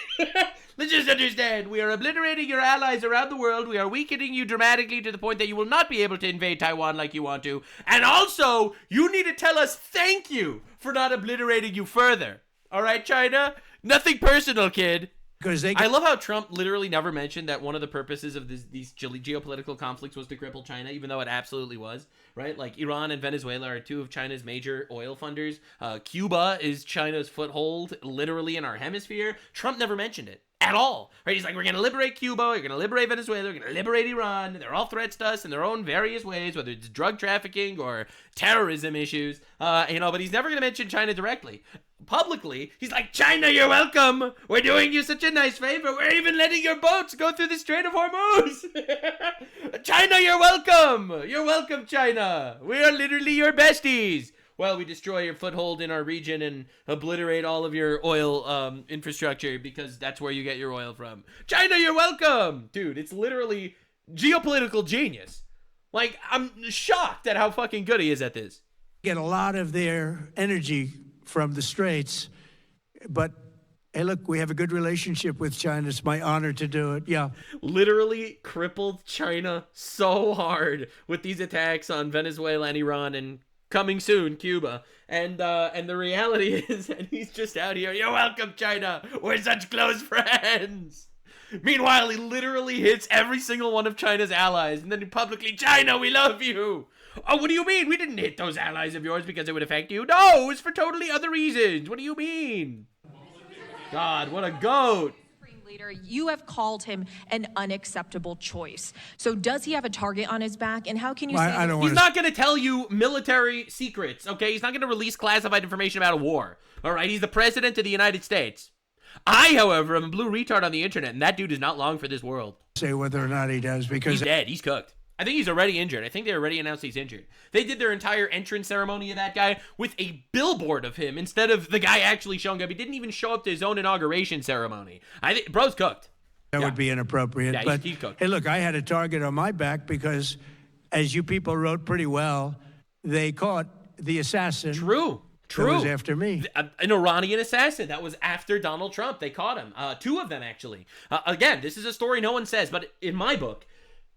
let's just understand. We are obliterating your allies around the world. We are weakening you dramatically to the point that you will not be able to invade Taiwan like you want to. And also, you need to tell us thank you for not obliterating you further. All right, China? Nothing personal, kid. I love how Trump literally never mentioned that one of the purposes of these geopolitical conflicts was to cripple China, even though it absolutely was, right? Like, Iran and Venezuela are two of China's major oil funders. Cuba is China's foothold, literally, in our hemisphere. Trump never mentioned it at all, right? He's like, we're going to liberate Cuba, we're going to liberate Venezuela, we're going to liberate Iran. They're all threats to us in their own various ways, whether it's drug trafficking or terrorism issues, but he's never going to mention China directly. Publicly, he's like, China, you're welcome. We're doing you such a nice favor. We're even letting your boats go through the Strait of Hormuz. China, you're welcome. You're welcome, China. We are literally your besties. Well, we destroy your foothold in our region and obliterate all of your oil infrastructure because that's where you get your oil from. China, you're welcome. Dude, it's literally geopolitical genius. Like, I'm shocked at how fucking good he is at this. Get a lot of their energy from the Straits, but hey, look, we have a good relationship with China. It's my honor to do it. Yeah. Literally crippled China so hard with these attacks on Venezuela and Iran, and coming soon, Cuba. And the reality is, and he's just out here, you're welcome, China. We're such close friends. Meanwhile, he literally hits every single one of China's allies, and then publicly, China, we love you. Oh, what do you mean? We didn't hit those allies of yours because it would affect you. No, it was for totally other reasons. What do you mean? God, what a goat. Leader, you have called him an unacceptable choice. So does he have a target on his back? And how can you say he's not going to tell you military secrets, okay? He's not going to release classified information about a war, all right? He's the president of the United States. I, however, am a blue retard on the internet, and that dude is not long for this world. Say whether or not he does, because he's dead. He's cooked. I think he's already injured. I think they already announced he's injured. They did their entire entrance ceremony of that guy with a billboard of him instead of the guy actually showing up. He didn't even show up to his own inauguration ceremony. I think bro's cooked. That would be inappropriate. Yeah, but he's cooked. Hey, look, I had a target on my back because as you people wrote pretty well, they caught the assassin. True. That was after me. An Iranian assassin. That was after Donald Trump. They caught him. 2 of them, actually. Again, this is a story no one says, but in my book,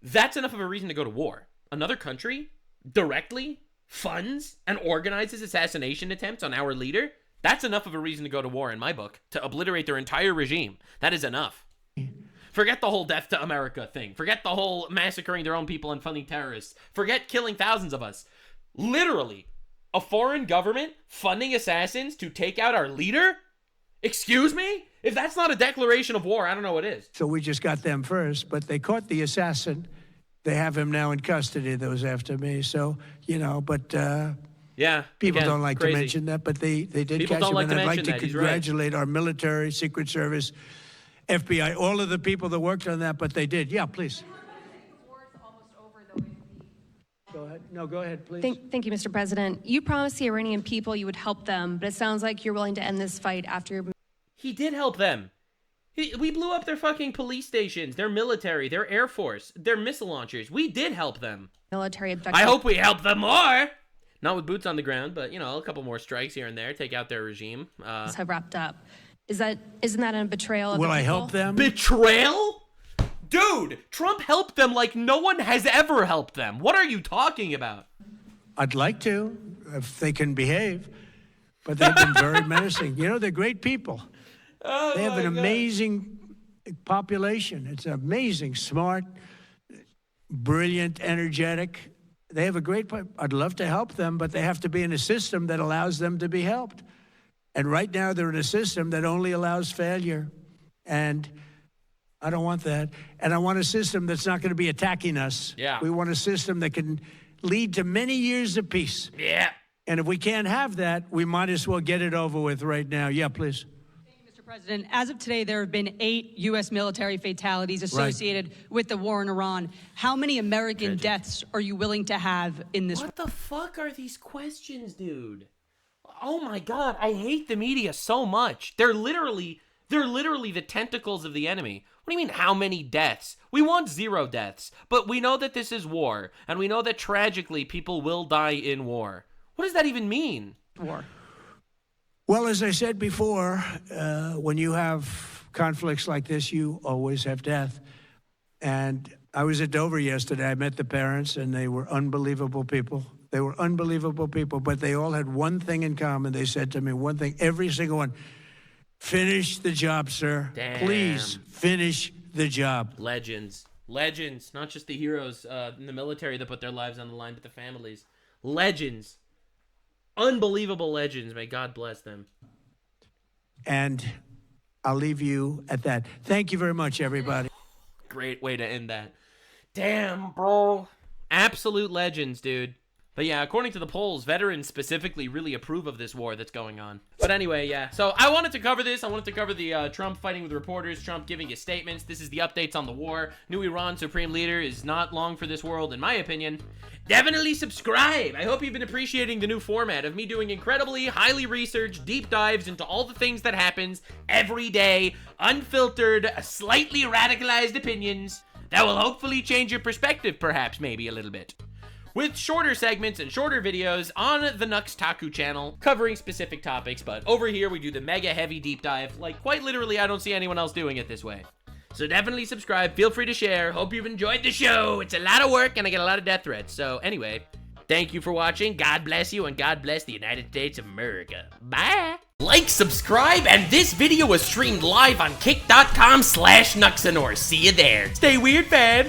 that's enough of a reason to go to war. Another country directly funds and organizes assassination attempts on our leader. That's enough of a reason to go to war in my book, to obliterate their entire regime. That is enough. Forget the whole death to America thing. Forget the whole massacring their own people and funding terrorists. Forget killing thousands of us. Literally, a foreign government funding assassins to take out our leader? Excuse me? If that's not a declaration of war, I don't know what is. So we just got them first, but they caught the assassin. They have him now in custody. That was after me. So, you know, but yeah, people again, don't like crazy. to mention that, but they did People catch don't him. like And to I'd like mention to that. He's right. congratulate our military, Secret Service, FBI, all of the people that worked on that, but they did. Yeah, please. Go ahead. No, go ahead, please. Thank you, Mr. President. You promised the Iranian people you would help them, but it sounds like you're willing to end this fight after your... He did help them. We blew up their fucking police stations, their military, their air force, their missile launchers. We did help them. Military objective. I hope we help them more. Not with boots on the ground, but, you know, a couple more strikes here and there, take out their regime. Have wrapped up. Isn't that a betrayal of Will the I people? help them? Betrayal? Dude, Trump helped them like no one has ever helped them. What are you talking about? I'd like to, if they can behave, but they've been very menacing. You know, they're great people. Oh, they have an my God. amazing population. It's amazing, smart, brilliant, energetic. They have a great, I'd love to help them, but they have to be in a system that allows them to be helped. And right now they're in a system that only allows failure. And I don't want that. And I want a system that's not going to be attacking us. Yeah. We want a system that can lead to many years of peace. Yeah. And if we can't have that, we might as well get it over with right now. Yeah, please. Mr. President, as of today, there have been 8 U.S. military fatalities associated with the war in Iran. How many American deaths are you willing to have in this? What the fuck are these questions, dude? Oh my God, I hate the media so much. They're literally the tentacles of the enemy. What do you mean, how many deaths? We want 0 deaths, but we know that this is war, and we know that tragically people will die in war. What does that even mean? War. Well, as I said before, when you have conflicts like this, you always have death. And I was at Dover yesterday. I met the parents, and they were unbelievable people. They were unbelievable people, but they all had one thing in common. They said to me one thing, every single one, finish the job, sir. Damn. Please finish the job. Legends. Legends. Not just the heroes in the military that put their lives on the line, but the families. Legends. Unbelievable legends. May God bless them. And I'll leave you at that. Thank you very much, everybody. Great way to end that. Damn, bro. Absolute legends, dude. But yeah, according to the polls, veterans specifically really approve of this war that's going on. But anyway, yeah. So I wanted to cover this. I wanted to cover the Trump fighting with reporters, Trump giving his statements. This is the updates on the war. New Iran Supreme Leader is not long for this world, in my opinion. Definitely subscribe. I hope you've been appreciating the new format of me doing incredibly highly researched deep dives into all the things that happens every day, unfiltered, slightly radicalized opinions that will hopefully change your perspective, perhaps, maybe a little bit. With shorter segments and shorter videos on the Nux Taku channel, covering specific topics, but over here we do the mega heavy deep dive. Like, quite literally, I don't see anyone else doing it this way. So definitely subscribe, feel free to share, hope you've enjoyed the show. It's a lot of work and I get a lot of death threats. So anyway, thank you for watching, God bless you, and God bless the United States of America. Bye! Like, subscribe, and this video was streamed live on kick.com/Nuxanor. See you there. Stay weird, fam!